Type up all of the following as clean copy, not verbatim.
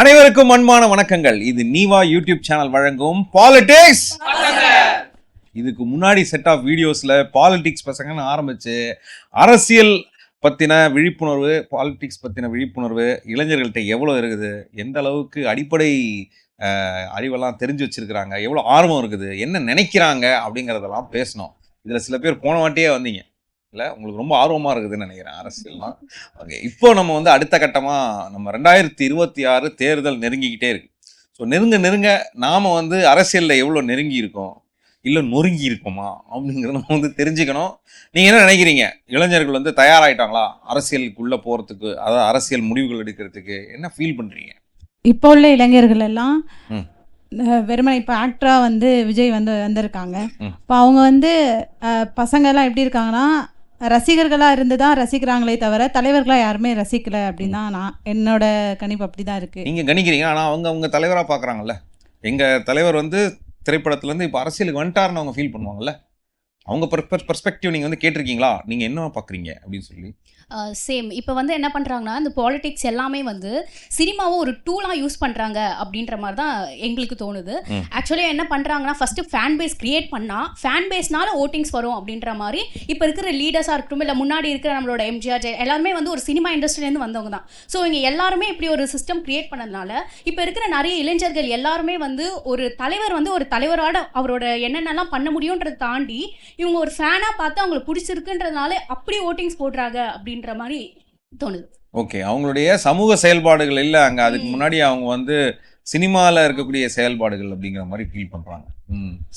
அனைவருக்கும் அன்பான வணக்கங்கள். இது நீவா யூடியூப் சேனல் வழங்கும் பாலிடிக்ஸ். இதுக்கு முன்னாடி செட் ஆஃப் வீடியோஸ்ல பாலிடிக்ஸ் பசங்கன்னு ஆரம்பிச்சு அரசியல் பத்தின விழிப்புணர்வு, பாலிடிக்ஸ் பத்தின விழிப்புணர்வு இளைஞர்கள்ட்ட எவ்வளோ இருக்குது, எந்த அளவுக்கு அடிப்படை அறிவெல்லாம் தெரிஞ்சு வச்சிருக்கிறாங்க, எவ்வளோ ஆர்வம் இருக்குது, என்ன நினைக்கிறாங்க அப்படிங்கிறதெல்லாம் பேசணும். இதில் சில பேர் போன வாட்டியே வந்தீங்க இல்லை, உங்களுக்கு ரொம்ப ஆர்வமாக இருக்குதுன்னு நினைக்கிறேன் அரசியல்லாம். ஓகே, இப்போ நம்ம வந்து அடுத்த கட்டமாக நம்ம 2026 தேர்தல் நெருங்கிக்கிட்டே இருக்கு. ஸோ நெருங்க நாம் வந்து அரசியலில் எவ்வளோ நெருங்கி இருக்கோம், இல்லை நொறுங்கி இருக்கோமா அப்படிங்கிறத நம்ம வந்து தெரிஞ்சுக்கணும். நீங்கள் என்ன நினைக்கிறீங்க? இளைஞர்கள் வந்து தயாராகிட்டாங்களா அரசியலுக்குள்ளே போகிறதுக்கு, அதாவது அரசியல் முடிவுகள் எடுக்கிறதுக்கு? என்ன ஃபீல் பண்ணுறீங்க? இப்போ உள்ள இளைஞர்கள் எல்லாம் வெறுமனை இப்போ ஆக்டராக வந்து விஜய் வந்திருக்காங்க. இப்போ அவங்க வந்து பசங்கள்லாம் எப்படி இருக்காங்கன்னா, ரசிகர்களாக இருந்து தான் ரசிக்கிறாங்களே தவிர தலைவர்களாக யாருமே ரசிக்கலை அப்படின்னு தான் என்னோட கணிப்பு அப்படி தான் இருக்குது. நீங்கள் கணிக்கிறீங்க, ஆனால் அவங்க தலைவராக பார்க்குறாங்கல்ல. எங்கள் தலைவர் வந்து திரைப்படத்துலேருந்து இப்போ அரசியலுக்கு வந்துட்டாருன்னு அவங்க ஃபீல் பண்ணுவாங்கல்ல. அவங்க பெர்ஸ்பெக்டிவ் நீங்கள் வந்து கேட்டிருக்கீங்களா, நீங்கள் என்ன பார்க்குறீங்க அப்படின்னு சொல்லி? சேம். இப்போ வந்து என்ன பண்ணுறாங்கன்னா, இந்த பாலிடிக்ஸ் எல்லாமே வந்து சினிமாவை ஒரு டூலாக யூஸ் பண்ணுறாங்க அப்படின்ற மாதிரி தான் எங்களுக்கு தோணுது. ஆக்சுவலி என்ன பண்ணுறாங்கன்னா, ஃபஸ்ட்டு ஃபேன் பேஸ் க்ரியேட் பண்ணால் ஃபேன் பேஸ்னால ஓட்டிங்ஸ் வரும் அப்படின்ற மாதிரி இப்போ இருக்கிற லீடர்ஸாக இருக்கட்டும், இல்லை முன்னாடி இருக்கிற நம்மளோட எம்ஜிஆர் எல்லாருமே வந்து ஒரு சினிமா இண்டஸ்ட்ரியிலேருந்து வந்தவங்க தான். ஸோ இங்கே எல்லாருமே இப்படி ஒரு சிஸ்டம் க்ரியேட் பண்ணதுனால இப்போ இருக்கிற நிறைய இளைஞர்கள் எல்லாருமே வந்து ஒரு தலைவர் வந்து ஒரு தலைவரோட அவரோட என்னென்னலாம் பண்ண முடியுன்றதை தாண்டி இவங்க ஒரு ஃபேனாக பார்த்து அவங்களுக்கு பிடிச்சிருக்குன்றதுனால அப்படி ஓட்டிங்ஸ் போடுறாங்க அப்படின்ற மாதிரி தோணுது. ஓகே, அவங்களுடைய சமூக செயல்பாடுகள் இல்லை அங்கே, அதுக்கு முன்னாடி அவங்க வந்து சினிமாவில் இருக்கக்கூடிய செயல்பாடுகள் அப்படிங்கிற மாதிரி ஃபீல் பண்ணுறாங்க.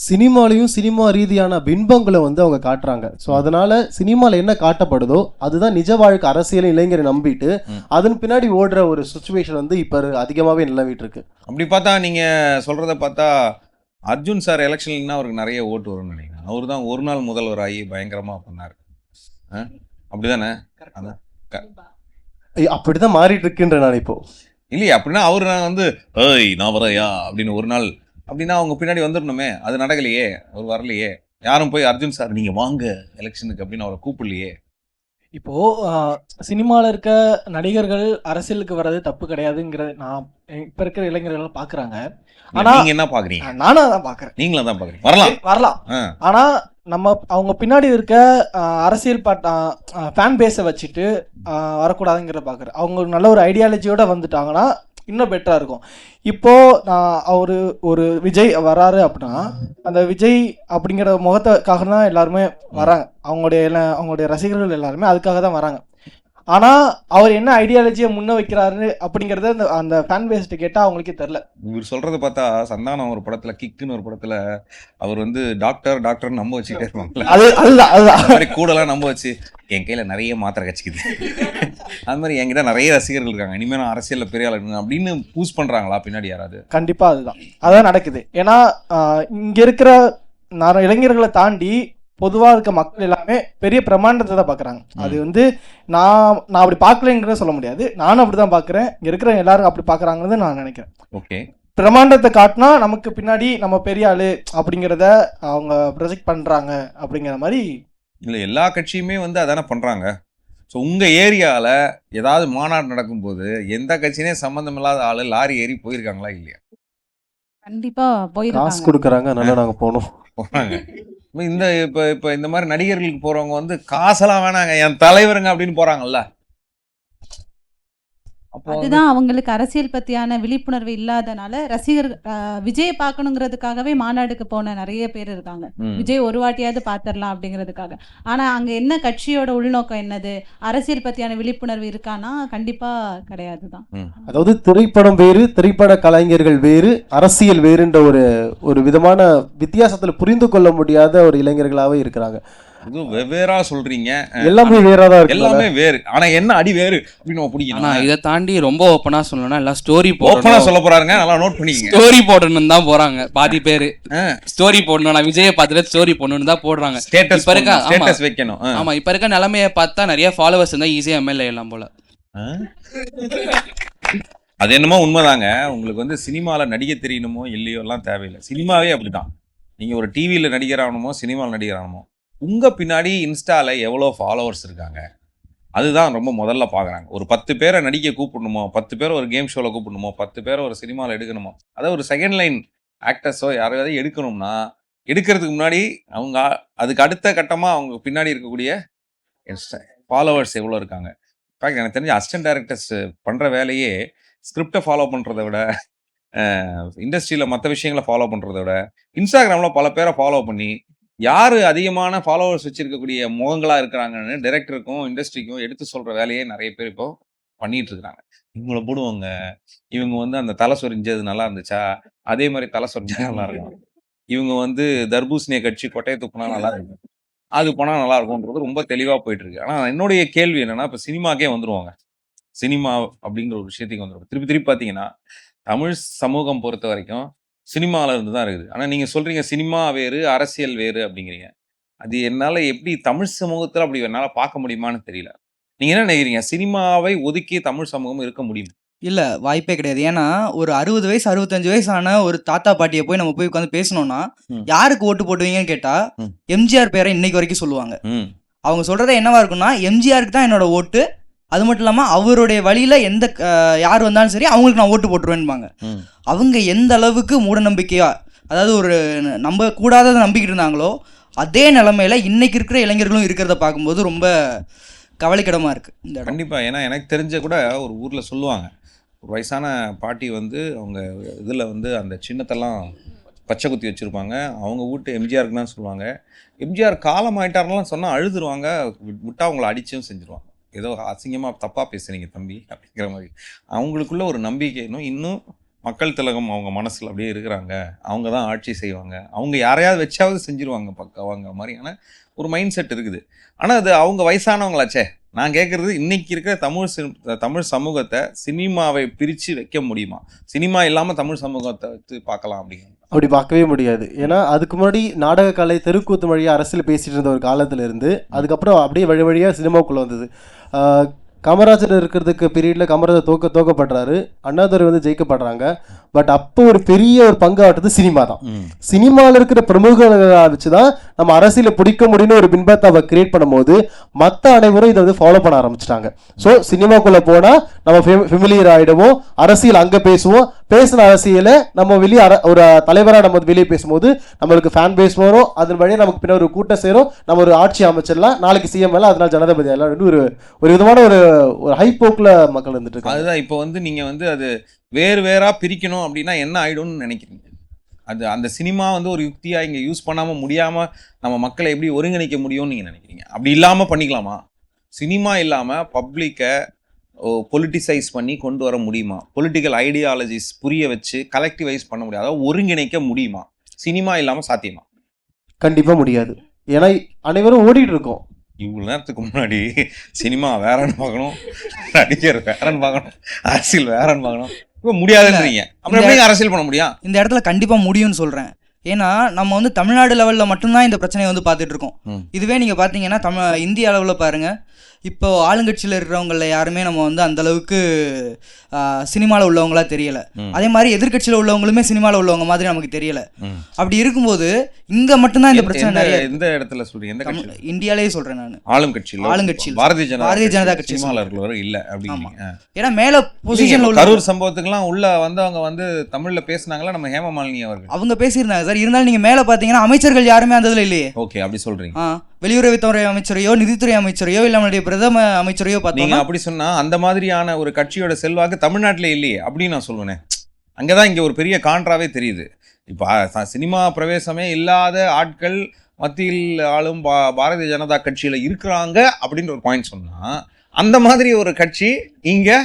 சினிமாலையும் சினிமா ரீதியான பின்பங்களை வந்து அவங்க காட்டுறாங்க. ஸோ அதனால சினிமாவில் என்ன காட்டப்படுதோ அதுதான் நிஜ வாழ்க்கை அரசியல் இளைஞரை நம்பிட்டு அதன் பின்னாடி ஓடுற ஒரு சுச்சுவேஷன் வந்து இப்போ அதிகமாகவே நிலவிட்டு இருக்கு. அப்படி பார்த்தா நீங்கள் சொல்கிறத பார்த்தா அர்ஜுன் சார் எலெக்ஷன்லாம் அவருக்கு நிறைய ஓட்டு வரும்னு நினைக்கிறேன். அவர் தான் ஒரு நாள் முதல்வராகி பயங்கரமாக பண்ணார். அப்படிதானே? அப்படிதான் மாறிட்டு இருக்குன்ற நான் இப்போ இல்லையா? அப்படின்னா அவர் நான் வந்து ஏய் நான் வரையா அப்படின்னு ஒரு நாள் அப்படின்னா அவங்க பின்னாடி வந்துடணுமே. அது நடக்கலையே, அவர் வரலையே. யாரும் போய் அர்ஜுன் சார் நீங்கள் வாங்க எலெக்ஷனுக்கு அப்படின்னு அவரை கூப்பிடலையே. இப்போ சினிமாவில் இருக்க நடிகர்கள் அரசியலுக்கு வர்றது தப்பு கிடையாதுங்கிற நான் இப்போ இருக்கிற இளைஞர்கள் பார்க்குறாங்க. ஆனால் நீங்கள் என்ன பார்க்குறீங்க? நானும் அதான் பார்க்குறேன். நீங்களும் தான் பார்க்குறீங்க. வரலாம். ஆனால் நம்ம அவங்க பின்னாடி இருக்க அரசியல் ஃபேன் பேஸை வச்சுட்டு வரக்கூடாதுங்கிறத பார்க்குறேன். அவங்க நல்ல ஒரு ஐடியாலஜியோடு வந்துட்டாங்கன்னா இன்னும் பெட்டராக இருக்கும். இப்போது ஒரு விஜய் வராரு அப்படின்னா அந்த விஜய் அப்படிங்கிற முகத்துக்காக தான் எல்லாருமே வராங்க. அவங்களுடைய ரசிகர்கள் எல்லாருமே அதுக்காக தான் வராங்க. ஆனால் அவர் என்ன ஐடியாலஜியை முன்ன வைக்கிறாரு அப்படிங்கிறத அந்த ஃபேன் பேஸ்ட்டு கேட்டால் அவங்களுக்கே தெரில. இவர் சொல்கிறத பார்த்தா சந்தானம் ஒரு படத்தில், கிக்குன்னு ஒரு படத்தில் அவர் வந்து டாக்டர் நம்ப வச்சுக்கிட்டே இருப்பாங்கல்ல. அதுதான் மாதிரி கூடலாம் நம்ப வச்சு என் கையில் நிறைய மாத்திரை கச்சிக்குது, அது மாதிரி என்கிட்ட நிறைய ரசிகர்கள் இருக்காங்க, இனிமேல் நான் அரசியலில் பெரிய ஆள் இருக்கணும் அப்படின்னு பூஸ் பண்ணுறாங்களா பின்னாடி யாராவது? கண்டிப்பாக அதான் நடக்குது. ஏன்னா இங்கே இருக்கிற இளைஞர்களை தாண்டி பொதுவாக இருக்க மக்கள் எல்லாமே பெரிய பிரமாண்டத்தை தான் பார்க்குறாங்க. அது வந்து நான் அப்படி பார்க்கலங்கிறத சொல்ல முடியாது, நானும் அப்படி தான் பார்க்குறேன். இங்கே இருக்கிற எல்லாரும் அப்படி பார்க்குறாங்கிறது நான் நினைக்கிறேன். ஓகே, பிரமாண்டத்தை காட்டினா நமக்கு பின்னாடி நம்ம பெரிய ஆளு அப்படிங்கிறத அவங்க ப்ரொஜெக்ட் பண்ணுறாங்க அப்படிங்கிற மாதிரி. இல்லை, எல்லா கட்சியுமே வந்து அதானே பண்ணுறாங்க. ஸோ உங்கள் ஏரியாவில் ஏதாவது மாநாடு நடக்கும்போது எந்த கட்சினே சம்மந்தம் இல்லாத ஆள் லாரி ஏறி போயிருக்காங்களா இல்லையா? கண்டிப்பாக போயிருக்காங்க. காசு கொடுக்குறாங்க, நல்லா நாங்கள் போகிறாங்க. இப்போ இந்த மாதிரி நடிகர்களுக்கு போகிறவங்க வந்து காசெல்லாம் வேணாங்க என் தலைவருங்க அப்படின்னு போகிறாங்கல்ல. அதுதான் அவங்களுக்கு அரசியல் பற்றியான விழிப்புணர்வு இல்லாதனால ரசிகர்கள் விஜயை பார்க்கணுங்கிறதுக்காகவே மாநாடுக்கு போன நிறைய பேர் இருக்காங்க. விஜய் ஒரு வாட்டியாவது பார்த்துடலாம் அப்படிங்கிறதுக்காக. ஆனால் அங்கே என்ன கட்சியோட உள்நோக்கம் என்னது, அரசியல் பற்றியான விழிப்புணர்வு இருக்கானா? கண்டிப்பாக கிடையாது தான். அதாவது திரைப்படம் வேறு, திரைப்பட கலைஞர்கள் வேறு, அரசியல் வேறுன்ற ஒரு விதமான வித்தியாசத்தில் புரிந்து கொள்ள முடியாத ஒரு இளைஞர்களாகவே இருக்கிறாங்க. வெவ்வேறா சொல்றீங்க, எல்லாமே வேறாதான் இருக்கு. எல்லாமே வேறு, ஆனா என்ன அடி வேறு அப்படின்னு பிடிக்கும். ஆனா இதை தாண்டி ரொம்ப ஓப்பனா சொல்லணும்னா எல்லாம் ஸ்டோரி ஓப்பனா சொல்ல போறாங்க. நல்லா நோட் பண்ணிக்கங்க. ஸ்டோரி போடணும் தான் போறாங்க பாதி பேரு. ஸ்டோரி போடணும், நான் விஜயை பார்த்துட்டு ஸ்டோரி போடணும்னு தான் போடுறாங்க. ஸ்டேட்டஸ் வைக்கணும். ஆமா, இப்ப இருக்க நிலைமையை பார்த்தா நிறைய ஃபாலோவர்ஸ் இருந்தா ஈஸியா எம்எல்ஏ எல்லாம் போல. அது என்னமோ உண்மைதாங்க. உங்களுக்கு வந்து சினிமாவில் நடிகை தெரியணுமோ இல்லையோ எல்லாம் தேவையில்லை. சினிமாவே அப்படிதான். நீங்க ஒரு டிவியில் நடிகர் ஆகணுமோ சினிமாவில் நடிகர் ஆகணுமோ உங்கள் பின்னாடி இன்ஸ்டாவில் எவ்வளோ ஃபாலோவர்ஸ் இருக்காங்க, அதுதான் ரொம்ப முதல்ல பார்க்குறாங்க. ஒரு 10 பேரை நடிக்க கூப்பிடணுமோ, 10 பேரை ஒரு கேம் ஷோவில் கூப்பிடணுமோ, 10 பேரை ஒரு சினிமாவில் எடுக்கணுமோ, அதாவது ஒரு செகண்ட் லைன் ஆக்டர்ஸோ யாரையாவது எடுக்கணும்னா, எடுக்கிறதுக்கு முன்னாடி அவங்க அதுக்கு அடுத்த கட்டமாக அவங்க பின்னாடி இருக்கக்கூடிய ஃபாலோவர்ஸ் எவ்வளோ இருக்காங்க. இன்ஃபேக்ட் எனக்கு தெரிஞ்ச அசிஸ்டன்ட் டைரக்டர்ஸ் பண்ணுற வேலையே ஸ்கிரிப்டை ஃபாலோ பண்ணுறத விட, இண்டஸ்ட்ரியில் மற்ற விஷயங்களை ஃபாலோ பண்ணுறத விட, இன்ஸ்டாகிராமில் பல பேரை ஃபாலோ பண்ணி யார் அதிகமான ஃபாலோவர்ஸ் வச்சிருக்கக்கூடிய முகங்களாக இருக்கிறாங்கன்னு டைரக்டருக்கும் இண்டஸ்ட்ரிக்கும் எடுத்து சொல்கிற வேலையே நிறைய பேர் இப்போ பண்ணிட்டு இருக்கிறாங்க. இவங்கள போடுவாங்க, இவங்க வந்து அந்த தலை சொரிஞ்சது நல்லா இருந்துச்சா, அதே மாதிரி தலை சொரிஞ்சா நல்லா இருக்கும். இவங்க வந்து தர்பூசணியை கட்சி கொட்டையை துப்புனா நல்லா இருக்கும், அது போனால் நல்லா இருக்கும்ன்றது ரொம்ப தெளிவாக போயிட்டு இருக்கு. ஆனால் என்னுடைய கேள்வி என்னன்னா, இப்போ சினிமாக்கே வந்துருவாங்க. சினிமா அப்படிங்கிற ஒரு விஷயத்துக்கு வந்துடும். திருப்பி திருப்பி பார்த்தீங்கன்னா தமிழ் சமூகம் பொறுத்த வரைக்கும் சினிமாவில் இருந்து தான் இருக்குது. ஆனால் நீங்கள் சொல்கிறீங்க சினிமா வேறு அரசியல் வேறு அப்படிங்கிறீங்க. அது என்னால் எப்படி தமிழ் சமூகத்தில் அப்படி என்னால் பார்க்க முடியுமான்னு தெரியல. நீங்கள் என்ன நினைக்கிறீங்க? சினிமாவை ஒதுக்கி தமிழ் சமூகம் இருக்க முடியும்? இல்ல வாய்ப்பே கிடையாது. ஏன்னா ஒரு 60 வயசு 65 வயசு ஆன ஒரு தாத்தா பாட்டியை போய் நம்ம போய் உட்காந்து பேசணும்னா யாருக்கு ஓட்டு போட்டுவீங்கன்னு கேட்டா எம்ஜிஆர் பேரை இன்னைக்கு வரைக்கும் சொல்லுவாங்க. அவங்க சொல்றதே என்னவா இருக்குன்னா, எம்ஜிஆருக்கு தான் என்னோட ஓட்டு, அது மட்டும் இல்லாமல் அவருடைய வழியில் எந்த யார் வந்தாலும் சரி அவங்களுக்கு நான் ஓட்டு போட்டுருவேன்பாங்க. அவங்க எந்த அளவுக்கு மூட நம்பிக்கையா, அதாவது ஒரு நம்ப கூடாததை நம்பிக்கிட்டு இருந்தாங்களோ அதே நிலைமையில இன்னைக்கு இருக்கிற இளைஞர்களும் இருக்கிறத பார்க்கும்போது ரொம்ப கவலைக்கிடமாக இருக்குது இந்த இடம். கண்டிப்பாக. ஏன்னா எனக்கு தெரிஞ்ச கூட ஒரு ஊரில் சொல்லுவாங்க, ஒரு வயசான பாட்டி வந்து அவங்க இதில் வந்து அந்த சின்னத்தெல்லாம் பச்சை குத்தி வச்சுருப்பாங்க. அவங்க வீட்டு எம்ஜிஆருக்கு தான் சொல்லுவாங்க. எம்ஜிஆர் காலம் ஆகிட்டாருலாம் சொன்னால் அழுதுருவாங்க, விட்டால் அவங்கள அடிச்சும் செஞ்சுருவாங்க. ஏதோ அசிங்கமாக தப்பாக பேசுகிறீங்க தம்பி அப்படிங்கிற மாதிரி. அவங்களுக்குள்ள ஒரு நம்பிக்கை இன்னும் மக்கள் திலகம் அவங்க மனசில் அப்படியே இருக்கிறாங்க. அவங்க தான் ஆட்சி செய்வாங்க, அவங்க யாரையாவது வச்சாவது செஞ்சுருவாங்க பக்காவாங்க மாதிரியான ஒரு மைண்ட் செட் இருக்குது. ஆனால் அது அவங்க வயசானவங்களாச்சே. நான் கேட்குறது, இன்னைக்கு இருக்கிற தமிழ் சமூகத்தை சினிமாவை பிரித்து வைக்க முடியுமா? சினிமா இல்லாமல் தமிழ் சமூகத்தை வச்சு பார்க்கலாம் அப்படிங்க? அப்படி பார்க்கவே முடியாது. ஏன்னா அதுக்கு முன்னாடி நாடக கலை தெருக்கூத்து வழியாக அரசியல் பேசிட்டு இருந்த ஒரு காலத்துல இருந்து அதுக்கப்புறம் அப்படியே வழி வழியாக சினிமாவுக்குள்ளே வந்தது. காமராஜர் இருக்கிறதுக்கு பீரியடில் காமராஜர் தோக்கப்படுறாரு, அண்ணாதுரை வந்து ஜெயிக்கப்படுறாங்க. பட் அப்போ ஒரு பெரிய ஒரு பங்காட்டுறது சினிமா தான். சினிமாவில் இருக்கிற பிரமுகர்களை வச்சு தான் நம்ம அரசியலை பிடிக்க முடியும்னு ஒரு பின்பத்தை அவ கிரியேட் பண்ணும்போது மற்ற அனைவரும் இதை வந்து ஃபாலோ பண்ண ஆரம்பிச்சிட்டாங்க. ஸோ சினிமாக்குள்ளே போனால் நம்ம ஃபெமிலியர் ஆகிடுவோம், அரசியல் அங்கே பேசுவோம், பேசின அரசியலை நம்ம வெளியே ஒரு தலைவராக நம்ம வெளியே பேசும்போது நம்மளுக்கு ஃபேன் பேஸ் வரும், அதன் வழியாக நமக்கு பின்ன ஒரு கூட்டம் சேரும், நம்ம ஒரு ஆட்சி அமைச்சிடலாம், நாளைக்கு சிஎம் எல்லாம் அதனால ஜனாதிபதி எல்லாம் ஒரு விதமான ஒரு ஹை போக்கில் மக்கள் இருந்துட்டு இருக்காங்க. அதுதான் இப்போ வந்து நீங்கள் வந்து அது வேறு வேறாக பிரிக்கணும் அப்படின்னா என்ன ஆகிடும்னு நினைக்கிறீங்க? அது அந்த சினிமா வந்து ஒரு யுக்தியாக இங்கே யூஸ் பண்ணாமல் முடியாமல் நம்ம மக்களை எப்படி ஒருங்கிணைக்க முடியும்னு நீங்கள் நினைக்கிறீங்க? அப்படி இல்லாமல் பண்ணிக்கலாமா? சினிமா இல்லாமல் பப்ளிக்கை பொலிட்டிசைஸ் பண்ணி கொண்டு வர முடியுமா? பொலிட்டிக்கல் ஐடியாலஜிஸ் புரிய வச்சு கலெக்டிவைஸ் பண்ண முடியாது, அதாவது ஒருங்கிணைக்க முடியுமா? சினிமா இல்லாமல் சாத்தியமா? கண்டிப்பாக முடியாது. ஏன்னா அனைவரும் ஓடிட்டு இருக்கோம். இவ்வளோ நேரத்துக்கு முன்னாடி சினிமா வேறன்னு பார்க்கணும், நடிகர் வேறன்னு பார்க்கணும், அரசியல் வேறன்னு பார்க்கணும், இப்போ முடியாதுன்றீங்க. அப்புறம் எப்படி அரசியல் பண்ண முடியும்? இந்த இடத்துல கண்டிப்பாக முடியும்னு சொல்கிறேன். ஏன்னா நம்ம வந்து தமிழ்நாடு லெவலில் மட்டும்தான் இந்த பிரச்சனையை வந்து பார்த்துட்டு இருக்கோம். இதுவே நீங்கள் பார்த்தீங்கன்னா இந்திய அளவில் பாருங்கள், இப்போ ஆளுங்கட்சியில் இருக்கிறவங்கள யாருமே நம்ம வந்து அந்த அளவுக்கு சினிமாவில் உள்ளவங்களா தெரியல. அதே மாதிரி எதிர்கட்சியில் உள்ளவங்களுமே சினிமாவில் உள்ளவங்க மாதிரி நமக்கு தெரியல. அப்படி இருக்கும்போது இங்க மட்டும்தான் இந்த பிரச்சனை நிறைய. எந்த இடத்துல சொல்றீங்க? எந்த கட்சி? இந்தியாலேயே சொல்றேன் நான். ஆளுங்கட்சியில் பாரதிய ஜனதா கட்சி சினிமாவில் இருக்கிறவங்க இல்ல அப்படிங்க. ஏன்னா மேல பொசிஷன்ல உள்ள கரூர் சம்பவத்துக்குலாம் உள்ள வந்தவங்க வந்து தமிழ்ல பேசினாங்களா? நம்ம ஹேமமாலினி அவர்கள் அவங்க பேசியிருந்தாங்க சார். இருந்தாலும் நீங்க மேல பாத்தீங்கன்னா அமைச்சர்கள் யாருமே அந்த இதுல இல்லையே. ஓகே, அப்படி சொல்றீங்க. வெளியுறவுத்துறை அமைச்சரையோ நிதித்துறை அமைச்சரையோ இல்ல நம்மளுடைய பிரதம அமைச்சரையோ நீங்க அப்படி சொன்னா அந்த மாதிரியான ஒரு கட்சியோட செல்வாக்கு தமிழ்நாட்டில் இல்லையே அப்படின்னு நான் சொல்லுவேன். அங்கதான் இங்க ஒரு பெரிய கான்ட்ராவே தெரியுது. இப்போ சினிமா பிரவேசமே இல்லாத ஆட்கள் மத்தியில் ஆளும் பாரதிய ஜனதா கட்சியில இருக்கிறாங்க அப்படின்ற ஒரு பாயிண்ட் சொன்னா, அந்த மாதிரி ஒரு கட்சி இங்க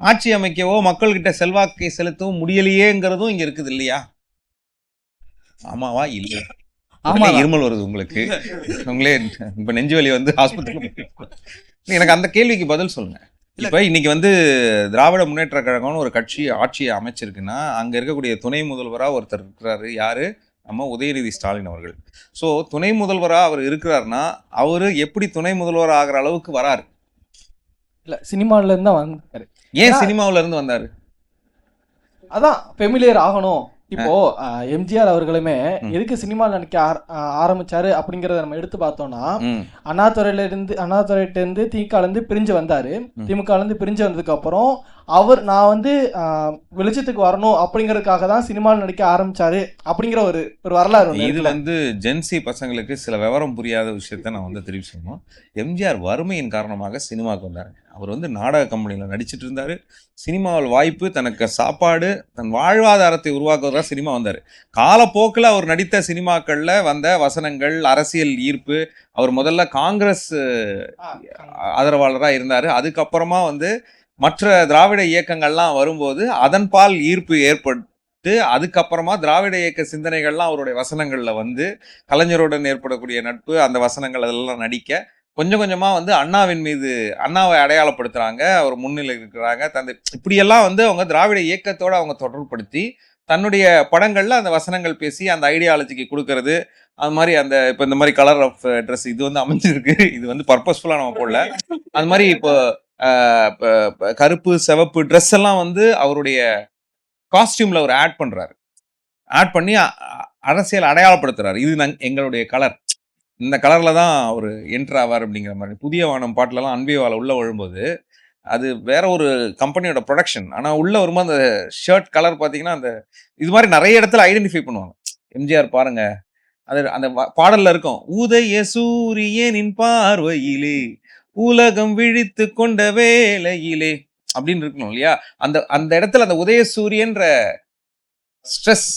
ஆட்சி அமைக்கவோ மக்கள்கிட்ட செல்வாக்கை செலுத்தவும் முடியலையேங்கிறதும் இங்க இருக்குது இல்லையா? ஆமாவா இல்லையா? இருமல் வருது உங்களுக்கு, உங்களே இப்ப நெஞ்சு வலி வந்து ஹாஸ்பிட்டல். எனக்கு அந்த கேள்விக்கு பதில் சொல்லுங்க. இப்ப இன்னைக்கு வந்து திராவிட முன்னேற்ற கழகம்னு ஒரு கட்சி ஆட்சியை அமைச்சிருக்குன்னா அங்க இருக்கக்கூடிய துணை முதல்வரா ஒருத்தர் இருக்கிறாரு. யாரு? நம்ம உதயநிதி ஸ்டாலின் அவர்கள். ஸோ துணை முதல்வரா அவர் இருக்கிறாருன்னா அவரு எப்படி துணை முதல்வர் ஆகிற அளவுக்கு வராரு? இல்ல சினிமால இருந்து தான் வந்தாரு. ஏன் சினிமாவில இருந்து வந்தாரு? அதான் ஃபெமிலியர் ஆகணும், இப்போ எம்ஜிஆர் அவர்களுமே எதுக்கு சினிமா நடிக்க ஆரம்பிச்சாரு அப்படிங்கறத நம்ம எடுத்து பார்த்தோம்னா, அண்ணாதுரையில இருந்து திமுகல இருந்து பிரிஞ்சு வந்தாரு. திமுகல இருந்து பிரிஞ்சு வந்ததுக்கு அப்புறம் நான் வந்து வெளிச்சத்துக்கு வரணும் அப்படிங்கறதுக்காக தான் சினிமாவில் நடிக்க ஆரம்பிச்சாரு அப்படிங்கிற ஒரு வரலாறு ஒண்ணு இது இருக்குல்ல. வந்து ஜென்சி பசங்களுக்கு சில விவரம் புரியாத விஷயத்த நான் வந்து தெரிவி சொல்லணும். எம்ஜிஆர் வறுமையின் காரணமாக சினிமாவுக்கு வந்தாரு. அவர் வந்து நாடக கம்பெனியில் நடிச்சிட்டு இருந்தாரு. சினிமாவில் வாய்ப்பு, தனக்கு சாப்பாடு, தன் வாழ்வாதாரத்தை உருவாக்குவதாக சினிமா வந்தார். காலப்போக்கில் அவர் நடித்த சினிமாக்களில் வந்த வசனங்கள், அரசியல் ஈர்ப்பு, அவர் முதல்ல காங்கிரஸ் ஆதரவாளராக இருந்தார். அதுக்கப்புறமா வந்து மற்ற திராவிட இயக்கங்கள்லாம் வரும்போது அதன் பால் ஈர்ப்பு ஏற்பட்டு அதுக்கப்புறமா திராவிட இயக்க சிந்தனைகள்லாம் அவருடைய வசனங்களில் வந்து கலைஞருடன் ஏற்படக்கூடிய நட்பு, அந்த வசனங்கள் அதெல்லாம் நடிக்க கொஞ்சம் கொஞ்சமாக வந்து அண்ணாவின் மீது அண்ணாவை அடையாளப்படுத்துகிறாங்க, அவர் முன்னிலை இருக்கிறாங்க. இப்படியெல்லாம் வந்து அவங்க திராவிட இயக்கத்தோடு அவங்க தொடர்புபடுத்தி தன்னுடைய படங்களில் அந்த வசனங்கள் பேசி அந்த ஐடியாலஜிக்கு கொடுக்கறது. அது மாதிரி அந்த இப்போ இந்த மாதிரி கலர் ஆஃப் ட்ரெஸ் இது வந்து அமைஞ்சிருக்கு. இது வந்து பர்பஸ்ஃபுல்லாக நம்ம போடல. அது மாதிரி இப்போ கருப்பு சிவப்பு ட்ரெஸ் எல்லாம் வந்து அவருடைய காஸ்டியூம்ல அவர் ஆட் பண்றாரு. ஆட் பண்ணி அரசியல் அடையாளப்படுத்துறாரு. இது எங்களுடைய கலர், இந்த கலர்ல தான் அவர் என்டர் ஆவார் அப்படிங்கிற மாதிரி. புதிய வானம் பாட்டுலலாம் அன்பே வாழ உள்ள விழும்போது அது வேற ஒரு கம்பெனியோட ப்ரொடக்ஷன். ஆனால் உள்ள வரும்போது அந்த ஷர்ட் கலர் பார்த்தீங்கன்னா அந்த இது மாதிரி நிறைய இடத்துல ஐடென்டிஃபை பண்ணுவாங்க. எம்ஜிஆர் பாருங்க, அது அந்த பாடல்ல இருக்கும், உதய சூரியனின் பார்வையிலே உலகம் விழித்து கொண்ட வேளையிலே அப்படின்னு இருக்கணும் இல்லையா? அந்த அந்த இடத்துல அந்த உதய சூரியன்ற ஸ்ட்ரெஸ்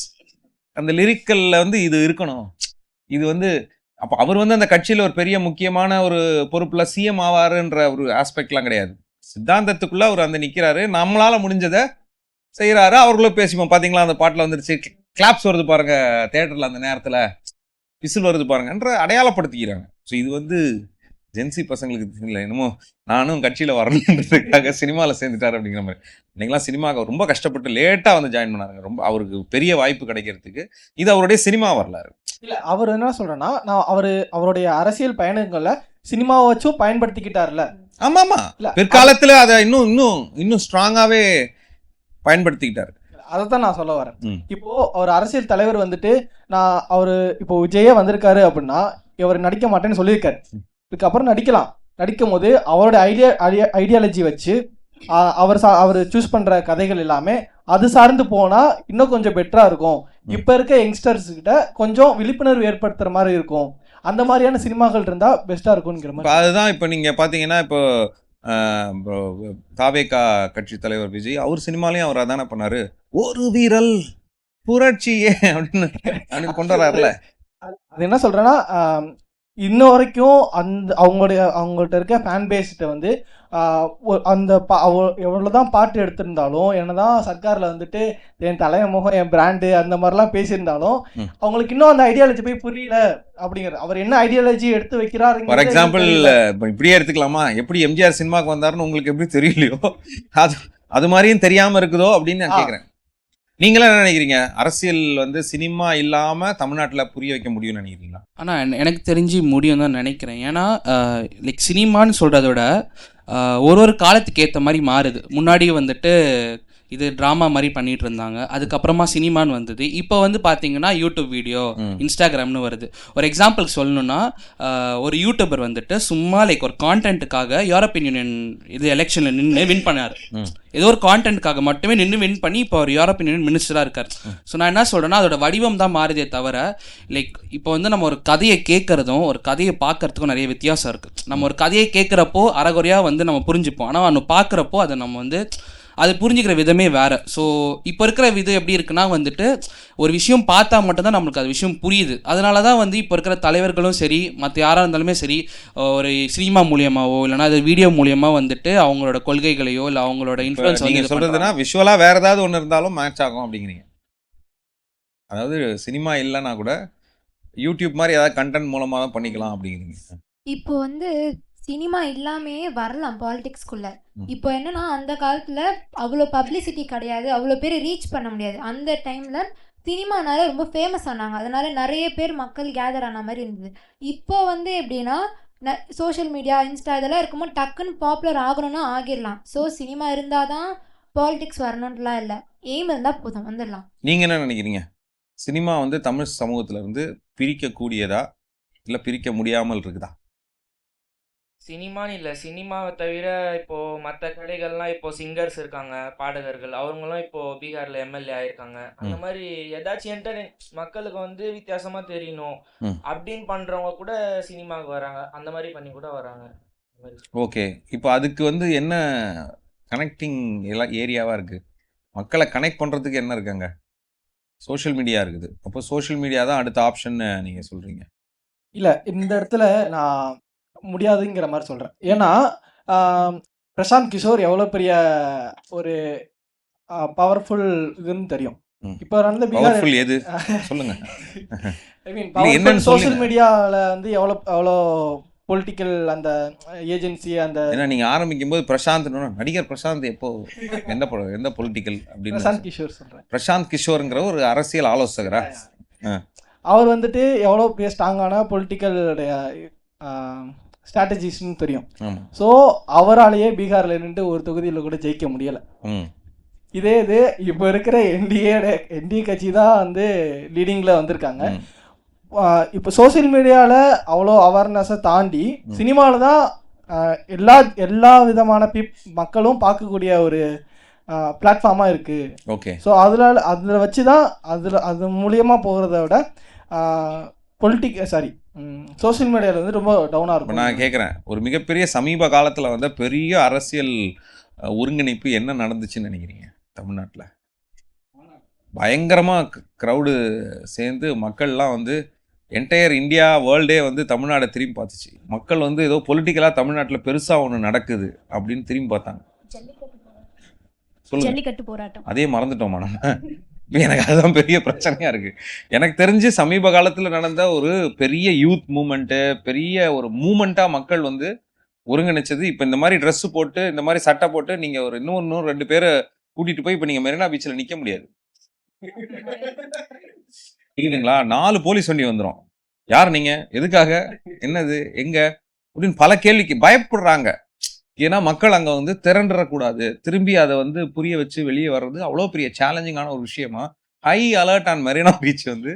அந்த லிரிக்கல்ல வந்து இது இருக்கணும். இது வந்து அப்போ அவர் வந்து அந்த கட்சியில் ஒரு பெரிய முக்கியமான ஒரு பொறுப்புல சிஎம் ஆவாருன்ற ஒரு ஆஸ்பெக்ட்லாம் கிடையாது. சித்தாந்தத்துக்குள்ள அவர் அந்த நிற்கிறாரு, நம்மளால முடிஞ்சதை செய்கிறாரு. அவர்களும் பேசிப்போம். பார்த்தீங்களா அந்த பாட்டில் வந்துருச்சு, கிளாப்ஸ் வருது பாருங்க தேட்டரில், அந்த நேரத்தில் விசில் வருது பாருங்கன்ற அடையாளப்படுத்திக்கிறாங்க. ஸோ இது வந்து ஜென்சி பசங்களுக்கு தெரியல, என்னமோ நானும் கட்சியில் வரணுன்றதுக்காக சினிமாவில் சேர்ந்துட்டாரு அப்படிங்கிற மாதிரி. இன்னைக்கெல்லாம் சினிமாவுக்கு ரொம்ப கஷ்டப்பட்டு லேட்டாக வந்து ஜாயின் பண்ணாருங்க. ரொம்ப அவருக்கு பெரிய வாய்ப்பு கிடைக்கிறதுக்கு இது அவருடைய சினிமா வரலாறு. இல்ல அவர் என்ன சொல்றேன்னா, அவருடைய அரசியல் பயணங்கள்ல சினிமாவை வச்சும் பயன்படுத்திக்கிட்டார்ல. ஆமாமா, பிற்காலத்துல அதை இன்னும் ஸ்ட்ராங்காவே பயன்படுத்திக்கிட்டாரு. அதைத்தான் நான் சொல்ல வரேன். இப்போ அவர் அரசியல் தலைவர் வந்துட்டு இப்போ விஜயே வந்திருக்காரு அப்படின்னா இவர் நடிக்க மாட்டேன்னு சொல்லியிருக்காரு. இதுக்கப்புறம் நடிக்கும் போது அவரோட ஐடியாலஜி வச்சு அவர் சூஸ் பண்ற கதைகள் எல்லாமே அது சார்ந்து போனா இன்னும் கொஞ்சம் பெட்டரா இருக்கும். இப்ப இருக்க யங்ஸ்டர்ஸ் கிட்ட கொஞ்சம் விழிப்புணர்வு ஏற்படுத்துற மாதிரி இருக்கும். அந்த மாதிரியான சினிமாக்கள் இருந்தா பெஸ்டா இருக்கும்ங்கிற மாதிரி. அதுதான் இப்போ நீங்க பாத்தீங்கன்னா, இப்போ தாவேகா கட்சி தலைவர் விஜய் அவர் சினிமாலையும் அவர் அதானே பண்ணாரு, ஒரு வீரல் புரட்சியே அப்படின்னு கொண்டு வர்றாருல. அது என்ன சொல்றேன்னா, இன்ன வரைக்கும் அவங்கள்ட்ட இருக்க ஃபேன் பேஸ்கிட்ட வந்து அந்த எவ்வளோதான் பாட்டு எடுத்திருந்தாலும், என்னதான் சர்க்காரில் வந்துட்டு என் தலைய முகம் என் பிராண்டு அந்த மாதிரிலாம் பேசியிருந்தாலும் அவங்களுக்கு இன்னும் அந்த ஐடியாலஜி போய் புரியல அப்படிங்கிற. அவர் என்ன ஐடியாலஜி எடுத்து வைக்கிறாரு. ஃபார் எக்ஸாம்பிள் இப்படியே எடுத்துக்கலாமா, எப்படி எம்ஜிஆர் சினிமாவுக்கு வந்தாருன்னு உங்களுக்கு எப்படி தெரியலையோ அது மாதிரியும் தெரியாம இருக்குதோ அப்படின்னு நான் கேட்குறேன். நீங்களா என்ன நினைக்கிறீங்க? அரசியல் வந்து சினிமா இல்லாம தமிழ்நாட்டுல புரிய வைக்க முடியும்னு நினைக்கிறீங்களா? ஆனால் எனக்கு தெரிஞ்சு முடியும் தான் நினைக்கிறேன். ஏன்னா லைக் சினிமான்னு சொல்கிறத விட ஒரு காலத்துக்கு ஏற்ற மாதிரி மாறுது. முன்னாடி வந்துட்டு இது ட்ராமா மாதிரி பண்ணிட்டு இருந்தாங்க, அதுக்கப்புறமா சினிமான்னு வந்தது. இப்போ வந்து பார்த்தீங்கன்னா யூடியூப் வீடியோ, இன்ஸ்டாகிராம்னு வருது. ஒரு எக்ஸாம்பிள் சொல்லணும்னா, ஒரு யூடியூபர் வந்துட்டு சும்மா லைக் ஒரு கான்டென்ட்டுக்காக யூரோப்பியன் யூனியன் இது எலெக்ஷனில் நின்று வின் பண்ணார். ஏதோ ஒரு கான்டென்ட்டுக்காக மட்டுமே நின்று வின் பண்ணி இப்போ ஒரு யூரோப்பியன் யூனியன் மினிஸ்டராக இருக்கார். ஸோ நான் என்ன சொல்கிறேன்னா, அதோட வடிவம் தான் மாறுதே தவிர லைக் இப்போ வந்து நம்ம ஒரு கதையை கேட்குறதும் ஒரு கதையை பார்க்கறதுக்கும் நிறைய வித்தியாசம் இருக்குது. நம்ம ஒரு கதையை கேட்குறப்போ அரைகுறையாக வந்து நம்ம புரிஞ்சுப்போம், ஆனால் ஒன்று பார்க்குறப்போ அதை நம்ம வந்து அது புரிஞ்சுக்கிற விதமே வேறு. ஸோ இப்போ இருக்கிற விதம் எப்படி இருக்குன்னா வந்துட்டு ஒரு விஷயம் பார்த்தா மட்டும்தான் நம்மளுக்கு அது விஷயம் புரியுது. அதனால தான் வந்து இப்போ இருக்கிற தலைவர்களும் சரி மற்ற யாராக இருந்தாலுமே சரி ஒரு சினிமா மூலியமாவோ இல்லைனா அது வீடியோ மூலியமாக வந்துட்டு அவங்களோட கொள்கைகளையோ இல்லை அவங்களோட இன்ஃப்ளூயன்ஸ் வந்து சொல்கிறதுனா விஷுவலாக வேறு ஏதாவது ஒன்று இருந்தாலும் மேட்ச் ஆகும் அப்படிங்கிறீங்க. அதாவது சினிமா இல்லைன்னா கூட யூடியூப் மாதிரி ஏதாவது கண்டென்ட் மூலமாக தான் பண்ணிக்கலாம் அப்படிங்கிறீங்க. இப்போ வந்து சினிமா இல்லாமே வரலாம் பாலிடிக்ஸ்குள்ள. இப்போ என்னன்னா, அந்த காலத்துல அவ்வளோ பப்ளிசிட்டி கிடையாது, அவ்வளோ பேர் ரீச் பண்ண முடியாது. அந்த டைம்ல சினிமானால ரொம்ப ஃபேமஸ் ஆனாங்க, அதனால நிறைய பேர் மக்கள் கேதர் ஆன மாதிரி இருந்தது. இப்போ வந்து எப்படின்னா, சோஷியல் மீடியா, இன்ஸ்டா இதெல்லாம் இருக்கும்போது டக்குன்னு பாப்புலர் ஆகணும்னா ஆகிடலாம். ஸோ சினிமா இருந்தால் தான் பாலிடிக்ஸ் வரணுன்றலாம் இல்லை. எய்ம் இருந்தால் போதும் வந்துடலாம். நீங்க என்ன நினைக்கிறீங்க? சினிமா வந்து தமிழ் சமூகத்துல இருந்து பிரிக்கக்கூடியதா இல்ல பிரிக்க முடியாமல் இருக்குதா? சினிமான்னு இல்லை, சினிமாவை தவிர இப்போ மற்ற கலைகள்லாம் இப்போ சிங்கர்ஸ் இருக்காங்க, பாடகர்கள், அவங்களும் இப்போ பீகாரில் எம்எல்ஏ ஆயிருக்காங்க. அந்த மாதிரி ஏதாச்சும் என்டர்டைன் மக்களுக்கு வந்து வித்தியாசமாக தெரியணும் ம். அப்படின்னு பண்ணுறவங்க கூட சினிமாவுக்கு வராங்க, அந்த மாதிரி பண்ணி கூட வராங்க. அந்த மாதிரி. ஓகே. இப்போ அதுக்கு வந்து என்ன கனெக்டிங் எல்லாம் ஏரியாவா இருக்கு? மக்களை கனெக்ட் பண்றதுக்கு என்ன இருக்காங்க? சோஷியல் மீடியா இருக்குது. அப்போ சோஷியல் மீடியா தான் அடுத்த ஆப்ஷன் நீங்க சொல்றீங்க. இல்லை, இந்த இடத்துல நான் முடியாதுங்கிற மாதிரி சொல்கிறேன். ஏன்னா பிரசாந்த் கிஷோர் எவ்வளோ பெரிய ஒரு பவர்ஃபுல் இதுன்னு தெரியும். ம். இப்போ நடந்த பீகார் பவர்ஃபுல் எது சொல்லுங்க. ஐ மீன் இல்ல, என்னன்னு சோஷியல் சொல்லுங்க. மீடியாவில் வந்து எவ்வளோ பொலிட்டிக்கல் அந்த ஏஜென்சி அந்த ஏன்னா நீங்க ஆரம்பிக்கும் போது பிரசாந்த் நடிகர் பிரசாந்த் எப்போ எந்த பொலிட்டிக்கல் அப்படின்னு பிரசாந்த் கிஷோர் சொல்கிறேன். பிரசாந்த் கிஷோருங்கிற ஒரு அரசியல் ஆலோசகரா? அவர் வந்துட்டு எவ்வளோ பெரிய ஸ்ட்ராங்கான பொலிட்டிக்கல் ஸ்ட்ராட்டஜிஸ்ன்னு தெரியும். ஆமா. ஸோ அவராலேயே பீகாரில் நின்று ஒரு தொகுதியில் கூட ஜெயிக்க முடியலை. ம். இதே இது இப்போ இருக்கிற என்டிஏ கட்சி தான் வந்து லீடிங்கில் வந்திருக்காங்க. ம். இப்போ சோஷியல் மீடியாவில் அவ்வளோ அவேர்னஸை தாண்டி சினிமாவில் தான் எல்லா விதமான மக்களும் பார்க்கக்கூடிய ஒரு பிளாட்ஃபார்மாக இருக்குது. ஓகே. ஸோ அதில் வச்சு தான் அது மூலியமாக போகிறத விட சோஷியல் மீடியாவில் வந்து ரொம்ப டவுனாக இப்போ இருக்கும். நான் கேட்குறேன், ஒரு மிகப்பெரிய சமீப காலத்தில் வந்த பெரிய அரசியல் ஒருங்கிணைப்பு என்ன நடந்துச்சுன்னு நினைக்கிறீங்க தமிழ்நாட்டில்? பயங்கரமாக க்ரௌடு சேர்ந்து மக்கள்லாம் வந்து என்டையர் இந்தியா வேர்ல்டே வந்து தமிழ்நாடை திரும்பி பார்த்துச்சு. மக்கள் வந்து ஏதோ பொலிட்டிக்கலாக தமிழ்நாட்டில் பெருசாக ஒன்று நடக்குது அப்படின்னு திரும்பி பார்த்தாங்க. சொல்லுங்க. ஜல்லிக்கட்டு போராட்டம் அதே மறந்துட்டோமா நம்ம? எனக்கு அதுதான் பெரிய பிரச்சனையாக இருக்குது. எனக்கு தெரிஞ்சு சமீப காலத்தில் நடந்த ஒரு பெரிய யூத் மூமெண்ட்டு, பெரிய ஒரு மூமெண்ட்டாக மக்கள் வந்து ஒருங்கிணைச்சது. இப்போ இந்த மாதிரி ட்ரெஸ்ஸு போட்டு இந்த மாதிரி சட்டை போட்டு நீங்கள் ஒரு இன்னும் 2 பேரை கூட்டிகிட்டு போய் இப்போ நீங்கள் மெரினா பீச்சில் நிற்க முடியாது. புரியுதுங்களா? 4 போலீஸ் வண்டி வந்துடும். யார் நீங்கள், எதுக்காக, என்னது, எங்க அப்படின்னு பல கேள்விக்கு பயப்படுறாங்க. ஏன்னா மக்கள் அங்கே வந்து திரண்டுறக்கூடாது, திரும்பி அதை வந்து புரிய வச்சு வெளியே வர்றது அவ்வளோ பெரிய சேலஞ்சிங்கான ஒரு விஷயமா high alert on Marina beach வந்து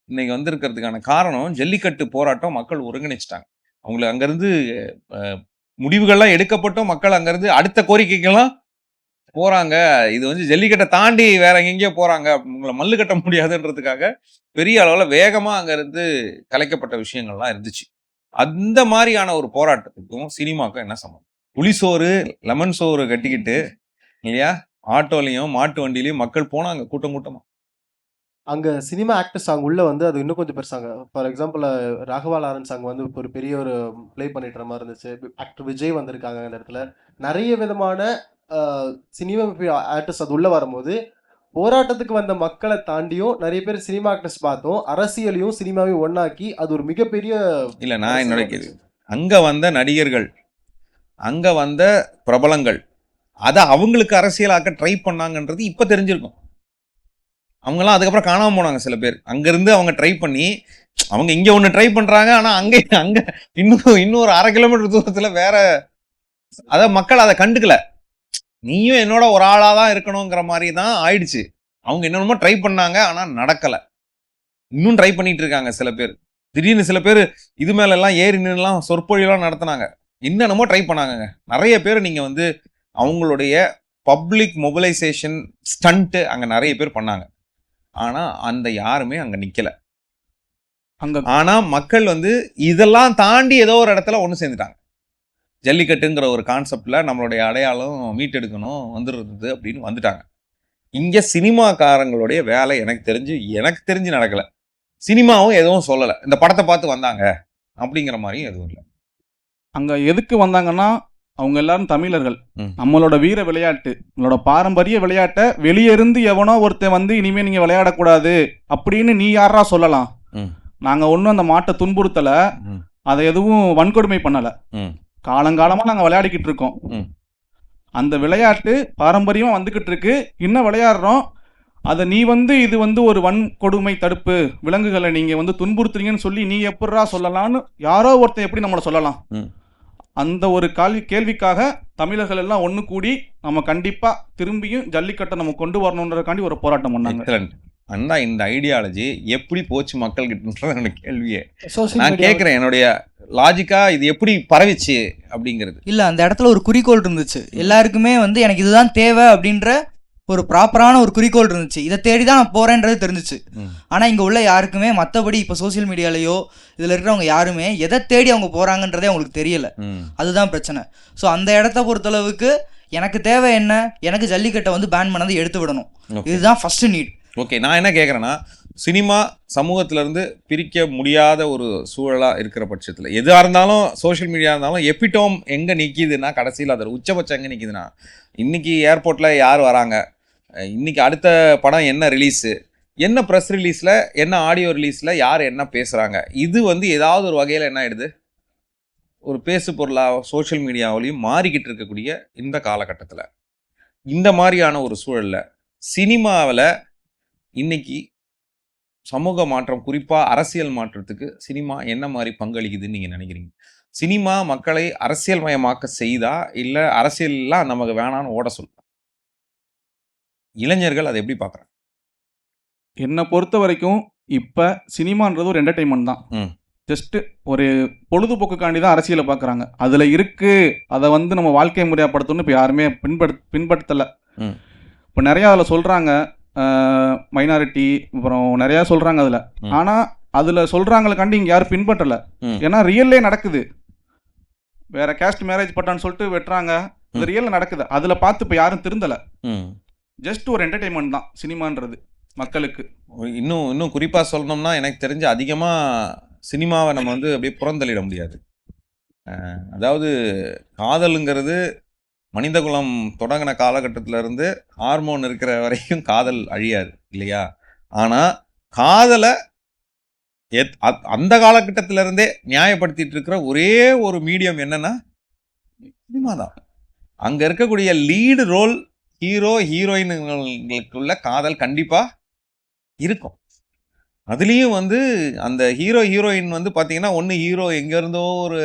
இன்னைக்கு வந்திருக்கிறதுக்கான காரணம் ஜல்லிக்கட்டு போராட்டம். மக்கள் ஒருங்கிணைச்சிட்டாங்க. அவங்களுக்கு அங்கேருந்து முடிவுகள்லாம் எடுக்கப்பட்டும் மக்கள் அங்கேருந்து அடுத்த கோரிக்கைக்கெல்லாம் போகிறாங்க. இது வந்து ஜல்லிக்கட்டை தாண்டி வேற எங்கெங்கேயோ போகிறாங்க, உங்களை மல்லு கட்ட முடியாதுன்றதுக்காக பெரிய அளவில் வேகமாக அங்கேருந்து கலைக்கப்பட்ட விஷயங்கள்லாம் இருந்துச்சு. அந்த மாதிரியான ஒரு போராட்டத்துக்கும் சினிமாவுக்கும் என்ன சம்பந்தம்? புளிசோறு லெமன் சோறு கட்டிக்கிட்டு இல்லையா, ஆட்டோலையும் மாட்டு வண்டியிலையும் மக்கள் போனாங்க கூட்டம் கூட்டமாக. அங்கே சினிமா ஆக்டர்ஸ் அங்கே உள்ள வந்து அது இன்னும் கொஞ்சம் பெருசாங்க. ஃபார் எக்ஸாம்பிள் ராகவா லாரன்ஸ் அங்கே வந்து ஒரு பெரிய ஒரு ப்ளே பண்ணிட்டு மாதிரி இருந்துச்சு. ஆக்டர் விஜய் வந்திருக்காங்க அந்த இடத்துல. நிறைய விதமான சினிமா ஆக்டர்ஸ் அது உள்ளே வரும்போது போராட்டத்துக்கு வந்த மக்களை தாண்டியும் நிறைய பேர் சினிமா ஆக்டர்ஸ் பார்த்தோம். அரசியலையும் சினிமாவையும் ஒன்னாக்கி அது ஒரு மிகப்பெரிய இல்லை, நான் என்னோட கேள்வி, அங்கே வந்த நடிகர்கள், அங்கே வந்த பிரபலங்கள் அதை அவங்களுக்கு அரசியலாக்க ட்ரை பண்ணாங்கன்றது இப்போ தெரிஞ்சிருக்கும். அவங்களாம் அதுக்கப்புறம் காணாமல் போனாங்க. சில பேர் அங்கேருந்து அவங்க ட்ரை பண்ணி அவங்க இங்கே ஒன்று ட்ரை பண்ணுறாங்க, ஆனால் அங்கே இன்னொரு 1/2 கிலோமீட்டர் தூரத்தில் வேற, அதான் மக்கள் அதை கண்டுக்கல. நீயும் என்னோட ஒரு ஆளாக தான் இருக்கணுங்கிற மாதிரி தான் ஆயிடுச்சு. அவங்க என்னென்னமோ ட்ரை பண்ணாங்க, ஆனால் நடக்கலை. இன்னும் ட்ரை பண்ணிட்டு இருக்காங்க சில பேர். திடீர்னு சில பேர் இது மேலெல்லாம் ஏறி நின்றுலாம் சொற்பொழிலாம் நடத்தினாங்க, என்னென்னமோ ட்ரை பண்ணாங்க. நிறைய பேர் நீங்கள் வந்து அவங்களுடைய பப்ளிக் மொபிலைசேஷன் ஸ்டண்ட்டு அங்கே நிறைய பேர் பண்ணாங்க. ஆனால் அந்த யாருமே அங்கே நிற்கலை. ஆனால் மக்கள் வந்து இதெல்லாம் தாண்டி ஏதோ ஒரு இடத்துல ஒன்று சேர்ந்துட்டாங்க. ஜல்லிக்கட்டுங்கிற ஒரு கான்செப்டில் நம்மளுடைய அடையாளம் மீட்டெடுக்கணும் வந்துடுறது அப்படின்னு வந்துட்டாங்க. இங்கே சினிமாக்காரங்களுடைய வேலை எனக்கு தெரிஞ்சு நடக்கலை. சினிமாவும் எதுவும் சொல்லலை, இந்த படத்தை பார்த்து வந்தாங்க அப்படிங்கிற மாதிரியும் எதுவும் இல்லை. அங்கே எதுக்கு வந்தாங்கன்னா அவங்க எல்லாரும் தமிழர்கள். நம்மளோட வீர விளையாட்டு, நம்மளோட பாரம்பரிய விளையாட்டை வெளியே இருந்து எவனோ ஒருத்தன் வந்து இனிமேல் நீங்கள் விளையாடக்கூடாது அப்படின்னு நீ யாரா சொல்லலாம்? நாங்கள் ஒன்றும் அந்த மாட்டை துன்புறுத்தலை, அதை எதுவும் வன்கொடுமை பண்ணலை. காலங்காலமாக நாங்கள் விளையாடிக்கிட்டு இருக்கோம். அந்த விளையாட்டு பாரம்பரியமாக வந்துக்கிட்டு இருக்கு, இன்னும் விளையாடுறோம். அதை நீ வந்து இது வந்து ஒரு வன்கொடுமை தடுப்பு, விலங்குகளை நீங்கள் வந்து துன்புறுத்துறீங்கன்னு சொல்லி நீ எப்படா சொல்லலான்னு யாரோ ஒருத்தன் எப்படி நம்மளை சொல்லலாம்? அந்த ஒரு கேள்விக்காக தமிழர்கள் எல்லாம் ஒன்று கூடி நம்ம கண்டிப்பா திரும்பியும் ஜல்லிக்கட்டை நம்ம கொண்டு வரணுன்றதுக்காண்டி ஒரு போராட்டம் பண்ணாங்க. எக்ஸலண்ட். அண்ணா, இந்த ஐடியாலஜி எப்படி போச்சு மக்கள் கிட்டன்றது என்னோட கேள்வியே. சோசியல் நான் மீடியா கேட்குறேன், என்னுடைய லாஜிக்கா இது எப்படி பரவிச்சு அப்படிங்கிறது. இல்லை அந்த இடத்துல ஒரு குறிக்கோள் இருந்துச்சு. எல்லாருக்குமே வந்து எனக்கு இதுதான் தேவை அப்படின்ற ஒரு ப்ராப்பரான ஒரு குறிக்கோள் இருந்துச்சு. இதை தேடி தான் நான் போகிறேன்றது தெரிஞ்சிச்சு. ஆனால் இங்கே உள்ள யாருக்குமே மற்றபடி இப்போ சோசியல் மீடியாலேயோ இதில் இருக்கிறவங்க யாருமே எதை தேடி அவங்க போகிறாங்கன்றதே அவங்களுக்கு தெரியலை. அதுதான் பிரச்சனை. ஸோ அந்த இடத்த பொறுத்தளவுக்கு எனக்கு தேவை என்ன, எனக்கு ஜல்லிக்கட்டை வந்து பேன் பண்ணதை எடுத்து விடணும். இதுதான் ஃபஸ்ட்டு நீட். ஓகே, நான் என்ன கேட்குறேன்னா, சினிமா சமூகத்திலேருந்து பிரிக்க முடியாத ஒரு சூழலாக இருக்கிற பட்சத்தில் எதாக இருந்தாலும் சோஷியல் மீடியா இருந்தாலும் எபிட்டோம் எங்கே நிற்கிதுன்னா, கடைசியில் அதில் உச்சபட்சம் எங்கே நிற்கிதுன்னா, இன்றைக்கி ஏர்போர்ட்டில் யார் வராங்க, இன்றைக்கி அடுத்த படம் என்ன ரிலீஸு, என்ன ப்ரெஸ் ரிலீஸில், என்ன ஆடியோ ரிலீஸில் யார் என்ன பேசுகிறாங்க, இது வந்து ஏதாவது ஒரு வகையில் என்ன ஆயிடுது, ஒரு பேசு பொருளாக சோஷியல் மீடியாவிலையும் மாறிக்கிட்டு இருக்கக்கூடிய இந்த காலகட்டத்தில், இந்த மாதிரியான ஒரு சூழலில் சினிமாவில் இன்னைக்கு சமூக மாற்றம், குறிப்பாக அரசியல் மாற்றத்துக்கு சினிமா என்ன மாதிரி பங்களிக்குதுன்னு நீங்கள் நினைக்கிறீங்க? சினிமா மக்களை அரசியல் மயமாக்க செய்தா, இல்லை அரசியல்லாம் நமக்கு வேணான்னு ஓட சொல்லுதா? இளைஞர்கள் அதை எப்படி பார்க்குறாங்க? என்னை பொறுத்த வரைக்கும் இப்போ சினிமான்றது ஒரு என்டர்டைன்மெண்ட் தான். ஜஸ்ட்டு ஒரு பொழுதுபோக்குக்காண்டி தான் அரசியலை பார்க்குறாங்க. அதில் இருக்குது, அதை வந்து நம்ம வாழ்க்கை முறையாப்படுத்தணும்னு இப்போ யாருமே பின்படுத்தலை. இப்போ நிறையா அதில் சொல்கிறாங்க, மைனாரிட்டி, அப்புறம் நிறையா சொல்கிறாங்க அதில். ஆனால் அதில் சொல்கிறாங்களுக்காண்டி இங்கே யாரும் பின்பற்றலை. ஏன்னா ரியல்லே நடக்குது. வேற கேஸ்ட் மேரேஜ் பட்டான்னு சொல்லிட்டு வெட்டுறாங்க, அது ரியலில் நடக்குது. அதில் பார்த்து இப்போ யாரும் திருந்தலை. ஜஸ்ட் ஒரு என்டர்டெயின்மெண்ட் தான் சினிமான்றது மக்களுக்கு. இன்னும் குறிப்பாக சொல்லணும்னா, எனக்கு தெரிஞ்ச அதிகமாக சினிமாவை நம்ம வந்து அப்படியே புறந்தள்ளிட முடியாது. அதாவது காதலுங்கிறது மனிதகுலம் தொடங்கின காலகட்டத்திலேருந்து ஹார்மோன் இருக்கிற வரைக்கும் காதல் அழியாது இல்லையா? ஆனால் காதலை அந்த காலகட்டத்திலேருந்தே நியாயப்படுத்திட்டு இருக்கிற ஒரே ஒரு மீடியம் என்னன்னா சினிமா தான். அங்கே இருக்கக்கூடிய லீடு ரோல் ஹீரோ ஹீரோயின்களுக்குள்ள காதல் கண்டிப்பாக இருக்கும். அதுலேயும் வந்து அந்த ஹீரோ ஹீரோயின் வந்து பார்த்தீங்கன்னா, ஒன்று ஹீரோ எங்கேருந்தோ ஒரு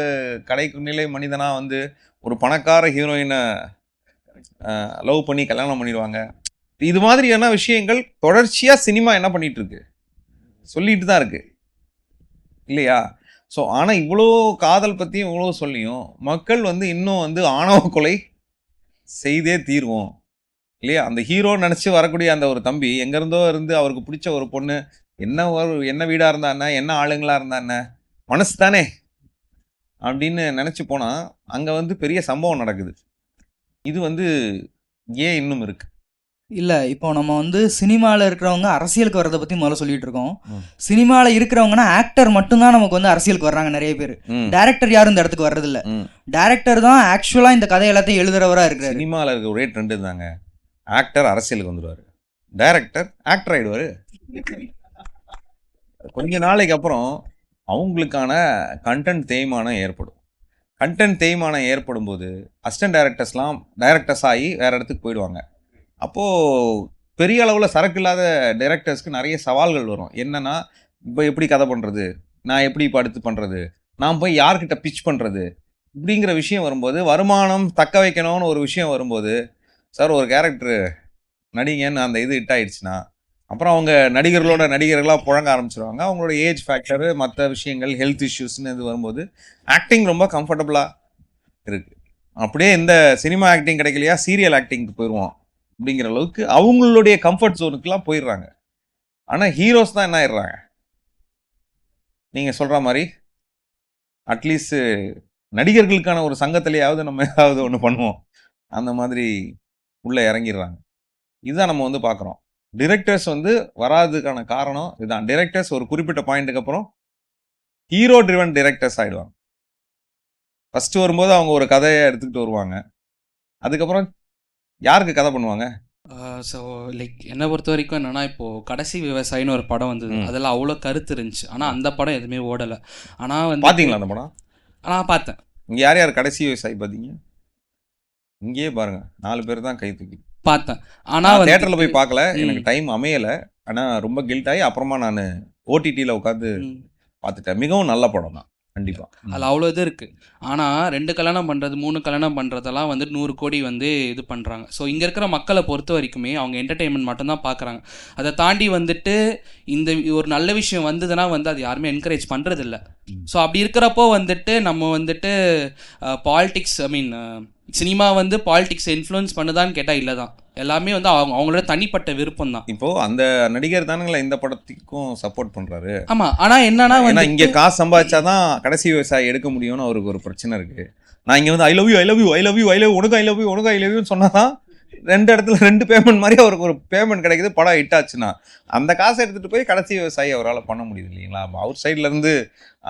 கடைக்கு நிலை மனிதனாக வந்து ஒரு பணக்கார ஹீரோயினை லவ் பண்ணி கல்யாணம் பண்ணிடுவாங்க. இது மாதிரியான விஷயங்கள் தொடர்ச்சியாக சினிமா என்ன பண்ணிட்டு இருக்கு, சொல்லிட்டு தான் இருக்கு இல்லையா? ஸோ ஆனால் இவ்வளோ காதல் பற்றியும் இவ்வளோ சொல்லியும் மக்கள் வந்து இன்னும் வந்து ஆணவ கொலை செய்தே தீர்வோம் இல்லையா? அந்த ஹீரோன்னு நினச்சி வரக்கூடிய அந்த ஒரு தம்பி எங்கேருந்தோ இருந்து அவருக்கு பிடிச்ச ஒரு பொண்ணு என்ன வீடாக இருந்தா என்ன, என்ன ஆளுங்களாக இருந்தா என்ன, மனசு தானே அப்படின்னு நினச்சி போனால் அங்கே வந்து பெரிய சம்பவம் நடக்குது. இது வந்து ஏன் இன்னும் இருக்கு? இல்லை இப்போ நம்ம வந்து சினிமாவில் இருக்கிறவங்க அரசியலுக்கு வர்றதை பற்றி முதல்ல சொல்லிட்டு இருக்கோம். சினிமாவில் இருக்கிறவங்கன்னா ஆக்டர் மட்டும்தான் நமக்கு வந்து அரசியலுக்கு வர்றாங்க நிறைய பேர். டேரக்டர் யாரும் இந்த இடத்துக்கு வர்றதில்ல. டேரக்டர் தான் ஆக்சுவலாக இந்த கதை எல்லாத்தையும் எழுதுறவராக இருக்கிறார். சினிமாவில் இருக்க ஒரே ட்ரெண்டு தாங்க, ஆக்டர் அரசியலுக்கு வந்துடுவார், டைரக்டர் ஆக்டர் ஆகிடுவார். கொஞ்ச நாளைக்கு அப்புறம் அவங்களுக்கான கண்டென்ட் தேய்மானம் ஏற்படும். கண்டென்ட் தேய்மானம் ஏற்படும் போது அசிஸ்டன்ட் டைரக்டர்ஸ்லாம் டைரக்டர்ஸ் ஆகி வேறு இடத்துக்கு போயிடுவாங்க. அப்போது பெரிய அளவில் சரக்கு இல்லாத டைரக்டர்ஸ்க்கு நிறைய சவால்கள் வரும். என்னென்னா, இப்போ எப்படி கதை பண்ணுறது, நான் எப்படி இப்போ அடுத்து பண்ணுறது, நான் போய் யார்கிட்ட பிச் பண்ணுறது, இப்படிங்கிற விஷயம் வரும்போது, வருமானம் தக்க வைக்கணும்னு ஒரு விஷயம் வரும்போது, சார் ஒரு கேரக்டரு நடிங்கன்னு அந்த இது ஹிட் ஆகிடுச்சுன்னா அப்புறம் அவங்க நடிகர்களாக புழங்க ஆரம்பிச்சிருவாங்க. அவங்களோட ஏஜ் ஃபேக்டரு, மற்ற விஷயங்கள், ஹெல்த் இஷ்யூஸ்னு இது வரும்போது ஆக்டிங் ரொம்ப கம்ஃபர்டபுளாக இருக்குது. அப்படியே இந்த சினிமா ஆக்டிங் கிடைக்கலையா, சீரியல் ஆக்டிங்க்கு போயிடுவோம் அப்படிங்கிற அளவுக்கு அவங்களுடைய கம்ஃபர்ட் ஜோனுக்குலாம் போயிடுறாங்க. ஆனால் ஹீரோஸ் தான் என்ன ஆயிடுறாங்க, நீங்கள் சொல்கிற மாதிரி அட்லீஸ்ட் நடிகர்களுக்கான ஒரு சங்கத்திலேயாவது நம்ம ஏதாவது ஒன்று பண்ணுவோம், அந்த மாதிரி உள்ளே இறங்கிடுறாங்க. இதுதான் நம்ம வந்து பார்க்குறோம். டிரெக்டர்ஸ் வந்து வராதுக்கான காரணம் இதுதான். டிரெக்டர்ஸ் ஒரு குறிப்பிட்ட பாயிண்ட்டுக்கு அப்புறம் ஹீரோ ட்ரிவன் டிரெக்டர்ஸ் ஆகிடுவாங்க. ஃபஸ்ட்டு வரும்போது அவங்க ஒரு கதையை எடுத்துக்கிட்டு வருவாங்க, அதுக்கப்புறம் யாருக்கு கதை பண்ணுவாங்க? ஸோ லைக் என்னை பொறுத்த வரைக்கும் என்னென்னா, இப்போது கடைசி விவசாயின்னு ஒரு படம் வந்தது, அதெல்லாம் அவ்வளோ கருத்து இருந்துச்சு. ஆனால் அந்த படம் எதுவுமே ஓடலை. ஆனால் வந்து பார்த்தீங்களா அந்த படம்? நான் பார்த்தேன். இங்கே யார் யார் கடைசி விவசாயி பார்த்தீங்க? இங்கேயே பாருங்கள், 4 பேர் தான் கை தூக்கி பார்த்தேன். ஆனால் தியேட்டரில் போய் பார்க்கல, எனக்கு டைம் அமையலை. ஆனால் ரொம்ப கில்ட் ஆகி அப்புறமா நான் ஓடிடியில் உட்காந்து பார்த்துட்டேன். மிகவும் நல்ல படம் தான். கண்டிப்பா. அதில் அவ்வளோ இது இருக்குது. ஆனால் 2 கல்யாணம் பண்ணுறது 3 கல்யாணம் பண்ணுறதெல்லாம் வந்து 100 கோடி வந்து இது பண்ணுறாங்க. ஸோ இங்கே இருக்கிற மக்களை பொறுத்த வரைக்குமே அவங்க என்டர்டெயின்மெண்ட் மட்டும்தான் பார்க்குறாங்க. அதை தாண்டி வந்துட்டு இந்த ஒரு நல்ல விஷயம் வந்ததுன்னா வந்து அது யாருமே என்கரேஜ் பண்ணுறதில்ல. ஸோ அப்படி இருக்கிறப்போ வந்துட்டு நம்ம வந்துட்டு பாலிடிக்ஸ் சினிமா வந்து பாலிடிக்ஸ் இன்ஃப்ளூயன்ஸ் பண்ணுதான்னு கேட்டால் இல்லை தான். எல்லாமே வந்து அவங்களோட தனிப்பட்ட விருப்பம் தான். இப்போ அந்த நடிகர் தானுங்களா இந்த படத்துக்கும் சப்போர்ட் பண்றாரு. ஆமாம், ஆனால் என்னன்னா வந்து இங்க காசு சம்பாதிச்சாதான் கடைசி விவசாயி எடுக்க முடியும்னு அவருக்கு ஒரு பிரச்சனை இருக்கு. நான் இங்க வந்து I love you I love you I love you I love உனக்கு ஐ லவ் யூ உனக்கு ஐ லவ் யூன்னு சொன்னாதான் 2 இடத்துல 2 பேமெண்ட் மாதிரி அவருக்கு ஒரு பேமெண்ட் கிடைக்குது. படம் ஹிட் ஆச்சுன்னா அந்த காசை எடுத்துட்டு போய் கடைசி விவசாயி அவரால் பண்ண முடியுது இல்லைங்களா? அவுட் சைட்ல இருந்து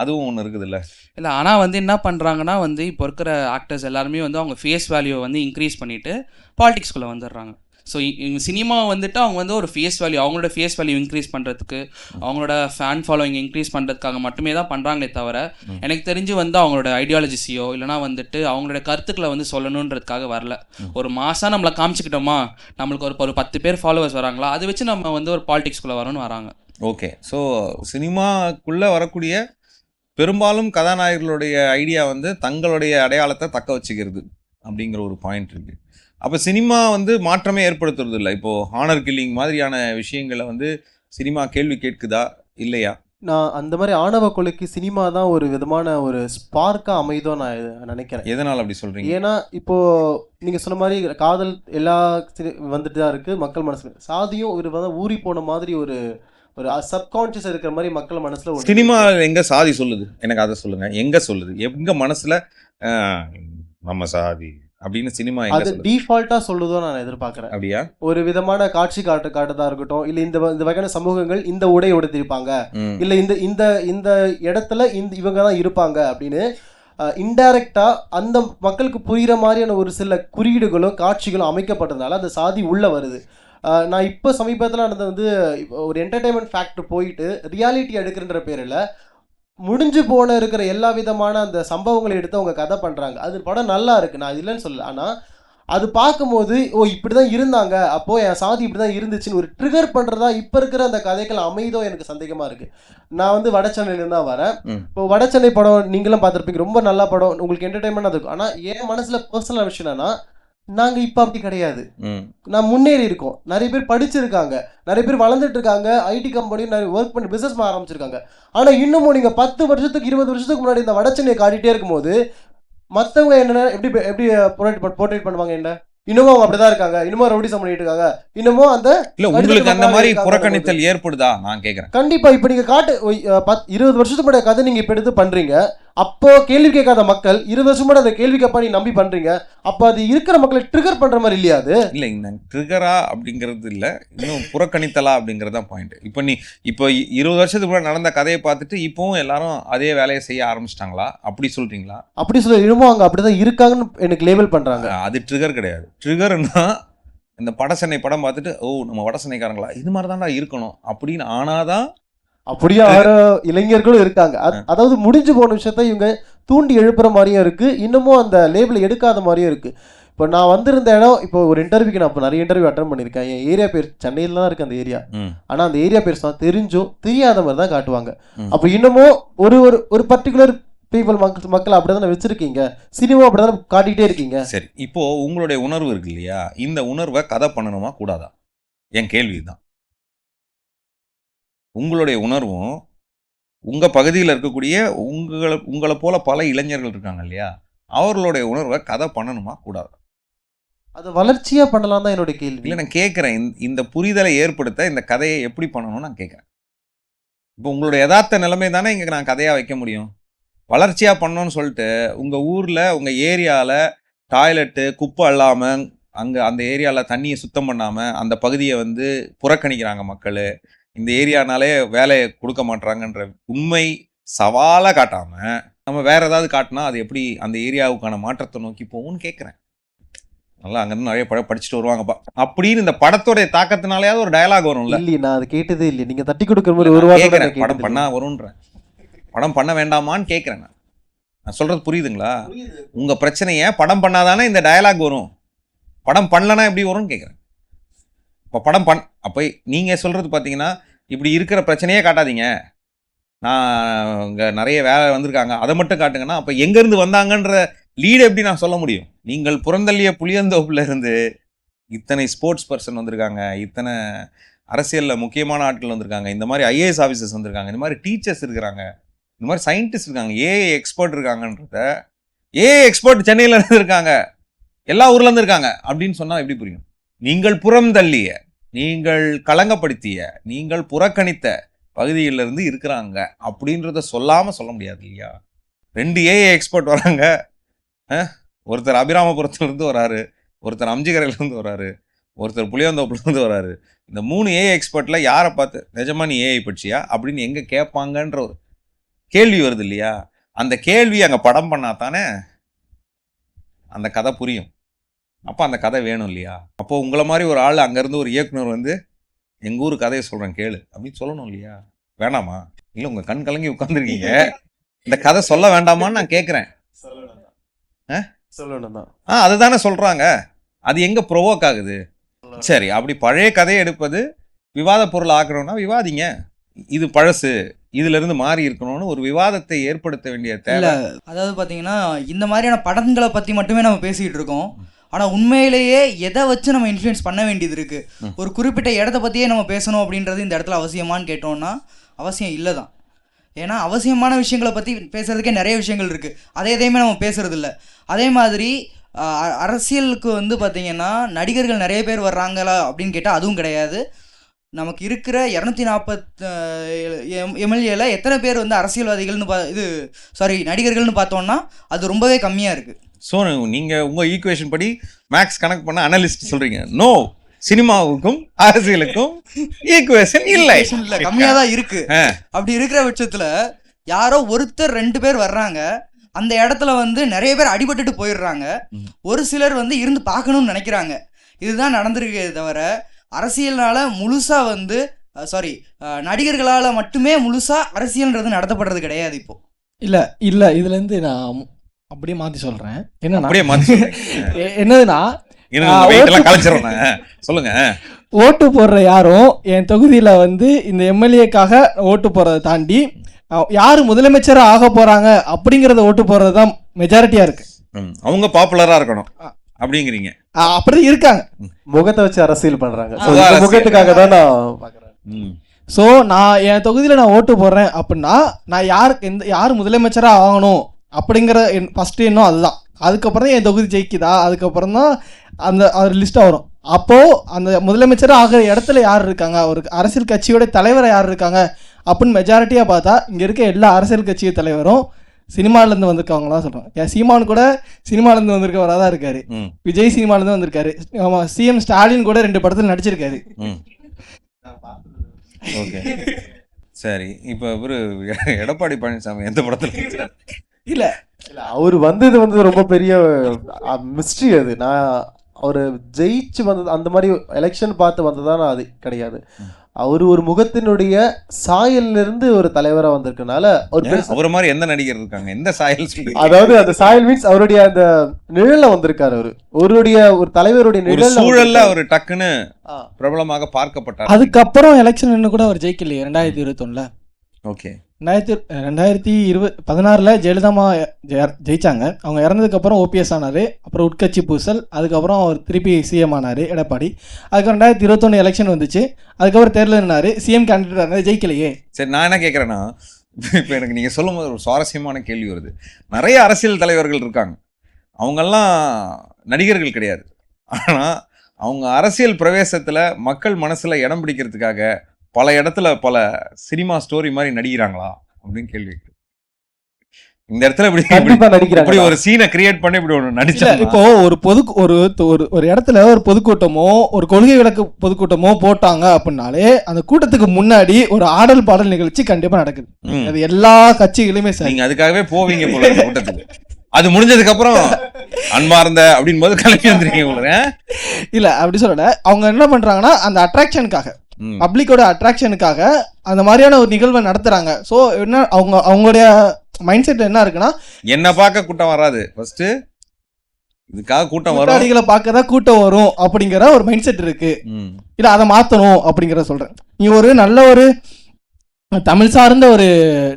அதுவும் ஒன்று இருக்குது இல்லை? இல்லை, ஆனால் வந்து என்ன பண்ணுறாங்கன்னா வந்து இப்போ இருக்கிற ஆக்டர்ஸ் எல்லாருமே வந்து அவங்க ஃபேஸ் வேல்யூவை வந்து இன்க்ரீஸ் பண்ணிவிட்டு பாலிடிக்ஸ்குள்ளே வந்துடுறாங்க. ஸோ சினிமா வந்துட்டு அவங்க வந்து ஒரு ஃபேஸ் வேல்யூ, அவங்களோட ஃபேஸ் வேல்யூ இன்க்ரீஸ் பண்ணுறதுக்கு, அவங்களோட ஃபேன் ஃபாலோவிங் இன்க்ரீஸ் பண்ணுறதுக்காக மட்டுமே தான் பண்ணுறாங்களே தவிர எனக்கு தெரிஞ்சு வந்து அவங்களோட ஐடியாலஜிஸையோ இல்லைனா வந்துட்டு அவங்களோட கருத்துக்களை வந்து சொல்லணுன்றதுக்காக வரல. ஒரு மாதம் நம்மளை காமிச்சிக்கிட்டோமா, நம்மளுக்கு ஒரு 10 பேர் ஃபாலோவர்ஸ் வராங்களா, அதை வச்சு நம்ம வந்து ஒரு பாலிடிக்ஸ்குள்ளே வரணும்னு வராங்க. ஓகே. ஸோ சினிமாக்குள்ளே வரக்கூடிய பெரும்பாலும் கதாநாயகர்களுடைய ஐடியா வந்து தங்களுடைய அடையாளத்தை தக்க வச்சுக்கிறது அப்படிங்கிற ஒரு பாயிண்ட் இருக்குது. அப்போ சினிமா வந்து மாற்றமே ஏற்படுத்துறது இல்லை. இப்போது ஹானர் கில்லிங் மாதிரியான விஷயங்களை வந்து சினிமா கேள்வி கேட்குதா இல்லையா? நான் அந்த மாதிரி ஆணவ கொலைக்கு சினிமா தான் ஒரு விதமான ஒரு ஸ்பார்க்காக அமைதோ நான் நினைக்கிறேன். எதனால் அப்படி சொல்கிறீங்க? ஏன்னா இப்போ நீங்கள் சொன்ன மாதிரி காதல் எல்லா வந்துட்டு தான் இருக்குது மக்கள் மனசில். சாதியும் ஒரு ஊறி போன மாதிரி ஒரு சப்கான்ஷியஸ் இருக்கிற மாதிரி மக்கள் மனசுல. சினிமா எங்க சாதி சொல்லுது? எனக்கு அதை சொல்லுங்க. எங்க சொல்லுது? எங்க மனசுல நம்ம சாதி அப்படின்னு சினிமா அது டிஃபால்ட்டா சொல்லுதோ நான் எதிர்பார்க்கிறேன். அப்படியா? ஒரு விதமான காட்சி காட்டுறதா இருக்கட்டும், இல்ல இந்த வகையான சமூகங்கள் இந்த உடை உடுத்திருப்பாங்க, இல்ல இந்த இந்த இந்த இடத்துல இவங்க தான் இருப்பாங்க அப்படின்னு இன்டைரக்டா அந்த மக்களுக்கு புரிகிற மாதிரியான ஒரு சில குறியீடுகளும் காட்சிகளும் அமைக்கப்பட்டதுனால அந்த சாதி உள்ள வருது. நான் இப்போ சமீபத்தில் நடந்தது வந்து ஒரு என்டர்டைன்மெண்ட் ஃபேக்டர் போயிட்டு ரியாலிட்டி எடுக்கிறன்ற பேரில் முடிஞ்சு போன இருக்கிற எல்லா விதமான அந்த சம்பவங்களை எடுத்து அவங்க கதை பண்ணுறாங்க. அது படம் நல்லா இருக்குது, நான் இல்லைன்னு சொல்லல. ஆனால் அது பார்க்கும்போது இப்படி தான் இருந்தாங்க, அப்போது என் சாதி இப்படி தான் இருந்துச்சுன்னு ஒரு ட்ரிகர் பண்ணுறதா இப்போ இருக்கிற அந்த கதைகள் அமைதோ எனக்கு சந்தேகமாக இருக்குது. நான் வந்து வட சென்னையிலேருந்து தான் வரேன். இப்போ வட சென்னை படம் நீங்களும் பார்த்துருப்பீங்க, ரொம்ப நல்ல படம், உங்களுக்கு என்டர்டைன்மெண்ட்டாக இருக்கும். ஆனால் என் மனசில் பர்சனல் விஷயம் என்னன்னா, நாங்கள் இப்போ அப்படி கிடையாது. நான் முன்னேறி இருக்கோம், நிறைய பேர் படிச்சிருக்காங்க, நிறைய பேர் வளர்ந்துட்டு இருக்காங்க, ஐடி கம்பெனியும் நிறைய ஒர்க் பண்ணி பிஸ்னஸ் ஆரம்பிச்சிருக்காங்க. ஆனால் இன்னமும் நீங்கள் 10 வருஷத்துக்கு 20 வருஷத்துக்கு முன்னாடி இந்த வட சென்னையை காட்டிகிட்டே இருக்கும்போது மற்றவங்க என்ன எப்படி போர்ட்ரேட் பண்ணுவாங்க? என்ன இன்னமும் அவங்க அப்படிதான் இருக்காங்க, இன்னமும் ரவுடிசம் பண்ணிட்டு இருக்காங்க, இன்னமும் அந்த இல்ல உங்களுக்கு அந்த மாதிரி புறக்கணித்தல் ஏற்படுதா நான் கேட்குறேன். கண்டிப்பா. இப்போ நீங்க 20 வருஷத்துக்கு முன்னாடி கதை நீங்க இப்போ எடுத்து பண்றீங்க, அப்போ கேள்வி கேட்காத மக்கள் 20 வருஷம் முன்னாடி அந்த கேள்வி கேட்பா நீ நம்பி பண்றீங்க, அப்போ அது இருக்கிற மக்களை ட்ரிகர் பண்ற மாதிரி இல்லையா? அது இல்லை, இந்த ட்ரிகரா அப்படிங்கிறது இல்லை, இன்னும் புறக்கணித்தலா அப்படிங்கிறது தான் பாயிண்ட். இப்போ 20 வருஷத்துக்கு முன்னாடி நடந்த கதையை பார்த்துட்டு இப்போவும் எல்லாரும் அதே வேலையை செய்ய ஆரம்பிச்சிட்டாங்களா அப்படி சொல்றீங்களா? அப்படி சொல்ல இன்னமும் அவங்க அப்படிதான் இருக்காங்கன்னு எனக்கு லேபிள் பண்றாங்க. அது ட்ரிகர் கிடையாது. ட்ரிகர்னா இந்த சென்னை படம் பார்த்துட்டு நம்ம வட சென்னைக்காரங்களா இது மாதிரி தான்டா இருக்கணும் அப்படின்னு ஆனாதான். அப்படியே இளைஞர்களும் இருக்காங்க. அதாவது முடிஞ்சு போன விஷயத்த இவங்க தூண்டி எழுப்புற மாதிரியும் இருக்கு, இன்னமும் அந்த லேபிளை எடுக்காத மாதிரியும் இருக்கு. இப்போ நான் வந்திருந்த இடம், இப்போ ஒரு இன்டர்வியூக்கு நான் இப்போ நிறைய இன்டர்வியூ அட்டன் பண்ணியிருக்கேன். என் ஏரியா பேர் சென்னையில் தான் இருக்குது அந்த ஏரியா. ஆனால் அந்த ஏரியா பேர் தான் தெரிஞ்சோ தெரியாத மாதிரி தான் காட்டுவாங்க. அப்போ இன்னமும் ஒரு பர்டிகுலர் பீப்புள் மக்கள் அப்படி தானே வச்சிருக்கீங்க, சினிமா அப்படி தானே காட்டிகிட்டே இருக்கீங்க. சரி, இப்போ உங்களுடைய உணர்வு இருக்கு இல்லையா, இந்த உணர்வை கதை பண்ணணுமா கூடாதா? என் கேள்வி தான். உங்களுடைய உணர்வும் உங்கள் பகுதியில் இருக்கக்கூடிய உங்களை போல பல இளைஞர்கள் இருக்காங்க இல்லையா, அவர்களுடைய உணர்வை கதை பண்ணணுமா கூடாதா? அது வளர்ச்சியாக பண்ணலாம் தான் என்னுடைய கேள்வி. இல்லை, நான் கேட்குறேன், இந்த புரிதலை ஏற்படுத்த இந்த கதையை எப்படி பண்ணணும்னு நான் கேட்குறேன். இப்போ உங்களுடைய யதார்த்த நிலைமை தானே இங்கே நான் கதையாக வைக்க முடியும். வளர்ச்சியாக பண்ணணும்னு சொல்லிட்டு உங்கள் ஊரில் உங்கள் ஏரியாவில் டாய்லெட்டு குப்பை இல்லாமல், அங்கே அந்த ஏரியாவில் தண்ணியை சுத்தம் பண்ணாமல் அந்த பகுதியை வந்து புறக்கணிக்கிறாங்க மக்கள், இந்த ஏரியானாலே வேலையை கொடுக்க மாட்டாங்கன்ற உண்மை சவாலாக காட்டாமல் நம்ம வேற ஏதாவது காட்டினா அது எப்படி அந்த ஏரியாவுக்கான மாற்றத்தை நோக்கி போகும்னு கேட்குறேன். நல்லா அங்கேருந்து நிறைய படிச்சுட்டு வருவாங்கப்பா அப்படின்னு இந்த படத்தோடைய தாக்கத்தினாலேயாவது ஒரு டயலாக் வரும்ல. இல்லை, நான் அது கேட்டதே இல்லை. நீங்கள் தட்டி கொடுக்குற மாதிரி ஒரு வாரம் படம் பண்ணா வரும்ன்றேன், படம் பண்ண வேண்டாமான்னு கேட்குறேன். நான் சொல்கிறது புரியுதுங்களா? உங்கள் பிரச்சனையை படம் பண்ணாதானே இந்த டயலாக் வரும், படம் பண்ணலன்னா எப்படி வரும்னு கேட்குறேன். இப்போ அப்போ நீங்கள் சொல்கிறது பார்த்தீங்கன்னா இப்படி இருக்கிற பிரச்சனையே காட்டாதீங்க, நான் இங்கே நிறைய வேலை வந்திருக்காங்க, அதை மட்டும் காட்டுங்கன்னா அப்போ எங்கேருந்து வந்தாங்கன்ற லீடு எப்படி நான் சொல்ல முடியும்? நீங்கள் புறந்தள்ளிய புளியந்தோப்புல இருந்து இத்தனை ஸ்போர்ட்ஸ் பர்சன் வந்திருக்காங்க, இத்தனை அரசியலில் முக்கியமான ஆட்கள் வந்திருக்காங்க, இந்த மாதிரி ஐஏஎஸ் ஆஃபீஸர்ஸ் வந்திருக்காங்க, இந்த மாதிரி டீச்சர்ஸ் இருக்கிறாங்க, இந்த மாதிரி சயின்டிஸ்ட் இருக்காங்க, ஏஐ எக்ஸ்பர்ட் இருக்காங்கன்றத, ஏஐ எக்ஸ்பர்ட் சென்னையில் இருந்திருக்காங்க, எல்லா ஊர்லேருந்து இருக்காங்க அப்படின்னு சொன்னால் எப்படி புரியும்? நீங்கள் புறந்தள்ளிய, நீங்கள் களங்கப்படுத்திய, நீங்கள் புறக்கணித்த பகுதியிலிருந்து இருக்கிறாங்க அப்படின்றத சொல்லாமல் சொல்ல முடியாது இல்லையா? 2 ஏஐ எக்ஸ்பர்ட் வராங்க, ஒருத்தர் அபிராமபுரத்துலேருந்து வராரு, ஒருத்தர் அம்ஜிகரையிலேருந்து வராரு, ஒருத்தர் புளியந்தோப்புலேருந்து வராரு. இந்த 3 ஏஐ எக்ஸ்பர்ட்டில் யாரை பார்த்து நிஜமா நீ ஏஐ படிச்சியா அப்படின்னு எங்கே கேட்பாங்கன்ற ஒரு கேள்வி வருது இல்லையா? அந்த கேள்வி அங்கே படம் பண்ணா தானே அந்த கதை புரியும். அப்போ அந்த கதை வேணும் இல்லையா? அப்போ உங்களை மாதிரி ஒரு ஆள் அங்கேருந்து ஒரு இயக்குனர் வந்து எங்கள் ஊர் கதையை சொல்கிறேன் கேளு அப்படின்னு சொல்லணும் இல்லையா? வேணாமா? இல்லை உங்கள் கண் கலங்கி உட்காந்துருக்கீங்க, இந்த கதை சொல்ல வேண்டாமான்னு நான் கேட்குறேன். சொல்லணும் தான். அதுதானே சொல்கிறாங்க. அது எங்கே ப்ரொவோக் ஆகுது? சரி, அப்படி பழைய கதையை எடுப்பது விவாத பொருள் ஆக்கணும்னா விவாதிங்க. இது பழசு, இதுல இருந்து மாறி இருக்கணும்னு ஒரு விவாதத்தை ஏற்படுத்த வேண்டிய தேவை. அதாவது பார்த்தீங்கன்னா இந்த மாதிரியான படங்களை பற்றி மட்டுமே நம்ம பேசிக்கிட்டு இருக்கோம். ஆனால் உண்மையிலேயே எதை வச்சு நம்ம இன்ஃப்ளூயன்ஸ் பண்ண வேண்டியது இருக்குது? ஒரு குறிப்பிட்ட இடத்த பற்றியே நம்ம பேசணும் அப்படின்றது இந்த இடத்துல அவசியமானு கேட்டோம்னா அவசியம் இல்லை தான். ஏன்னா அவசியமான விஷயங்களை பற்றி பேசுகிறதுக்கே நிறைய விஷயங்கள் இருக்குது, அதை எதையுமே நம்ம பேசுகிறது இல்லை. அதே மாதிரி அரசியலுக்கு வந்து பார்த்திங்கன்னா நடிகர்கள் நிறைய பேர் வர்றாங்களா அப்படின்னு கேட்டால் அதுவும் கிடையாது. நமக்கு இருக்கிற 240 எம்எல்ஏல எத்தனை பேர் வந்து அரசியல்வாதிகள்னு நடிகர்கள்னு பார்த்தோம்னா அது ரொம்பவே கம்மியாக இருக்குது. ஸோ நீங்கள் உங்கள் ஈக்குவேஷன் படி மேக்ஸ் கனெக்ட் பண்ண அனலிஸ்ட் சொல்கிறீங்க, நோ சினிமாவுக்கும் அரசியலுக்கும் ஈக்குவேஷன் இல்லை, கம்மியாக தான் இருக்குது. அப்படி இருக்கிற பட்சத்தில் யாரோ ஒருத்தர் 2 பேர் வர்றாங்க, அந்த இடத்துல வந்து நிறைய பேர் அடிபட்டுட்டு போயிடுறாங்க, ஒரு சிலர் வந்து இருந்து பார்க்கணும்னு நினைக்கிறாங்க. இதுதான் நடந்திருக்கே தவிர அரசியல்னால முழுசா வந்து நடிகர்களால் மட்டுமே முழுசா அரசியல்ன்றது நடத்தப்படுறது கிடையாது. இப்போ இல்லை இதுலேருந்து நான் அப்படியே மாற்றி சொல்கிறேன். என்னதுன்னா சொல்லுங்க, ஓட்டு போடுற யாரும் என் தொகுதியில் வந்து இந்த எம்எல்ஏக்காக ஓட்டு போடுறதை தாண்டி யார் முதலமைச்சராக ஆக போறாங்க அப்படிங்கறத ஓட்டு போடுறது தான் மெஜாரிட்டியா இருக்கு. அவங்க பாப்புலரா இருக்கணும் அப்படிங்கிறீங்க. அப்படி இருக்காங்க, முகத்தை வச்சு அரசியல் பண்றாங்க. முகத்துக்காக தான் நான் பாக்குறேன். ஸோ நான் என் தொகுதியில் நான் ஓட்டு போடுறேன் அப்படின்னா நான் யார் முதலமைச்சராக ஆகணும் அப்படிங்கிற ஃபஸ்ட்டு எண்ணம் அதுதான். அதுக்கப்புறம் தான் என் தொகுதி ஜெயிக்குதா, அதுக்கப்புறம் தான் அந்த லிஸ்ட்டாக வரும். அப்போது அந்த முதலமைச்சராக ஆகிற இடத்துல யார் இருக்காங்க, ஒரு அரசியல் கட்சியோட தலைவரை யார் இருக்காங்க அப்படின்னு மெஜாரிட்டியாக பார்த்தா இங்கே இருக்க எல்லா அரசியல் கட்சி தலைவரும் சினிமாலேருந்து வந்திருக்கவங்க தான் சொல்கிறோம். சீமான் கூட சினிமாலேருந்து வந்திருக்கவராக தான் இருக்காரு, விஜய் சினிமாலேருந்து வந்திருக்காரு, சிஎம் ஸ்டாலின் கூட 2 படத்தில் நடிச்சிருக்காரு. ஓகே சரி, இப்போ இவர் எடப்பாடி பழனிசாமி எந்த படத்தில் இல்லை அவர் வந்தது வந்து ரொம்ப பெரிய மிஸ்ட்ரி. அது நான் அவர் ஜெயிச்சு வந்தது அந்த மாதிரி எலெக்ஷன் பார்த்து வந்ததான அது கிடையாது. அவர் ஒரு முகத்தினுடைய சாயல்ல இருந்து ஒரு தலைவரா வந்திருக்கனால அவர் மாதிரி எந்த நடிகர் இருக்காங்க, எந்த சாயல்? அதாவது அந்த சாயல் மீன்ஸ் அவருடைய அந்த நிழல்ல வந்திருக்காரு. அவருடைய ஒரு தலைவருடைய நிழல் சூழல்ல அவர் டக்குன்னு பிரபலமாக பார்க்கப்பட்டார். அதுக்கப்புறம் எலெக்ஷன் கூட அவர் ஜெயிக்கலையே 2021. ஓகே, 2016 ஜெயலலிதாமா ஜெயிச்சாங்க. அவங்க இறந்ததுக்கப்புறம் ஓபிஎஸ் ஆனார், அப்புறம் உட்கட்சி பூசல், அதுக்கப்புறம் அவர் திருப்பி சிஎம் ஆனார் எடப்பாடி. அதுக்கப்புறம் 2021 எலெக்ஷன் வந்துச்சு, அதுக்கப்புறம் தேர்தல் நின்னாரு, சிஎம் கேண்டிடேட் ஆனார், ஜெயிக்கலையே. சரி, நான் என்ன கேட்குறேன்னா, இப்போ எனக்கு நீங்கள் சொல்லும் போது ஒரு சுவாரஸ்யமான கேள்வி வருது. நிறைய அரசியல் தலைவர்கள் இருக்காங்க, அவங்கெல்லாம் நடிகர்கள் கிடையாது. ஆனால் அவங்க அரசியல் பிரவேசத்தில் மக்கள் மனசில் இடம் பிடிக்கிறதுக்காக பல இடத்துல பல சினிமா ஸ்டோரி மாதிரி நடிக்கிறாங்களா அப்படின்னு கேள்வி. இந்த இடத்துல இப்படி ஒரு சீனை கிரியேட் பண்ணி இப்படி ஒன்று நடிச்சா, இப்போ ஒரு இடத்துல ஒரு பொதுக்கூட்டமோ ஒரு கொள்கை விளக்கு பொதுக்கூட்டமோ போட்டாங்க அப்படின்னாலே அந்த கூட்டத்துக்கு முன்னாடி ஒரு ஆடல் பாடல் நிகழ்ச்சி கண்டிப்பா நடக்குது. அது எல்லா கட்சிகளுமே சரி, நீங்க அதுக்காகவே போவீங்க போல கூட்டத்துக்கு. அது முடிஞ்சதுக்கு அப்புறம் அன்பார்ந்த அப்படின்னு போது கிளம்பி வந்துருக்கீங்க. இல்ல அப்படி சொல்லல, அவங்க என்ன பண்றாங்கன்னா அந்த அட்ராக்ஷனுக்காக, பப்ளிக்கோட அட்ராக்ஷனுக்காக அந்த மாதிரியான ஒரு நிகழ்வை நடத்துறாங்க. ஸோ என்ன அவங்களுடைய மைண்ட் செட் என்ன இருக்குன்னா, என்ன பார்க்க கூட்டம் வராது, ஃபர்ஸ்ட் இதுக்காக கூட்டம் வரும், அடிகளை பார்க்க தான் கூட்டம் வரும் அப்படிங்கிற ஒரு மைண்ட் செட் இருக்கு. இல்ல அதை மாத்தணும் அப்படிங்கிற சொல்றேன். நீ ஒரு நல்ல ஒரு தமிழ் சார்ந்த ஒரு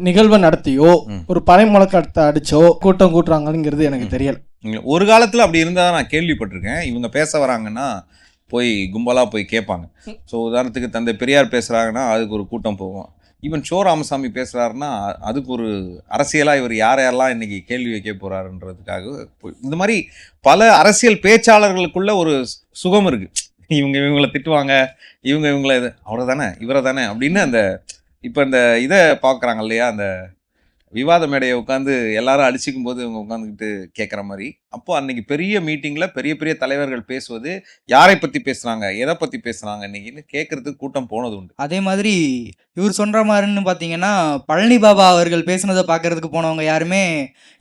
நிகழ்வை நடத்தியோ ம். ஒரு பனை முழக்கத்தை அடிச்சோ கூட்டம் கூட்டுறாங்கிறது எனக்கு தெரியல. ஒரு காலத்தில் அப்படி இருந்தால் நான் கேள்விப்பட்டிருக்கேன். இவங்க பேச வராங்கன்னா போய் கும்பலாக போய் கேட்பாங்க. ஸோ உதாரணத்துக்கு தந்தை பெரியார் பேசுகிறாங்கன்னா அதுக்கு ஒரு கூட்டம் போவோம். ஈவன் சோ ராமசாமி பேசுகிறாருன்னா அதுக்கு ஒரு அரசியலாக இவர் யார் யாரெல்லாம் இன்னைக்கு கேள்வி வைக்க போகிறாருன்றதுக்காக இந்த மாதிரி பல அரசியல் பேச்சாளர்களுக்குள்ள ஒரு சுகம் இருக்குது. இவங்களை திட்டுவாங்க, இவங்களை இது அவரை தானே இவரை தானே அப்படின்னு அந்த இப்போ இந்த இதை பார்க்குறாங்க இல்லையா, அந்த விவாத மேடையை உட்காந்து எல்லாரும் அடிச்சுக்கும் போது இவங்க உட்காந்துக்கிட்டு கேட்குற மாதிரி. அப்போ அன்னைக்கு பெரிய மீட்டிங்கில் பெரிய பெரிய தலைவர்கள் பேசுவது யாரை பற்றி பேசுகிறாங்க, எதை பற்றி பேசுகிறாங்க இன்னைக்குன்னு கேட்கறதுக்கு கூட்டம் போனது உண்டு. அதே மாதிரி இவர் சொல்ற மாதிரின்னு பார்த்தீங்கன்னா பழனி பாபா அவர்கள் பேசுனதை பார்க்கறதுக்கு போனவங்க யாருமே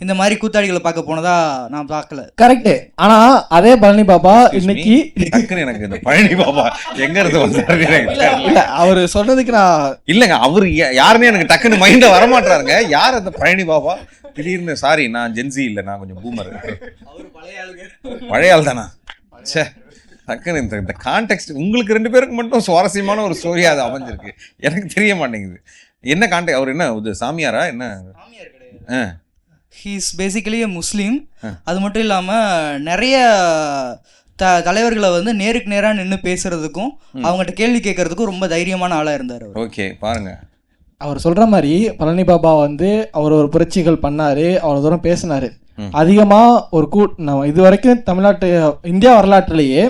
இந்த மாதிரி கூத்தாடிகளை பார்க்க போனதா நான் பார்க்கல. கரெக்ட். ஆனா அதே பழனி பாபா Excuse me, இன்னைக்கு டக்குன்னு எனக்கு இந்த பழனி பாபா எங்க இருந்து வந்தாரு எனக்கு தெரியல. இல்ல அவர் சொன்னதுக்கு நான் இல்லைங்க, அவரு யாருன்னு எனக்கு டக்குன்னு மைண்ட வரமாட்டாருங்க. யார் அந்த பழனி பாபா திடீர்னு? சாரி, நான் ஜென்சி இல்லை, நான் கொஞ்சம் பூமர். பழைய ஆள் தானா? சே, டக்குன்னு இந்த கான்டெக்ட் உங்களுக்கு 2 பேருக்கு மட்டும் சுவாரஸ்யமான ஒரு ஸ்டோரியா அது அமைஞ்சிருக்கு. எனக்கு தெரிய மாட்டேங்குது என்ன கான்டெக்ட். அவர் என்ன இது சாமியாரா என்ன? ஹீஸ் பேசிக்கலி முஸ்லீம். அது மட்டும் இல்லாமல் நிறைய தலைவர்களை வந்து நேருக்கு நேராக நின்று பேசுறதுக்கும் அவங்ககிட்ட கேள்வி கேட்கறதுக்கும் ரொம்ப தைரியமான ஆளாக இருந்தார் அவர். ஓகே, பாருங்க. அவர் சொல்ற மாதிரி பழனி பாபா வந்து அவர் ஒரு புரட்சிகள் பண்ணாரு, அவ்வளவு தூரம் பேசினாரு. அதிகமா ஒரு நம்ம இது வரைக்கும் தமிழ்நாட்டு இந்தியா வரலாற்றிலேயே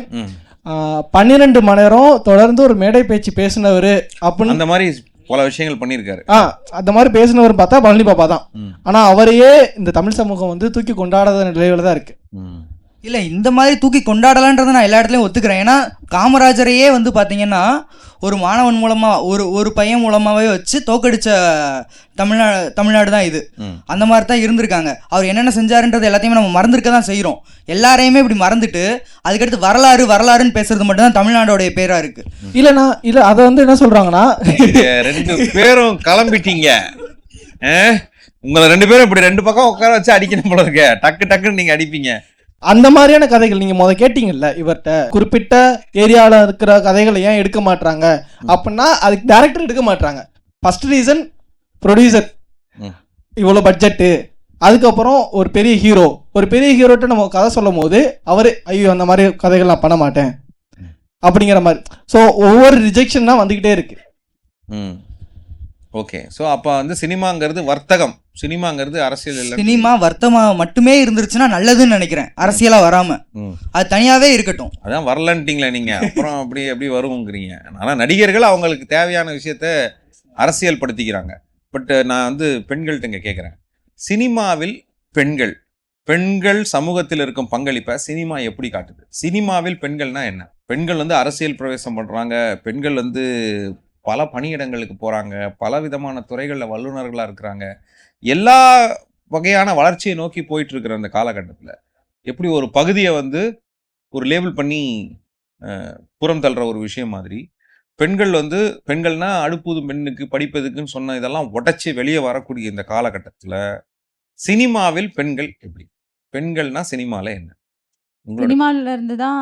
12 மணி நேரம் தொடர்ந்து ஒரு மேடை பேச்சு பேசினவர் அப்படின்னு அந்த மாதிரி பல விஷயங்கள் பண்ணியிருக்காரு. அந்த மாதிரி பேசினவர் பார்த்தா பழனி பாபா தான். ஆனா அவரையே இந்த தமிழ் சமூகம் வந்து தூக்கி கொண்டாடாத நிலையில தான் இருக்கு. இல்லை, இந்த மாதிரி தூக்கி கொண்டாடலான்றதை நான் எல்லா இடத்துலையும் ஒத்துக்கிறேன். ஏன்னா காமராஜரையே வந்து பார்த்தீங்கன்னா ஒரு மாணவன் மூலமாக ஒரு பையன் மூலமாகவே வச்சு தோக்கடிச்ச தமிழ்நாடு தான் இது. அந்த மாதிரி தான் இருந்திருக்காங்க. அவர் என்னென்ன செஞ்சாருன்றது எல்லாத்தையுமே நம்ம மறந்துருக்க தான் செய்கிறோம். எல்லாரையுமே இப்படி மறந்துட்டு அதுக்கடுத்து வரலாறுன்னு பேசுறது மட்டும்தான் தமிழ்நாடோடைய பேராக இருக்கு. இல்லை அதை வந்து என்ன சொல்றாங்கன்னா 2 பேரும் கிளம்பிட்டீங்க. உங்களை 2 பேரும் இப்படி 2 பக்கம் உட்கார வச்சு அடிக்கணும் போல இருக்க. டக்குன்னு நீங்க அடிப்பீங்க. அந்த மாதிரியான கதைகள் நீங்க கேட்டீங்கல்ல, இவர்கிட்ட குறிப்பிட்ட ஏரியாவில் இருக்கிற கதைகளை ஏன் எடுக்க மாட்டாங்க அப்படின்னா அதுக்கு டைரக்டர் எடுக்க மாட்டாங்க. ஃபர்ஸ்ட் ரீசன் ப்ரொடியூசர், இவ்வளோ பட்ஜெட்டு. அதுக்கப்புறம் ஒரு பெரிய ஹீரோட்ட நம்ம கதை சொல்லும் போது அவர் ஐயோ அந்த மாதிரி கதைகள் நான் பண்ண மாட்டேன் அப்படிங்கிற மாதிரி. ஸோ ஒவ்வொரு ரிஜெக்ஷன் தான் வந்துக்கிட்டே இருக்கு. ஓகே, ஸோ அப்போ வந்து சினிமாங்கிறது வர்த்தகம், சினிமாங்கிறது அரசியல் இல்லை. சினிமா வர்த்தகம் மட்டுமே இருந்துருச்சுன்னா நல்லதுன்னு நினைக்கிறேன், அரசியலா வராம. அது தனியாவே இருக்கட்டும். அதான் வரலன்ட்டீங்களே நீங்க, அப்புறம் எப்படி வருங்கிறீங்க. ஆனால் நடிகர்கள் அவங்களுக்கு தேவையான விஷயத்த அரசியல் படுத்திக்கிறாங்க. பட் நான் வந்து பெண்கள்கிட்ட இங்கே கேட்குறேன், சினிமாவில் பெண்கள் சமூகத்தில் இருக்கும் பங்களிப்பை சினிமா எப்படி காட்டுது? சினிமாவில் பெண்கள்னா என்ன? பெண்கள் வந்து அரசியல் பிரவேசம் பண்ணுறாங்க, பெண்கள் வந்து பல பணியிடங்களுக்கு போகிறாங்க, பல விதமான துறைகளில் வல்லுநர்களாக இருக்கிறாங்க. எல்லா வகையான வளர்ச்சியை நோக்கி போயிட்டு இருக்கிற அந்த காலகட்டத்தில் எப்படி ஒரு பகுதியை வந்து ஒரு லேபிள் பண்ணி புறம் தள்ளுற ஒரு விஷயம் மாதிரி பெண்கள்னா அடுப்புதும் பெண்ணுக்கு படிப்பதுக்குன்னு சொன்ன இதெல்லாம் உடைச்சி வெளியே வரக்கூடிய இந்த காலகட்டத்தில் சினிமாவில் பெண்கள் எப்படி? பெண்கள்னா சினிமால என்ன? சினிமால இருந்து தான்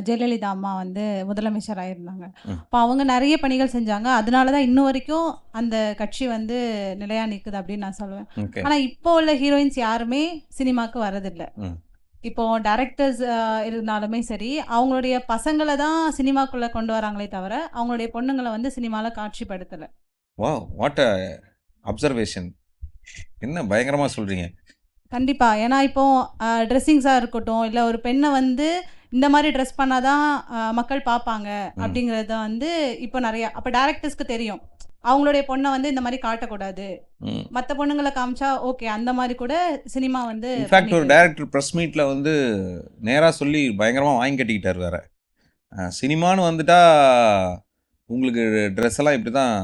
ஜெயலலிதா அம்மா வந்து முதலமைச்சர் ஆயிருந்தாங்க. இப்போ அவங்க நிறைய பணிகள் செஞ்சாங்க. அதனால தான் இன்னும் வரைக்கும் அந்த கட்சி வந்து நிலையா நிற்குது அப்படின்னு நான் சொல்லுவேன். ஆனால் இப்போ உள்ள ஹீரோயின்ஸ் யாருமே சினிமாவுக்கு வரதில்லை. இப்போ டைரக்டர்ஸ் இருந்தாலுமே சரி, அவங்களுடைய பசங்களை தான் சினிமாக்குள்ளே கொண்டு வராங்களே தவிர அவங்களுடைய பொண்ணுங்களை வந்து சினிமாவில் காட்சிப்படுத்தலை. Wow, what a observation. என்ன பயங்கரமாக சொல்கிறீங்க. கண்டிப்பாக. ஏன்னா இப்போ ட்ரெஸ்ஸிங்ஸாக இருக்கட்டும், இல்லை ஒரு பெண்ணை வந்து இந்த மாதிரி ட்ரெஸ் பண்ணாதான் மக்கள் பார்ப்பாங்க அப்படிங்கிறத வந்து இப்போ நிறையா. அப்போ டேரக்டர்ஸ்க்கு தெரியும் அவங்களுடைய பொண்ணை வந்து இந்த மாதிரி காட்டக்கூடாது, மற்ற பொண்ணுங்களை காமிச்சா ஓகே, அந்த மாதிரி கூட சினிமா வந்து. இன்ஃபேக்ட் ஒரு டைரக்டர் ப்ரெஸ் மீட்டில் வந்து நேராக சொல்லி பயங்கரமாக வாங்கி கட்டிக்கிட்டார் வேற. சினிமான்னு வந்துட்டா உங்களுக்கு ட்ரெஸ் எல்லாம் இப்படி தான்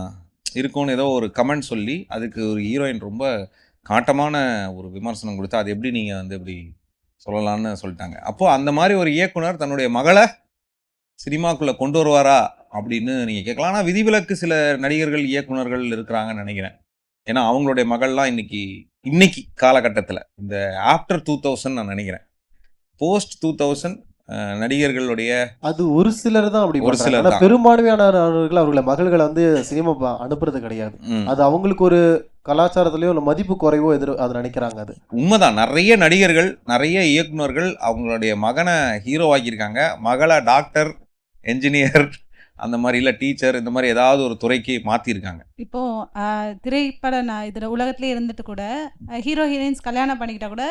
இருக்கும்னு ஏதோ ஒரு கமெண்ட் சொல்லி அதுக்கு ஒரு ஹீரோயின் ரொம்ப காட்டமான ஒரு விமர்சனம் கொடுத்தா அது எப்படி நீங்கள் வந்து எப்படி சொல்லலான்னு சொல்லிட்டாங்க. அப்போது அந்த மாதிரி ஒரு இயக்குனர் தன்னுடைய மகளை சினிமாக்குள்ளே கொண்டு வருவாரா அப்படின்னு நீங்கள் கேட்கலாம். ஆனால் விதிவிலக்கு சில நடிகர்கள் இயக்குனர்கள் இருக்கிறாங்கன்னு நினைக்கிறேன். ஏன்னா அவங்களுடைய மகள்லாம் இன்னைக்கு காலகட்டத்தில் இந்த ஆஃப்டர் 2000 நான் நினைக்கிறேன், போஸ்ட் 2000 நடிகர்களுடைய அது ஒரு சிலர் தான் அப்படி ஒரு பண்றாங்க. சிலர் ஆனா தான். பெரும்பான்மையானவர்கள் அவர்களை மகள்களை வந்து சினிமா அனுப்புறது கிடையாது. ம். அது அவங்களுக்கு ஒரு கலாச்சாரத்திலயோ இல்ல மதிப்பு குறைவோ அது நினைக்கிறாங்க. அது உண்மைதான். நிறைய நடிகர்கள், நிறைய இயக்குனர்கள் அவங்களுடைய மகனை ஹீரோ ஆக்கியிருக்காங்க. மகளை டாக்டர், என்ஜினியர் அந்த மாதிரி இல்லை டீச்சர் இந்த மாதிரி ஏதாவது ஒரு துறைக்கு மாற்றிருக்காங்க. இப்போ திரைப்பட இதில் உலகத்திலே இருந்துட்டு கூட ஹீரோ ஹீரோயின்ஸ் கல்யாணம் பண்ணிக்கிட்டா கூட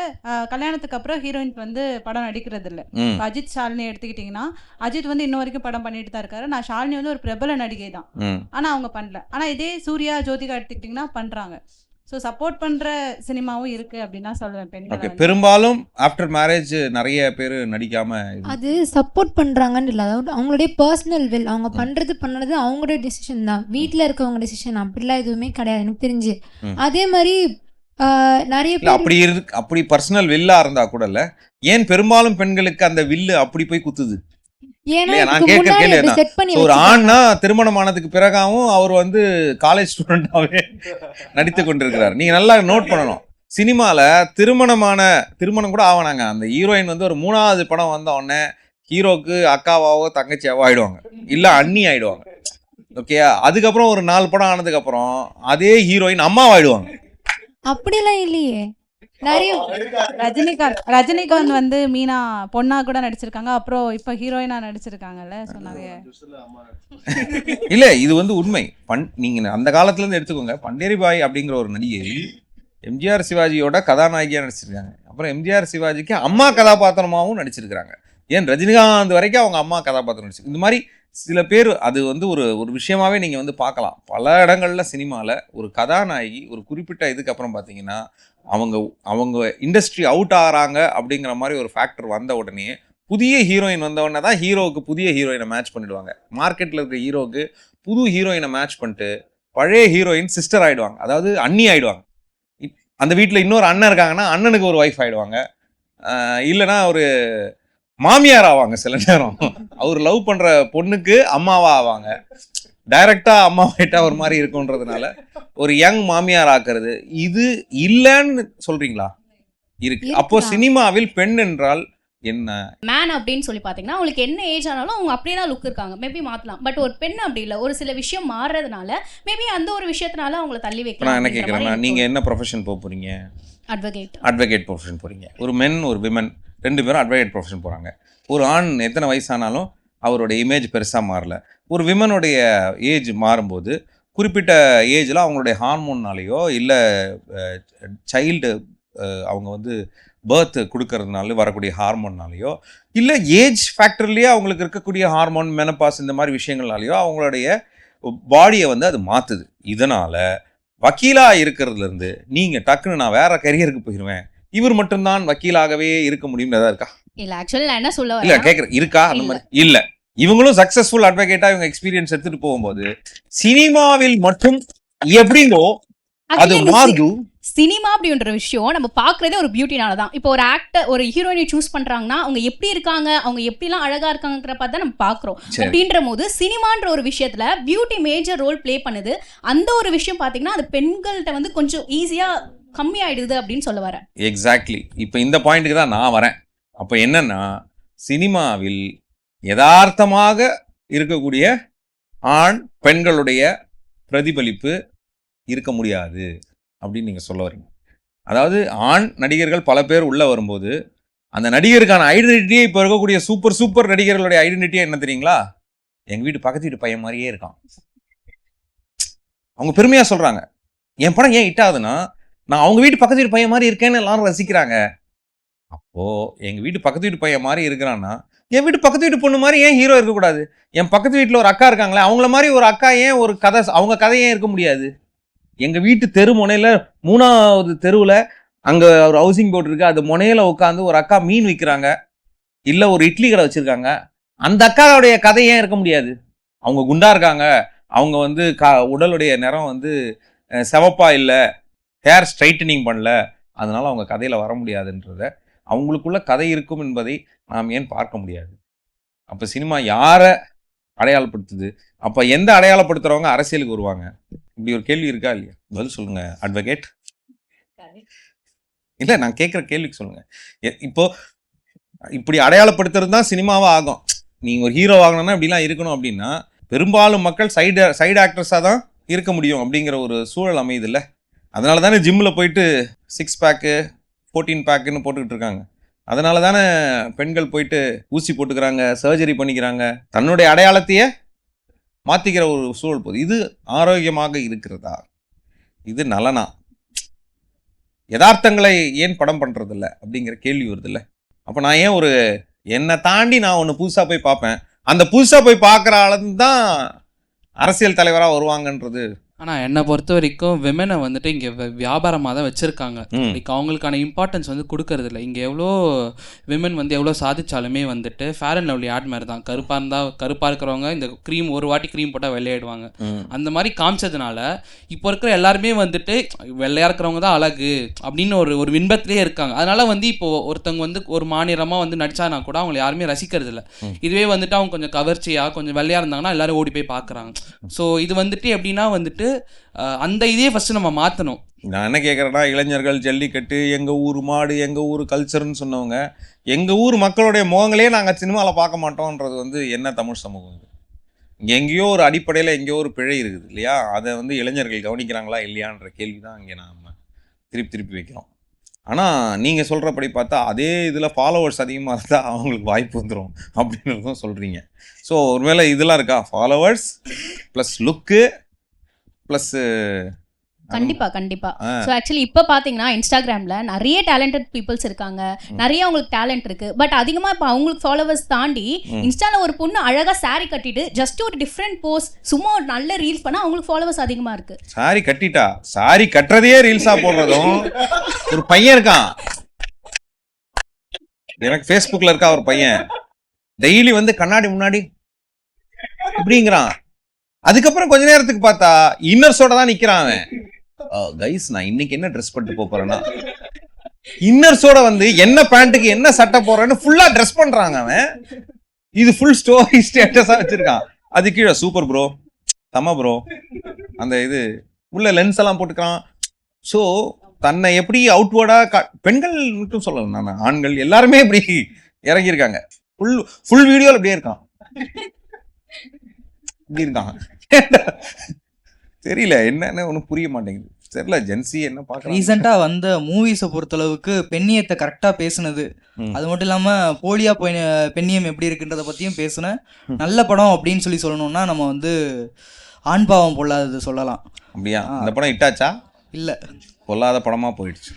கல்யாணத்துக்கு அப்புறம் ஹீரோயின்ஸ் வந்து படம் நடிக்கிறது இல்லை. ம் இப்போ அஜித் ஷாலினி எடுத்துக்கிட்டிங்கன்னா அஜித் வந்து இன்ன வரைக்கும் படம் பண்ணிட்டு தான் இருக்காரு. நான் ஷாலினி வந்து ஒரு பிரபல நடிகை தான், ம் ஆனால் அவங்க பண்ணல. ஆனால் இதே சூர்யா ஜோதிகா எடுத்துக்கிட்டிங்கன்னா பண்ணுறாங்க. ஸோ சப்போர்ட் பண்ணுற சினிமாவும் இருக்குது அப்படின்னு தான் சொல்லுவேன். ஓகே. பெண்கள் பெரும்பாலும் ஆஃப்டர் மேரேஜ் நிறைய பேர் நடிக்காம அது சப்போர்ட் பண்ணுறாங்கன்னு இல்லை, அதாவது அவங்களுடைய பர்சனல் வில், அவங்க பண்ணது அவங்களுடைய டிசிஷன் தான், வீட்டில் இருக்கவங்க டிசிஷன், அப்படிலாம் எதுவுமே கிடையாது எனக்கு தெரிஞ்சு. ம். அதே மாதிரி நிறைய இல்ல பேர் அப்படி பர்சனல் வில்லா இருந்தா கூட இல்ல, ஏன் பெரும்பாலும் பெண்களுக்கு அந்த வில்லு அப்படி போய் குத்துது? ஏன்னா இல்லையா, நான் இதுக்கு கேட்கிற முன்னாடி கேள்வி அப்படி அதான். செட் பண்ணி So, ஒரு வச்சுட்டாங்க. ஆண்னா திருமணம் ஆனதுக்கு பிறகாவும் அவர் வந்து காலேஜ் ஸ்டூடெண்டாவே நடித்து கொண்டிருக்கிறார். நீங்க நல்லா நோட் பண்ணணும். சினிமால திருமணம் கூட ஆவானாங்க. அந்த ஹீரோயின் வந்து ஒரு 3வது படம் வந்த உடனே ஹீரோக்கு அக்காவாவோ தங்கச்சியாவோ ஆயிடுவாங்க, இல்ல அண்ணி ஆயிடுவாங்க. ஓகே. அதுக்கப்புறம் ஒரு 4 படம் ஆனதுக்கு அப்புறம் அதே ஹீரோயின் அம்மாவாயிடுவாங்க. அப்படிலாம் இல்லையே, நிறைய ரஜினிகாந்த் வந்து மீனா பொண்ணா கூட நடிச்சிருக்காங்க, அப்புறம் இப்போ ஹீரோயினா நடிச்சிருக்காங்கல்ல. ஸோ நிறைய இல்ல இது வந்து உண்மை. நீங்க அந்த காலத்துல இருந்து எடுத்துக்கோங்க. பண்டேரி பாய் அப்படிங்கிற ஒரு நடிகை எம்ஜிஆர் சிவாஜியோட கதாநாயகியா நடிச்சிருக்காங்க. அப்புறம் எம்ஜிஆர் சிவாஜிக்கு அம்மா கதாபாத்திரமாகவும் நடிச்சிருக்கிறாங்க. ஏன் ரஜினிகாந்த் வரைக்கும் அவங்க அம்மா கதாபாத்திரம் நடிச்சு. இந்த மாதிரி சில பேர் அது வந்து ஒரு விஷயமாவே நீங்க வந்து பார்க்கலாம். பல இடங்கள்ல சினிமால ஒரு கதாநாயகி ஒரு குறிப்பிட்ட இதுக்கு அப்புறம் பார்த்தீங்கன்னா அவங்க இண்டஸ்ட்ரி அவுட் ஆகிறாங்க அப்படிங்கிற மாதிரி ஒரு ஃபேக்டர் வந்த உடனே புதிய ஹீரோயின் வந்த உடனே தான் ஹீரோவுக்கு புதிய ஹீரோயினை மேட்ச் பண்ணிடுவாங்க. மார்க்கெட்டில் இருக்க ஹீரோவுக்கு புது ஹீரோயினை மேட்ச் பண்ணிட்டு பழைய ஹீரோயின் சிஸ்டர் ஆயிடுவாங்க, அதாவது அண்ணி ஆயிடுவாங்க. அந்த வீட்டில் இன்னொரு அண்ணன் இருக்காங்கன்னா அண்ணனுக்கு ஒரு ஒய்ஃப் ஆயிடுவாங்க, இல்லைன்னா ஒரு மாமியார் ஆவாங்க. சில நேரம் அவர் லவ் பண்ற பொண்ணுக்கு அம்மாவா ஆவாங்க. டைரக்டா அம்மாவாயிட்டா ஒரு மாதிரி இருக்குன்றதுனால ஒரு யங் மாமியார் ஆக்குறது. இது இல்லைன்னு சொல்றீங்களா? இருக்கு. அப்போ சினிமாவில் பெண் என்றால் என்ன? மேன் அப்படின்னு சொல்லி பார்த்தீங்கன்னா அவங்களுக்கு என்ன ஏஜ் ஆனாலும் அவங்க அப்படியே தான் லுக் இருக்காங்க, மேபி மாற்றலாம். பட் ஒரு பெண் அப்படி இல்லை, ஒரு சில விஷயம் மாறுறதுனால மேபி அந்த ஒரு விஷயத்தினால அவங்கள தள்ளி நான் வைக்கலாம். என்ன கேட்குறேன்னா, நீங்க என்ன ப்ரொஃபஷன் போக போறீங்க? அட்வொகேட் ப்ரொஃபஷன் போறீங்க. ஒரு மென் ஒரு விமன் 2 பேரும் அட்வொகேட் ப்ரொஃபஷன் போறாங்க. ஒரு ஆண் எத்தனை வயசானாலும் அவருடைய இமேஜ் பெருசாக மாறல. ஒரு விமனுடைய ஏஜ் மாறும்போது குறிப்பிட்ட ஏஜில் அவங்களுடைய ஹார்மோன்னாலேயோ இல்லை சைல்டு அவங்க வந்து பர்த் கொடுக்கறதுனால வரக்கூடிய ஹார்மோன்னாலேயோ இல்லை ஏஜ் ஃபேக்டர்லேயே அவங்களுக்கு இருக்கக்கூடிய ஹார்மோன் மெனபாஸ் இந்த மாதிரி விஷயங்கள்னாலேயோ அவங்களுடைய பாடியை வந்து அது மாற்றுது. இதனால் வக்கீலாக இருக்கிறதுலேருந்து நீங்கள் டக்குன்னு நான் வேற கரியருக்கு போயிடுவேன், இவர் மட்டும்தான் வக்கீலாகவே இருக்க முடியும்னு எதாவது இருக்கா? இல்லை, ஆக்சுவலி நான் என்ன சொல்ல இல்லை வரேன், கேட்குறேன், இருக்கா அந்த மாதிரி? இல்லை. இவங்களும் சக்சஸ்ஃபுல் அட்வொகேட்டா இவங்க எக்ஸ்பீரியன்ஸ் எடுத்துட்டு போகும்போது சினிமாவில் மட்டும் எப்படிங்கோ அது மாறுது. சினிமா அப்படின்ற விஷயம் நம்ம பார்க்குறதே ஒரு பியூட்டினால தான். இப்போ ஒரு ஆக்டர் ஒரு ஹீரோயினை சூஸ் பண்ணுறாங்கன்னா அவங்க எப்படி இருக்காங்க, அவங்க எப்படிலாம் அழகாக இருக்காங்கிற பார்த்து தான் நம்ம பார்க்குறோம். அப்படின்ற போது சினிமான்ற ஒரு விஷயத்தில் பியூட்டி மேஜர் ரோல் ப்ளே பண்ணுது. அந்த ஒரு விஷயம் பார்த்தீங்கன்னா அது பெண்கள்கிட்ட வந்து கொஞ்சம் ஈஸியாக கம்மியாயிடுது அப்படின்னு சொல்ல வரேன். எக்ஸாக்ட்லி. இப்போ இந்த பாயிண்ட்டுக்கு தான் நான் வரேன். அப்போ என்னன்னா, சினிமாவில் யதார்த்தமாக இருக்கக்கூடிய ஆண் பெண்களுடைய பிரதிபலிப்பு இருக்க முடியாது அப்படின்னு நீங்கள் சொல்ல வரீங்க. அதாவது ஆண் நடிகர்கள் பல பேர் உள்ளே வரும்போது அந்த நடிகருக்கான ஐடென்டிட்டியே இப்போ இருக்கக்கூடிய சூப்பர் நடிகர்களுடைய ஐடென்டிட்டியே என்ன தெரியுங்களா? எங்கள் வீட்டு பக்கத்து வீட்டு பையன் மாதிரியே இருக்கான். அவங்க பெருமையாக சொல்கிறாங்க. என் படம் ஏன் ஹிட் ஆகுதுன்னா நான் அவங்க வீட்டு பக்கத்து வீட்டு பையன் மாதிரி இருக்கேன்னு எல்லாரும் ரசிக்கிறாங்க. அப்போது எங்கள் வீட்டு பக்கத்து வீட்டு பையன் மாதிரி இருக்கிறான்னா என் வீட்டு பக்கத்து வீட்டு பொண்ணு மாதிரி ஏன் ஹீரோ இருக்கக்கூடாது? என் பக்கத்து வீட்டில் ஒரு அக்கா இருக்காங்களே, அவங்கள மாதிரி ஒரு அக்கா ஏன் ஒரு கதை அவங்க கதை ஏன் இருக்க முடியாது? எங்கள் வீட்டு தெரு முனையில் 3வது தெருவில் அங்கே ஒரு ஹவுசிங் போர்டு இருக்குது, அது முனையில் உட்காந்து ஒரு அக்கா மீன் விற்கிறாங்க, இல்லை ஒரு இட்லி கடை வச்சுருக்காங்க. அந்த அக்காவுடைய கதை ஏன் இருக்க முடியாது? அவங்க குண்டா இருக்காங்க, அவங்க வந்து உடலுடைய நிறம் வந்து செவப்பா இல்லை, ஹேர் ஸ்ட்ரைட்டனிங் பண்ணல, அதனால அவங்க கதையில் வர முடியாதுன்றத அவங்களுக்குள்ள கதை இருக்கும் என்பதை நாம் ஏன் பார்க்க முடியாது? அப்போ சினிமா யாரை அடையாளப்படுத்துது? அப்போ எந்த அடையாளப்படுத்துகிறவங்க அரசியலுக்கு வருவாங்க? இப்படி ஒரு கேள்வி இருக்கா இல்லையா? பதில் சொல்லுங்க அட்வொகேட். இல்லை, நான் கேட்குற கேள்விக்கு சொல்லுங்க. இப்போ இப்படி அடையாளப்படுத்துறது தான் சினிமாவா ஆகும். நீங்கள் ஒரு ஹீரோ ஆகணும்னா இப்படிலாம் இருக்கணும் அப்படின்னா பெரும்பாலும் மக்கள் சைடு ஆக்டர்ஸாக தான் இருக்க முடியும் அப்படிங்கிற ஒரு சூழல் அமையுது இல்லை. அதனால தானே ஜிம்மில் போயிட்டு 6 பேக்கு 14 பேக்குன்னு போட்டுக்கிட்டு இருக்காங்க. அதனால தானே பெண்கள் போயிட்டு ஊசி போட்டுக்கிறாங்க, சர்ஜரி பண்ணிக்கிறாங்க, தன்னுடைய அடையாளத்தையே மாற்றிக்கிற ஒரு சூழல் போகுது. இது ஆரோக்கியமாக இருக்கிறதா? இது நலனா? யதார்த்தங்களை ஏன் படம் பண்ணுறதில்ல அப்படிங்கிற கேள்வி வருது இல்லை. அப்போ நான் ஏன் ஒரு என்னை தாண்டி நான் ஒன்று புதுசாக போய் பார்ப்பேன், அந்த புதுசாக போய் பார்க்குற ஆளுன்னு தான் அரசியல் தலைவராக வருவாங்கன்றது. ஆனால் என்னை பொறுத்த வரைக்கும் விமனை வந்துட்டு இங்கே வியாபாரமாக தான் வச்சுருக்காங்க. லைக் அவங்களுக்கான இம்பார்ட்டன்ஸ் வந்து கொடுக்கறது இல்லை. இங்கே எவ்வளோ விமன் வந்து எவ்வளோ சாதிச்சாலுமே வந்துட்டு ஃபேர் அண்ட் லவ்லி ஆட் மாதிரி தான். கருப்பாக இருக்கிறவங்க இந்த க்ரீம் ஒரு வாட்டி க்ரீம் போட்டால் வெள்ளையாயிடுவாங்க. அந்த மாதிரி காமிச்சதுனால இப்போ இருக்கிற எல்லாருமே வந்துட்டு வெள்ளையாக இருக்கிறவங்க தான் அழகு அப்படின்னு ஒரு விண்பத்திலே இருக்காங்க. அதனால வந்து இப்போது ஒருத்தவங்க வந்து ஒரு மாநிலமாக வந்து நடிச்சானா கூட அவங்களை யாருமே ரசிக்கிறது இல்லை. இதுவே வந்துட்டு அவங்க கொஞ்சம் கவர்ச்சியாக கொஞ்சம் வெள்ளையாக இருந்தாங்கன்னா எல்லாரும் ஓடி போய் பார்க்குறாங்க. ஸோ இது வந்துட்டு எப்படின்னா வந்துட்டு அந்த இதே ஃபர்ஸ்ட் நம்ம மாற்றணும். நான் என்ன கேட்குறேன்னா, இளைஞர்கள் ஜல்லிக்கட்டு, எங்கள் ஊர் மாடு, எங்கள் ஊர் கல்ச்சர்னு சொன்னவங்க எங்கள் ஊர் மக்களுடைய முகங்களே நாங்கள் சினிமாவில் பார்க்க மாட்டோன்றது வந்து என்ன தமிழ் சமூகம்? இங்கே எங்கேயோ ஒரு அடிப்படையில் எங்கேயோ ஒரு பிழை இருக்குது இல்லையா? அதை வந்து இளைஞர்கள் கவனிக்கிறாங்களா இல்லையான்ற கேள்வி தான் இங்கே நாம் திருப்பி வைக்கிறோம். ஆனால் நீங்கள் சொல்கிறபடி பார்த்தா அதே இதில் ஃபாலோவர்ஸ் அதிகமாக இருந்தால் அவங்களுக்கு வாய்ப்பு வந்துடும் அப்படின்றதும் சொல்கிறீங்க. ஸோ ஒருவேளை இதெல்லாம் இருக்கா? ஃபாலோவர்ஸ் ப்ளஸ் லுக்கு ப்ளஸ் கண்டிப்பா. ஸோ ஆக்சுவலி இப்போ பார்த்தீங்கன்னா இன்ஸ்டாகிராமில் நிறைய டேலண்டட் பீப்புள்ஸ் இருக்காங்க, நிறைய அவங்களுக்கு டேலண்ட் இருக்கு. பட் அதிகமாக இப்போ அவங்களுக்கு ஃபாலோவர்ஸ் தாண்டி இன்ஸ்டால ஒரு பொண்ணு அழகாக சாரி கட்டிட்டு ஜஸ்ட் ஒரு டிஃப்ரெண்ட் போஸ் சும்மா ஒரு நல்ல ரீல்ஸ் பண்ணால் அவங்களுக்கு ஃபாலோவர்ஸ் அதிகமாக இருக்கு. சாரி கட்டுறதையே ரீல்ஸாக போடுறதும் ஒரு பையன் இருக்கான், எனக்கு ஃபேஸ்புக்கில் இருக்கா ஒரு பையன், டெய்லி வந்து கண்ணாடி முன்னாடி இப்படிங்கிறான். அதுக்கப்புறம் கொஞ்ச நேரத்துக்கு பார்த்தா இன்னர்ஸோட தான் நிற்கிறான் அவன். கைஸ் நான் இன்னைக்கு என்ன ட்ரெஸ் பண்ணிட்டு போறேன்னா இன்னர்ஸோட வந்து என்ன பேண்ட்டுக்கு என்ன சட்டை போடுறேன்னு ஃபுல்லா ட்ரெஸ் பண்றாங்க அவன். இது ஃபுல் ஸ்டோரி ஸ்டேட்டஸா வச்சிருக்கான். அது கீழே சூப்பர் ப்ரோ, தம்ம ப்ரோ, அந்த இது உள்ள லென்ஸ் எல்லாம் போட்டுக்கான். ஸோ தன்னை எப்படி அவுட்வேர்டா பெண்கள் மட்டும் சொல்லலாம், நான் ஆண்கள் எல்லாருமே இப்படி இறங்கியிருக்காங்க. ஃபுல் வீடியோல அப்படியே இருக்கான், இப்படி இருக்கான். தெரியல என்னன்னு ஒன்றும் புரிய மாட்டேங்குது. தெரியல ஜென்சி என்ன பார்க்கலாம். ரீசெண்டாக வந்த மூவிஸை பொறுத்தளவுக்கு பெண்ணியத்தை கரெக்டாக பேசுனது, அது மட்டும் இல்லாமல் போலியா பெண்ணியம் எப்படி இருக்குன்றதை பற்றியும் பேசுனேன். நல்ல படம் அப்படின்னு சொல்லணும்னா நம்ம வந்து ஆண் பாவம் பொல்லாதது சொல்லலாம். அப்படியா? அந்த படம் இட்டாச்சா? இல்லை, பொல்லாத படமாக போயிடுச்சு.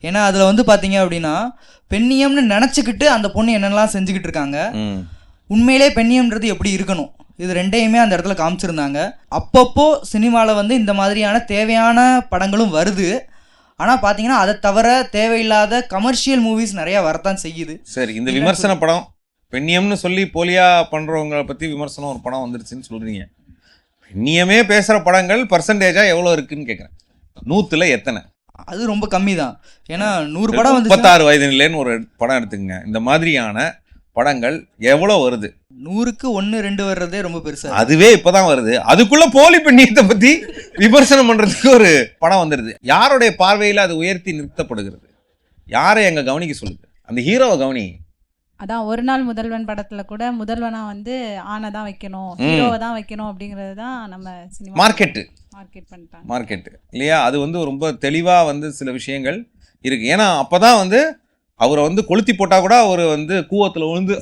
ஏன்னா அதில் வந்து பார்த்தீங்க அப்படின்னா பெண்ணியம்னு நினச்சிக்கிட்டு அந்த பொண்ணு என்னெல்லாம் செஞ்சுக்கிட்டு இருக்காங்க, உண்மையிலே பெண்ணியம்ன்றது எப்படி இருக்கணும், இது ரெண்டையுமே அந்த இடத்துல காமிச்சிருந்தாங்க. அப்பப்போ சினிமாவில் வந்து இந்த மாதிரியான தேவையான படங்களும் வருது. ஆனால் பார்த்தீங்கன்னா அதை தவிர தேவையில்லாத கமர்ஷியல் மூவிஸ் நிறையா வரத்தான் செய்யுது. சரி, இந்த விமர்சன படம் பெண்ணியம்னு சொல்லி போலியா பண்ணுறவங்களை பற்றி விமர்சனம் ஒரு படம் வந்துருச்சுன்னு சொல்கிறீங்க. பெண்ணியமே பேசுகிற படங்கள் பர்சன்டேஜாக எவ்வளோ இருக்குன்னு கேட்குறேன். 100ல் எத்தனை? அது ரொம்ப கம்மி தான். ஏன்னா 100 படம் வந்து 36 வயது நிலைன்னு ஒரு படம் எடுத்துங்க. இந்த மாதிரியான படங்கள் எவ்வளோ வருது? 100க்கு 1 2 வர்றதே ரொம்ப பெருசா. அதுவே இப்பதான் வருது. அதுக்குள்ள போலி பெண்ணியத்தை பத்தி விமர்சனம் பண்றதுக்கு ஒரு படம் வந்துருது. யாருடைய பார்வையில அது உயர்த்தி நிறுத்தப்படுகிறது? யாரை அங்க கவனிக்க சொல்லுது? அந்த ஹீரோவை கவனி. அதான் ஒரு நாள் முதல்வன் படத்துல கூட முதல்வனா வந்து ஆணை தான் வைக்கணும், ஹீரோவை தான் வைக்கணும் அப்படிங்கிறது தான் நம்ம சினிமா மார்க்கெட் பண்ணிட்டாங்க. மார்க்கெட் இல்லையா? அது வந்து ரொம்ப தெளிவா வந்து சில விஷயங்கள் இருக்கு. ஏன்னா அப்பதான் வந்து அவரை வந்து கொளுத்தி போட்டா கூட அவர் வந்து கூவத்துல விழுந்து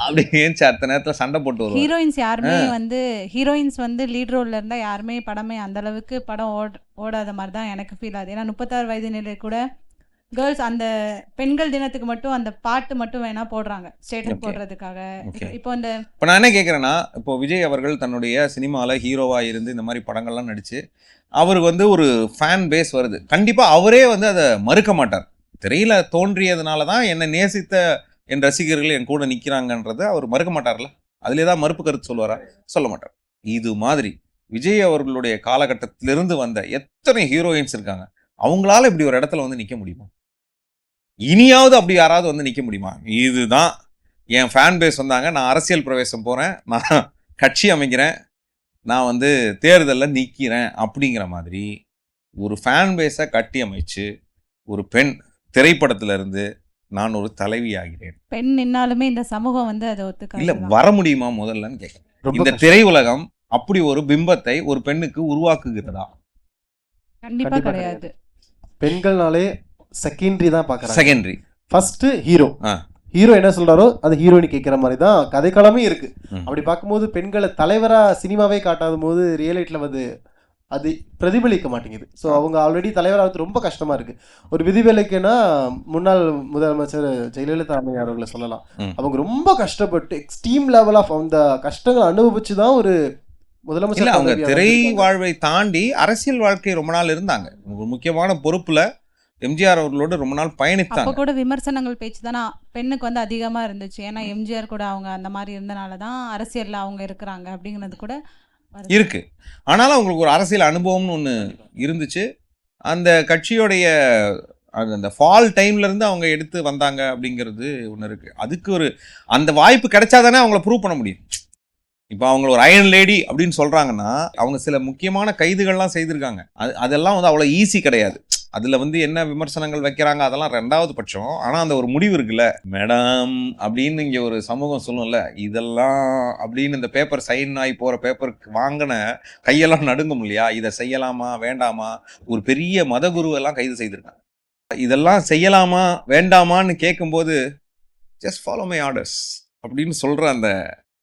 அப்படி ஏன்ச்சு அடுத்த நேரத்துல சண்டை போட்டு வருவார். ஹீரோயின்ஸ் வந்து லீட் ரோல்ல இருந்தா யாருமே படமே அந்த அளவுக்கு படம் ஓடாத மாதிரி தான் எனக்கு ஃபீல் ஆகுது. ஏன்னா 36 வயது நிலை கூட கேர்ள்ஸ் அந்த பெண்கள் தினத்துக்கு மட்டும் அந்த பாட்டு மட்டும் வேணா போடுறாங்க ஸ்டேட்டஸ் போடுறதுக்காக. இப்போ நான் என்ன கேட்குறேன்னா, இப்போ விஜய் அவர்கள் தன்னுடைய சினிமாவில் ஹீரோவாக இருந்து இந்த மாதிரி படங்கள்லாம் நடிச்சு அவருக்கு வந்து ஒரு ஃபேன் பேஸ் வருது. கண்டிப்பாக அவரே வந்து அதை மறுக்க மாட்டார். திரையில தோன்றியதுனால தான் என்னை நேசித்த என் ரசிகர்கள் என் கூட நிற்கிறாங்கன்றதை அவர் மறுக்க மாட்டார்ல. அதுல ஏதாவது மறுப்பு கருத்து சொல்லுவாரா? சொல்ல மாட்டார். இது மாதிரி விஜய் அவர்களுடைய காலகட்டத்திலிருந்து வந்த எத்தனை ஹீரோயின்ஸ் இருக்காங்க, அவங்களால இப்படி ஒரு இடத்துல வந்து நிற்க முடியுமா? இனியாவது அப்படி யாராவது வந்து நிற்க முடியுமா? இதுதான் என் ஃபேன் பேஸ் வந்தாங்க, நான் அரசியல் பிரவேசம் போகிறேன், நான் கட்சி அமைக்கிறேன், நான் வந்து தேர்தலில் நிற்கிறேன் அப்படிங்கிற மாதிரி ஒரு ஃபேன் பேஸை கட்டி அமைச்சு ஒரு பெண் திரைப்படத்துல இருந்து நான் ஒரு தலைவி ஆகிறேன். பெண் நின்னாலுமே இந்த சமூகம் வந்து அதை இல்ல ஒத்துக்காது. வர முடியுமா முதல்லன்னு கேட்கிறேன். ரொம்ப இந்த கஷ்டம். திரையுலகம் அப்படி ஒரு பிம்பத்தை ஒரு பெண்ணுக்கு உருவாக்குகிறதா? கண்டிப்பா கண்டிப்பா கிடையாது. பெண்கள்னாலே செகண்டரி தான் பாக்குறாங்க. செகண்டரி. First hero. ஆ. ஹீரோ என்ன சொல்றாரோ அது ஹீரோயின் கேட்குற மாதிரி தான் கதைக்களமே இருக்கு. ம். அப்படி பார்க்கும்போது பெண்களை தலைவரா சினிமாவே காட்டாத போது ரியலைட்ல வந்து அது பிரதிபலிக்க மாட்டேங்குது. ஸோ அவங்க ஆல்ரெடி தலைவராகிறது ரொம்ப கஷ்டமா இருக்கு. ஒரு விதிவிலக்குன்னா முன்னாள் முதலமைச்சர் ஜெயலலிதா அம்மையார் அவர்களை சொல்லலாம். ம். அவங்க ரொம்ப கஷ்டப்பட்டு எக்ஸ்ட்ரீம் லெவல் ஆஃப் அந்த கஷ்டங்களை அனுபவிச்சு தான் ஒரு இல்ல முதலமைச்சர் அவங்க பதவியை திரை அடைஞ்சிருக்காங்க. வாழ்வை தாண்டி அரசியல் வாழ்க்கை ரொம்ப நாள் இருந்தாங்க. ஒரு முக்கியமான பொறுப்புல எம்ஜிஆர் அவர்களோடு ரொம்ப நாள் அப்ப பயணித்தாங்க. கூட விமர்சனங்கள் பேச்சு தானே பெண்ணுக்கு வந்து அதிகமா இருந்துச்சு. ஏன்னா எம்ஜிஆர் கூட அவங்க அந்த மாதிரி இருந்தனால தான் அரசியல்ல அவங்க இருக்கிறாங்க அப்படிங்கிறது கூட வருது. இருக்கு. ஆனாலும் அவங்களுக்கு ஒரு அரசியல் அனுபவம்னு ஒன்று இருந்துச்சு. அந்த கட்சியோடைய அந்த ஃபால் டைம்ல இருந்து அவங்க எடுத்து வந்தாங்க அப்படிங்கிறது ஒன்று இருக்கு. அதுக்கு ஒரு அந்த வாய்ப்பு கிடைச்சாதானே அவங்கள ப்ரூவ் பண்ண முடியும். இப்போ அவங்கள ஒரு அயர்ன் லேடி அப்படின்னு சொல்றாங்கன்னா அவங்க சில முக்கியமான கைதுகள்லாம் செய்திருக்காங்க. அதெல்லாம் வந்து அவ்வளோ ஈஸி கிடையாது. அதில் வந்து என்ன விமர்சனங்கள் வைக்கிறாங்க அதெல்லாம் ரெண்டாவது பட்சம். ஆனால் அந்த ஒரு முடிவு இருக்குல்ல, மேடம் அப்படின்னு இங்கே ஒரு சமூகம் சொல்லும்ல, இதெல்லாம் அப்படின்னு இந்த பேப்பர் சைன் ஆகி போகிற பேப்பருக்கு வாங்கின கையெல்லாம் நடுங்கும் இல்லையா, இதை செய்யலாமா வேண்டாமா. ஒரு பெரிய மதகுருவெல்லாம் கைது செய்திருக்காங்க. இதெல்லாம் செய்யலாமா வேண்டாமான்னு கேட்கும்போது ஜஸ்ட் ஃபாலோ மை ஆர்டர்ஸ் அப்படின்னு சொல்கிற அந்த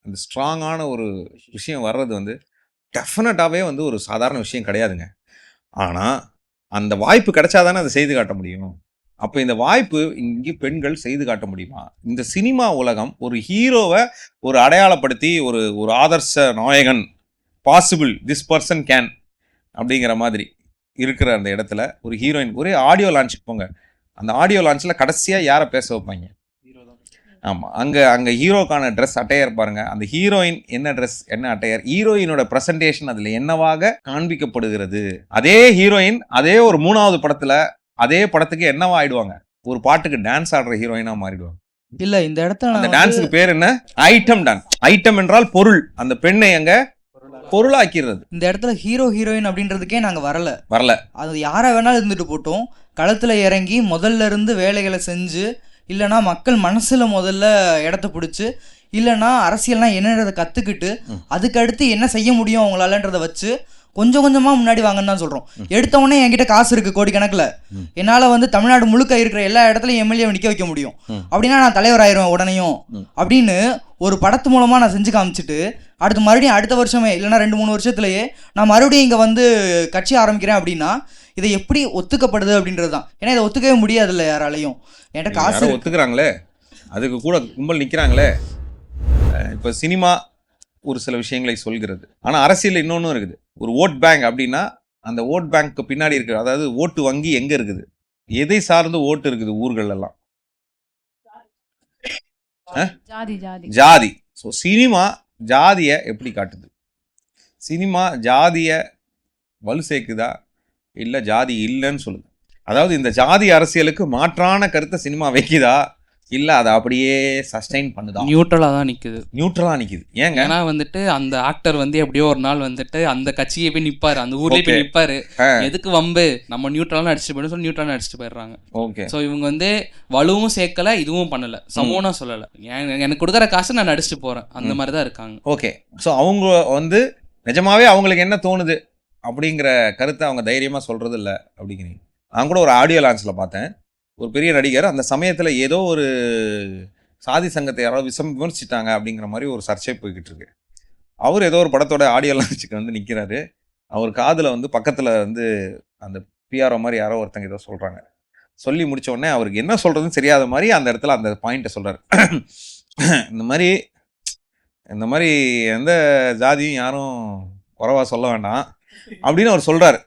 அந்த ஸ்ட்ராங்கான ஒரு விஷயம் வர்றது வந்து டெஃபினட்டாகவே வந்து ஒரு சாதாரண விஷயம் கிடையாதுங்க. ஆனால் அந்த வாய்ப்பு கிடைச்சாதானே அதை செய்து காட்ட முடியும். அப்போ இந்த வாய்ப்பு இங்கே பெண்கள் செய்து காட்ட முடியுமா? இந்த சினிமா உலகம் ஒரு ஹீரோவை ஒரு அடையாளப்படுத்தி ஒரு ஒரு ஆதர்ச நாயகன் பாசிபிள் திஸ் பர்சன் கேன் அப்படிங்கிற மாதிரி இருக்கிற அந்த இடத்துல ஒரு ஹீரோயின் ஒரே ஆடியோ லான்ச்சுக்கு போங்க. அந்த ஆடியோ லான்ச்சில் கடைசியாக யாரை பேச வைப்பாங்க? ஆமாம், அங்கே ஹீரோக்கான ட்ரெஸ் அட்டையர் பாருங்க. அந்த ஹீரோயின் என்ன ட்ரெஸ் என்ன அட்டையர், ஹீரோயினோட ப்ரெசன்டேஷன் அதில் என்னவாக காண்பிக்கப்படுகிறது. அதே ஹீரோயின் அதே ஒரு 3வது படத்தில் அதே படத்துக்கு என்னவா ஆயிடுவாங்க? ஒரு பாட்டுக்கு டான்ஸ் ஆடுற ஹீரோயினாக மாறிடுவாங்க. இல்ல இந்த இடத்துல அந்த நான் டான்ஸுக்கு பேர் என்ன? Item dance. ஐட்டம் என்றால் பொருள். அந்த பெண்ணை எங்க பொருளாக்கிறது. இந்த இடத்துல ஹீரோ ஹீரோயின் அப்படின்றதுக்கே நாங்க வரல. அது யாரை வேணாலும் இருந்துட்டு போட்டோம். களத்துல இறங்கி முதல்ல இருந்து வேலைகளை செஞ்சு, இல்லைனா மக்கள் மனசுல முதல்ல இடத்த பிடிச்சி, இல்லைனா அரசியல்னா என்னன்றதை கத்துக்கிட்டு அதுக்கு அடுத்து என்ன செய்ய முடியும் அவங்களாலன்றதை வச்சு கொஞ்சம் கொஞ்சமா முன்னாடி வாங்கன்னு தான் சொல்றோம். எடுத்த உடனே என்கிட்ட காசு இருக்கு கோடிக்கணக்கில், என்னால வந்து தமிழ்நாடு முழுக்க இருக்கிற எல்லா இடத்துலையும் எம்எல்ஏ நிக்க வைக்க முடியும் அப்படின்னா நான் தலைவர் ஆயிடுவேன் உடனேயும் அப்படின்னு ஒரு படத்து மூலமா நான் செஞ்சு காமிச்சிட்டு அடுத்து மறுபடியும் அடுத்த வருஷமே இல்லைன்னா 2-3 வருஷத்துலயே நான் மறுபடியும் இங்க வந்து கட்சி ஆரம்பிக்கிறேன் அப்படின்னா இதை எப்படி ஒத்துக்கப்படுது அப்படின்றது தான். ஏன்னா இதை ஒத்துக்கவே முடியாதுல்ல யாராலையும். என்கிட்ட காசு ஒத்துக்கிறாங்களே, அதுக்கு கூட கும்பல் நிற்கிறாங்களே. இப்போ சினிமா ஒரு சில விஷயங்களை சொல்கிறது, ஆனால் அரசியல் இன்னொன்றும் இருக்குது. ஒரு ஓட் பேங்க் அப்படின்னா அந்த ஓட் பேங்க்கு பின்னாடி இருக்குது, அதாவது ஓட்டு வங்கி எங்கே இருக்குது, எதை சார்ந்து ஓட்டு இருக்குது ஊர்கள் எல்லாம்? ஜாதி. ஸோ சினிமா ஜாதியை எப்படி காட்டுது? சினிமா ஜாதியை வலு சேர்க்குதா இல்லை ஜாதி இல்லைன்னு சொல்லுது? அதாவது இந்த ஜாதி அரசியலுக்கு மாற்றான கருத்தை சினிமா வைக்குதா இல்லை அதை அப்படியே சஸ்டைன் பண்ணுதா? நியூட்ரலாக தான் நிற்குது. நியூட்ரலாக நிற்குது. ஏங்க? ஏன்னா வந்துட்டு அந்த ஆக்டர் வந்து எப்படியோ ஒரு நாள் வந்துட்டு அந்த கட்சியை போய் நிற்பாரு, அந்த ஊர்லேயே போய் நிற்பாரு. எதுக்கு வம்பு, நம்ம நியூட்ரலாக அடிச்சுட்டு போயிடும் சொல்லி நியூட்ரலாக அடிச்சுட்டு போயிடுறாங்க. ஓகே. ஸோ இவங்க வந்து வலுவும் சேர்க்கலை, இதுவும் பண்ணலை, சமூகம் சொல்லலை. எனக்கு கொடுக்குற காசு நான் அடிச்சுட்டு போகிறேன், அந்த மாதிரி தான் இருக்காங்க. ஓகே. ஸோ அவங்க வந்து நிஜமாவே அவங்களுக்கு என்ன தோணுது அப்படிங்கிற கருத்தை அவங்க தைரியமாக சொல்கிறது இல்லை அப்படிங்கிறீங்க. நான் கூட ஒரு ஆடியோ லான்ச்சில் பார்த்தேன், ஒரு பெரிய நடிகர் அந்த சமயத்தில் ஏதோ ஒரு சாதி சங்கத்தை யாராவது விமர்சிட்டாங்க அப்படிங்கிற மாதிரி ஒரு சர்ச்சை போய்கிட்டு இருக்கு. அவர் ஏதோ ஒரு படத்தோட ஆடியோ லான்ச்சுக்கு வந்து நிற்கிறாரு. அவர் காதில் வந்து பக்கத்தில் வந்து அந்த பிஆர்ஓ மாதிரி யாரோ ஒருத்தங்க ஏதோ சொல்கிறாங்க. சொல்லி முடிச்ச உடனே அவருக்கு என்ன சொல்கிறதுன்னு தெரியாத மாதிரி அந்த இடத்துல அந்த பாயிண்ட்டை சொல்கிறார். இந்த மாதிரி எந்த ஜாதியும் யாரும் குறைவா சொல்ல வேண்டாம் அப்படின்னு அவர் சொல்கிறார்.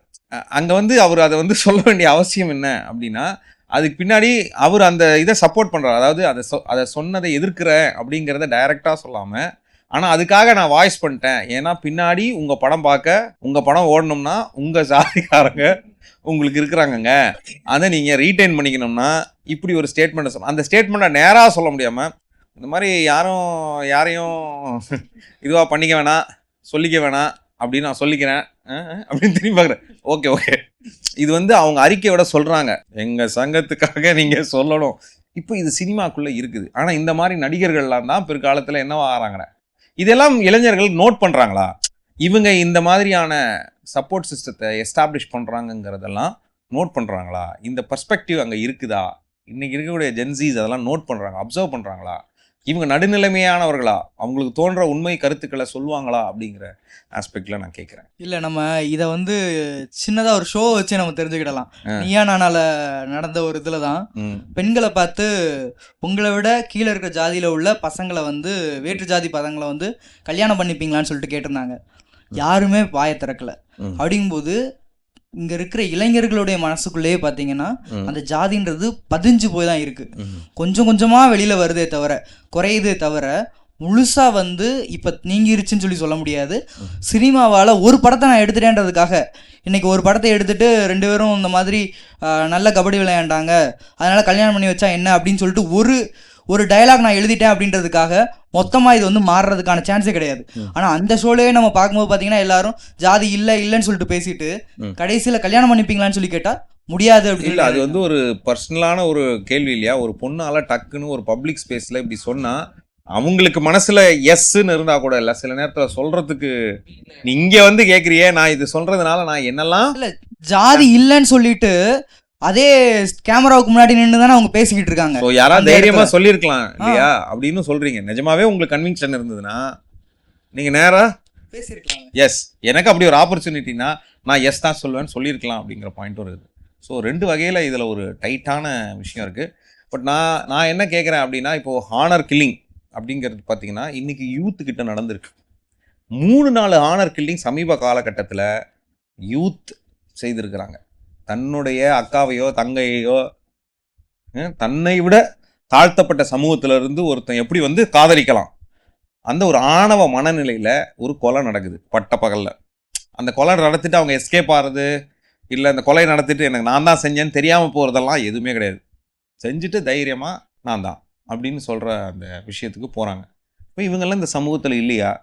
அங்கே வந்து அவர் அதை வந்து சொல்ல வேண்டிய அவசியம் என்ன அப்படின்னா, அதுக்கு பின்னாடி அவர் அந்த இதை சப்போர்ட் பண்ணுறார். அதாவது அதை சொன்னதை எதிர்க்கிறேன் அப்படிங்கிறத டைரெக்டாக சொல்லாமல், ஆனால் அதுக்காக நான் வாய்ஸ் பண்ணிட்டேன், ஏன்னா பின்னாடி உங்கள் படம் பார்க்க உங்கள் படம் ஓடணும்னா உங்கள் சாதிக்காரங்க உங்களுக்கு இருக்கிறாங்கங்க, அதை நீங்கள் ரீட்டைன் பண்ணிக்கணும்னா இப்படி ஒரு ஸ்டேட்மெண்ட்டை சொல்ல. அந்த ஸ்டேட்மெண்ட்டை நேராக சொல்ல முடியாமல் இந்த மாதிரி யாரையும் இதுவாக பண்ணிக்க வேணாம், சொல்லிக்க வேணாம் அப்படின்னு நான் சொல்லிக்கிறேன் அப்படின்னு திரும்பி பார்க்குறேன். ஓகே, இது வந்து அவங்க அறிக்கையோட சொல்கிறாங்க, எங்கள் சங்கத்துக்காக நீங்கள் சொல்லணும், இப்போ இது சினிமாக்குள்ள இருக்குது. ஆனா இந்த மாதிரி நடிகர்கள்லாம் தான் பிற்காலத்துல என்னவா ஆறாங்க? இதெல்லாம் இளைஞர்கள் நோட் பண்றாங்களா? இவங்க இந்த மாதிரியான சப்போர்ட் சிஸ்டத்தை எஸ்டாப்ளிஷ் பண்றாங்கங்கிறதெல்லாம் நோட் பண்றாங்களா? இந்த பெர்ஸ்பெக்டிவ் அங்க இருக்குதா? இன்னைக்கு இருக்கக்கூடிய ஜென்சீஸ் அதெல்லாம் நோட் பண்றாங்க, அப்சர்வ் பண்றாங்களா? இவங்க நடுநிலைமையானவர்களா? அவங்களுக்கு தோன்ற உண்மை கருத்துக்களை சொல்லுவாங்களா? அப்படிங்கிற ஆஸ்பெக்ட்ல நான் கேட்குறேன். இல்லை நம்ம இதை வந்து சின்னதாக ஒரு ஷோ வச்சு நம்ம தெரிஞ்சுக்கிடலாம். நீயா நானால நடந்த ஒரு இதில் தான் பெண்களை பார்த்து உங்களை விட கீழே இருக்கிற ஜாதியில் உள்ள பசங்களை வந்து வேற்று ஜாதி பசங்களை வந்து கல்யாணம் பண்ணிப்பீங்களான்னு சொல்லிட்டு கேட்டிருந்தாங்க. யாருமே வாயை திறக்கலை. அப்படிங்கும்போது இங்கே இருக்கிற இளைஞர்களுடைய மனசுக்குள்ளேயே பார்த்தீங்கன்னா அந்த ஜாதின்றது பதிஞ்சு போய் தான் இருக்குது. கொஞ்சம் கொஞ்சமாக வெளியில் வருதே தவிர, குறையுதே தவிர, முழுசாக வந்து இப்போ நீங்கிருச்சுன்னு சொல்லி சொல்ல முடியாது. சினிமாவால் ஒரு படத்தை நான் எடுத்துட்டேன்றதுக்காக இன்றைக்கி ஒரு படத்தை எடுத்துகிட்டு 2 பேரும் இந்த மாதிரி நல்ல கபடி விளையாண்டாங்க, அதனால் கல்யாணம் பண்ணி வச்சா என்ன அப்படின்னு சொல்லிட்டு ஒரு டயலாக் நான் எழுதிட்டேன் அப்படின்றதுக்காக மொத்தமாக இது வந்து மாறுறதுக்கான சான்ஸே கிடையாது. ஆனால் அந்த ஷோலேயே நம்ம பார்க்கும்போது பார்த்தீங்கன்னா எல்லாரும் ஜாதி இல்லைன்னு சொல்லிட்டு பேசிட்டு கடைசியில் கல்யாணம் பண்ணிப்பீங்களான்னு சொல்லி கேட்டால் முடியாது அப்படின்னு. இல்லை, அது வந்து ஒரு பர்சனலான ஒரு கேள்வி இல்லையா? ஒரு பொண்ணால டக்குன்னு ஒரு பப்ளிக் ஸ்பேஸில் இப்படி சொன்னால் அவங்களுக்கு மனசில் எஸ்ன்னு இருந்தால் கூட இல்லை, சில நேரத்தில் சொல்கிறதுக்கு நீ இங்கே வந்து கேட்குறியே, நான் இது சொல்கிறதுனால நான் என்னெல்லாம் இல்லை ஜாதி இல்லைன்னு சொல்லிட்டு அதே கேமராவுக்கு முன்னாடி நின்று தானே அவங்க பேசிக்கிட்டு இருக்காங்க. ஸோ யாராவது தைரியமா சொல்லியிருக்கலாம் இல்லையா அப்படின்னு சொல்றீங்க. நிஜமாவே உங்களுக்கு கன்விக்ஷன் இருந்ததுன்னா நீங்க நேரா பேசியிருக்கலாம். எஸ், எனக்கு அப்படி ஒரு ஆப்பர்ச்சுனிட்டினா நான் எஸ் தான் சொல்லுவேன்னு சொல்லியிருக்கலாம் அப்படிங்கிற பாயிண்ட்டும் இருக்குது. ஸோ 2 வகையில் இதில் ஒரு டைட்டான விஷயம் இருக்குது. பட் நான் என்ன கேட்குறேன் அப்படின்னா, இப்போது ஹானர் கில்லிங் அப்படிங்கிறது பார்த்தீங்கன்னா இன்னைக்கு யூத்துக்கிட்ட நடந்திருக்கு. 3-4 ஹானர் கில்லிங் சமீப காலகட்டத்தில் யூத் செய்திருக்கிறாங்க. தன்னுடைய அக்காவையோ தங்கையோ தன்னை விட தாழ்த்தப்பட்ட சமூகத்திலிருந்து ஒருத்தன் எப்படி வந்து காதலிக்கலாம், அந்த ஒரு ஆணவ மனநிலையில் ஒரு கொலை நடக்குது பட்ட பகலில். அந்த கொலை நடத்திட்டு அவங்க எஸ்கேப் ஆகிறது இல்லை, அந்த கொலை நடத்திட்டு எனக்கு நான் தான் செஞ்சேன்னு தெரியாமல் போகிறதெல்லாம் எதுவுமே கிடையாது. செஞ்சுட்டு தைரியமாக நான் தான் அப்படின்னு சொல்கிற அந்த விஷயத்துக்கு போகிறாங்க. இப்போ இவங்கெல்லாம் இந்த சமூகத்தில் இல்லையா?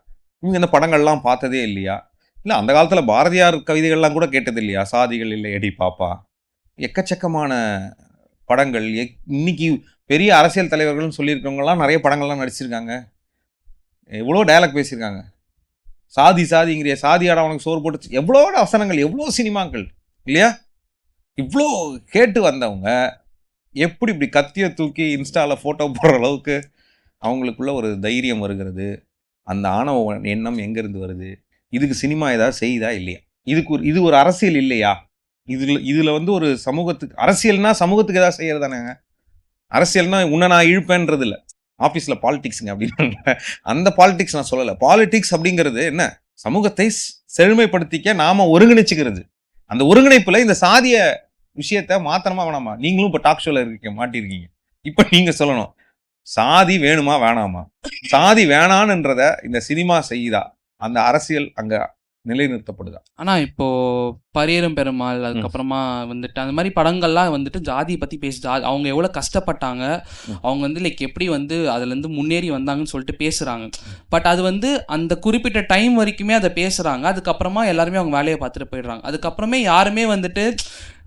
இவங்க இந்த படங்கள்லாம் பார்த்ததே இல்லையா? இல்லை அந்த காலத்தில் பாரதியார் கவிதைகள்லாம் கூட கேட்டது இல்லையா? சாதிகள் இல்லை எடி பாப்பா, எக்கச்சக்கமான படங்கள். இன்னைக்கு பெரிய அரசியல் தலைவர்கள்னு சொல்லியிருக்கவங்கலாம் நிறைய படங்கள்லாம் நடிச்சிருக்காங்க, எவ்வளோ டயலாக் பேசியிருக்காங்க. சாதிங்கிற சாதியாட அவனுக்கு சோறு போட்டு எவ்வளோ வசனங்கள், எவ்வளோ சினிமாக்கள் இல்லையா? இவ்வளோ கேட்டு வந்தவங்க எப்படி இப்படி கத்தியை தூக்கி இன்ஸ்டாவில் ஃபோட்டோ போடுற அளவுக்கு அவங்களுக்குள்ள ஒரு தைரியம் வருகிறது? அந்த ஆணவ எண்ணம் எங்கேருந்து வருது? இதுக்கு சினிமா ஏதாவது செய்யுதா இல்லையா? இது ஒரு அரசியல் இல்லையா? இதில் வந்து ஒரு சமூகத்துக்கு அரசியல்னா சமூகத்துக்கு ஏதாவது செய்யறது தானேங்க. அரசியல்னா உன்னை நான் இழுப்பேன்றது இல்லை, ஆஃபீஸில் பாலிடிக்ஸுங்க அப்படின்னு அந்த பாலிடிக்ஸ் நான் சொல்லலை. பாலிடிக்ஸ் அப்படிங்கிறது என்ன? சமூகத்தை செழுமைப்படுத்திக்க நாம ஒருங்கிணைச்சிக்கிறது. அந்த ஒருங்கிணைப்பில் இந்த சாதிய விஷயத்த மாத்திரமா வேணாமா? நீங்களும் இப்போ டாக் ஷோவில் மாட்டிருக்கீங்க. இப்போ நீங்கள் சொல்லணும், சாதி வேணுமா வேணாமா? சாதி வேணான்ன்றத இந்த சினிமா செய்யுதா? அந்த அரசியல் அங்கே நிலைநிறுத்தப்படுதா? ஆனால் இப்போது பரியரும் பெருமாள், அதுக்கப்புறமா வந்துட்டு அந்த மாதிரி படங்கள்லாம் வந்துட்டு ஜாதியை பற்றி பேசுது. அவங்க எவ்வளோ கஷ்டப்பட்டாங்க, அவங்க வந்து லைக் எப்படி வந்து அதுலேருந்து முன்னேறி வந்தாங்கன்னு சொல்லிட்டு பேசுகிறாங்க. பட் அது வந்து அந்த குறிப்பிட்ட டைம் வரைக்குமே அதை பேசுகிறாங்க. அதுக்கப்புறமா எல்லாருமே அவங்க வேலையை பார்த்துட்டு போயிடுறாங்க. அதுக்கப்புறமே யாருமே வந்துட்டு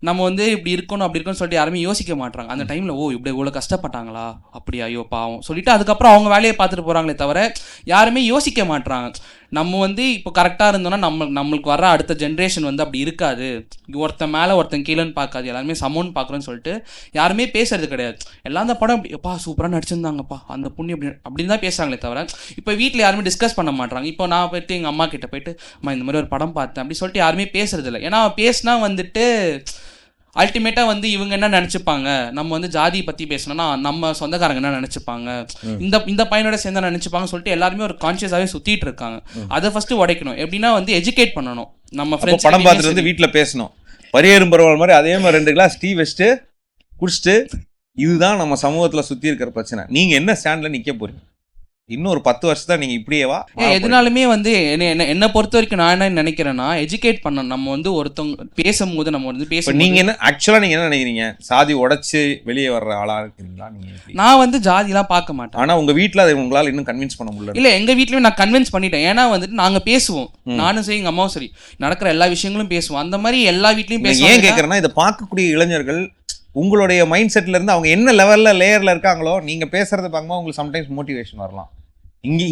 நம்ம வந்து இப்படி இருக்கணும் அப்படி இருக்கணும்னு சொல்லிட்டு யாருமே யோசிக்க மாட்டாங்க. அந்த டைமில் இப்படி இவ்வளோ கஷ்டப்பட்டாங்களா, அப்படி ஐயோ பாவம் சொல்லிட்டு அதுக்கப்புறம் அவங்க வேலையை பார்த்துட்டு போகிறாங்களே தவிர யாருமே யோசிக்க மாட்டாங்க. நம்ம வந்து இப்போ கரெக்டாக இருந்தோம்னா நம்மளுக்கு வர அடுத்த ஜென்ரேஷன் வந்து அப்படி இருக்காது, ஒருத்தன் மேலே ஒருத்தன் கீழேன்னு பார்க்காது, எல்லாருமே சமோன்னு பார்க்குறோன்னு சொல்லிட்டு யாருமே பேசுறது கிடையாது. எல்லாம் அந்த படம் எப்பா சூப்பராக நடிச்சிருந்தாங்கப்பா, அந்த புண்ணி அப்படின்னு தான் பேசுகிறாங்களே தவிர இப்போ வீட்டில் யாருமே டிஸ்கஸ் பண்ண மாட்டாங்க. இப்போ நான் போயிட்டு எங்கள் அம்மா கிட்ட போயிட்டு அம்மா இந்த மாதிரி ஒரு படம் பார்த்தேன் அப்படி சொல்லிட்டு யாருமே பேசுறது இல்லை. ஏன்னா பேசினா வந்துட்டு அல்டிமேட்டாக வந்து இவங்க என்ன நினச்சிப்பாங்க, நம்ம வந்து ஜாதியை பற்றி பேசணும்னா நம்ம சொந்தக்காரங்க என்ன நினச்சிப்பாங்க, இந்த பையனோட சேர்ந்தா நினச்சிப்பாங்கன்னு சொல்லிட்டு எல்லாருமே ஒரு கான்ஷியஸாகவே சுற்றிட்டு இருக்காங்க. அதை ஃபஸ்ட்டு உடைக்கணும். எப்படின்னா வந்து எஜுகேட் பண்ணணும். நம்ம ஃப்ரெண்ட்ஸ் படம் பார்த்துட்டு வந்து வீட்டில் பேசணும். பரியரும் பரவாயில்ல மாதிரி அதே மாதிரி 2 கிளாஸ் டீ வச்சுட்டு குடிச்சிட்டு, இதுதான் நம்ம சமூகத்தில் சுற்றி இருக்கிற பிரச்சனை. நீங்கள் என்ன ஸ்டாண்டில் நிற்க போறீங்க? இன்னொரு 10 வருஷம் நீங்கள் இப்படியேவா? எதுனாலுமே வந்து என்னை பொறுத்த வரைக்கும் நான் என்ன நினைக்கிறேன்னா எஜுகேட் பண்ணணும். நம்ம வந்து ஒருத்தவங்க பேசும்போது நம்ம வந்து பேச நீங்கள் என்ன ஆக்சுவலாக நீங்கள் என்ன நினைக்கிறீங்க? சாதி உடைச்சு வெளியே வர்ற ஆளாக இருக்கிறீங்களா நீங்கள்? நான் வந்து ஜாதிலாம் பார்க்க மாட்டேன். ஆனால் உங்கள் வீட்டில் அதை உங்களால் இன்னும் கன்வின்ஸ் பண்ண முடியல? இல்லை, எங்கள் வீட்லையும் நான் கன்வின்ஸ் பண்ணிட்டேன். ஏன்னா வந்துட்டு நாங்கள் பேசுவோம், நானும் சரி எங்கள் அம்மாவும் சரி, நடக்கிற எல்லா விஷயங்களும் பேசுவோம். அந்த மாதிரி எல்லா வீட்லையும் பேசுவோம். ஏன் கேட்குறேன்னா, இதை பார்க்கக்கூடிய இளைஞர்கள் உங்களுடைய மைண்ட் செட்ல இருந்து அவங்க என்ன லெவல்ல லேயர்ல இருக்காங்களோ நீங்க பேசுறத பார்க்கும்போது உங்களுக்கு சம்டைம்ஸ் மோட்டிவேஷன் வரலாம்.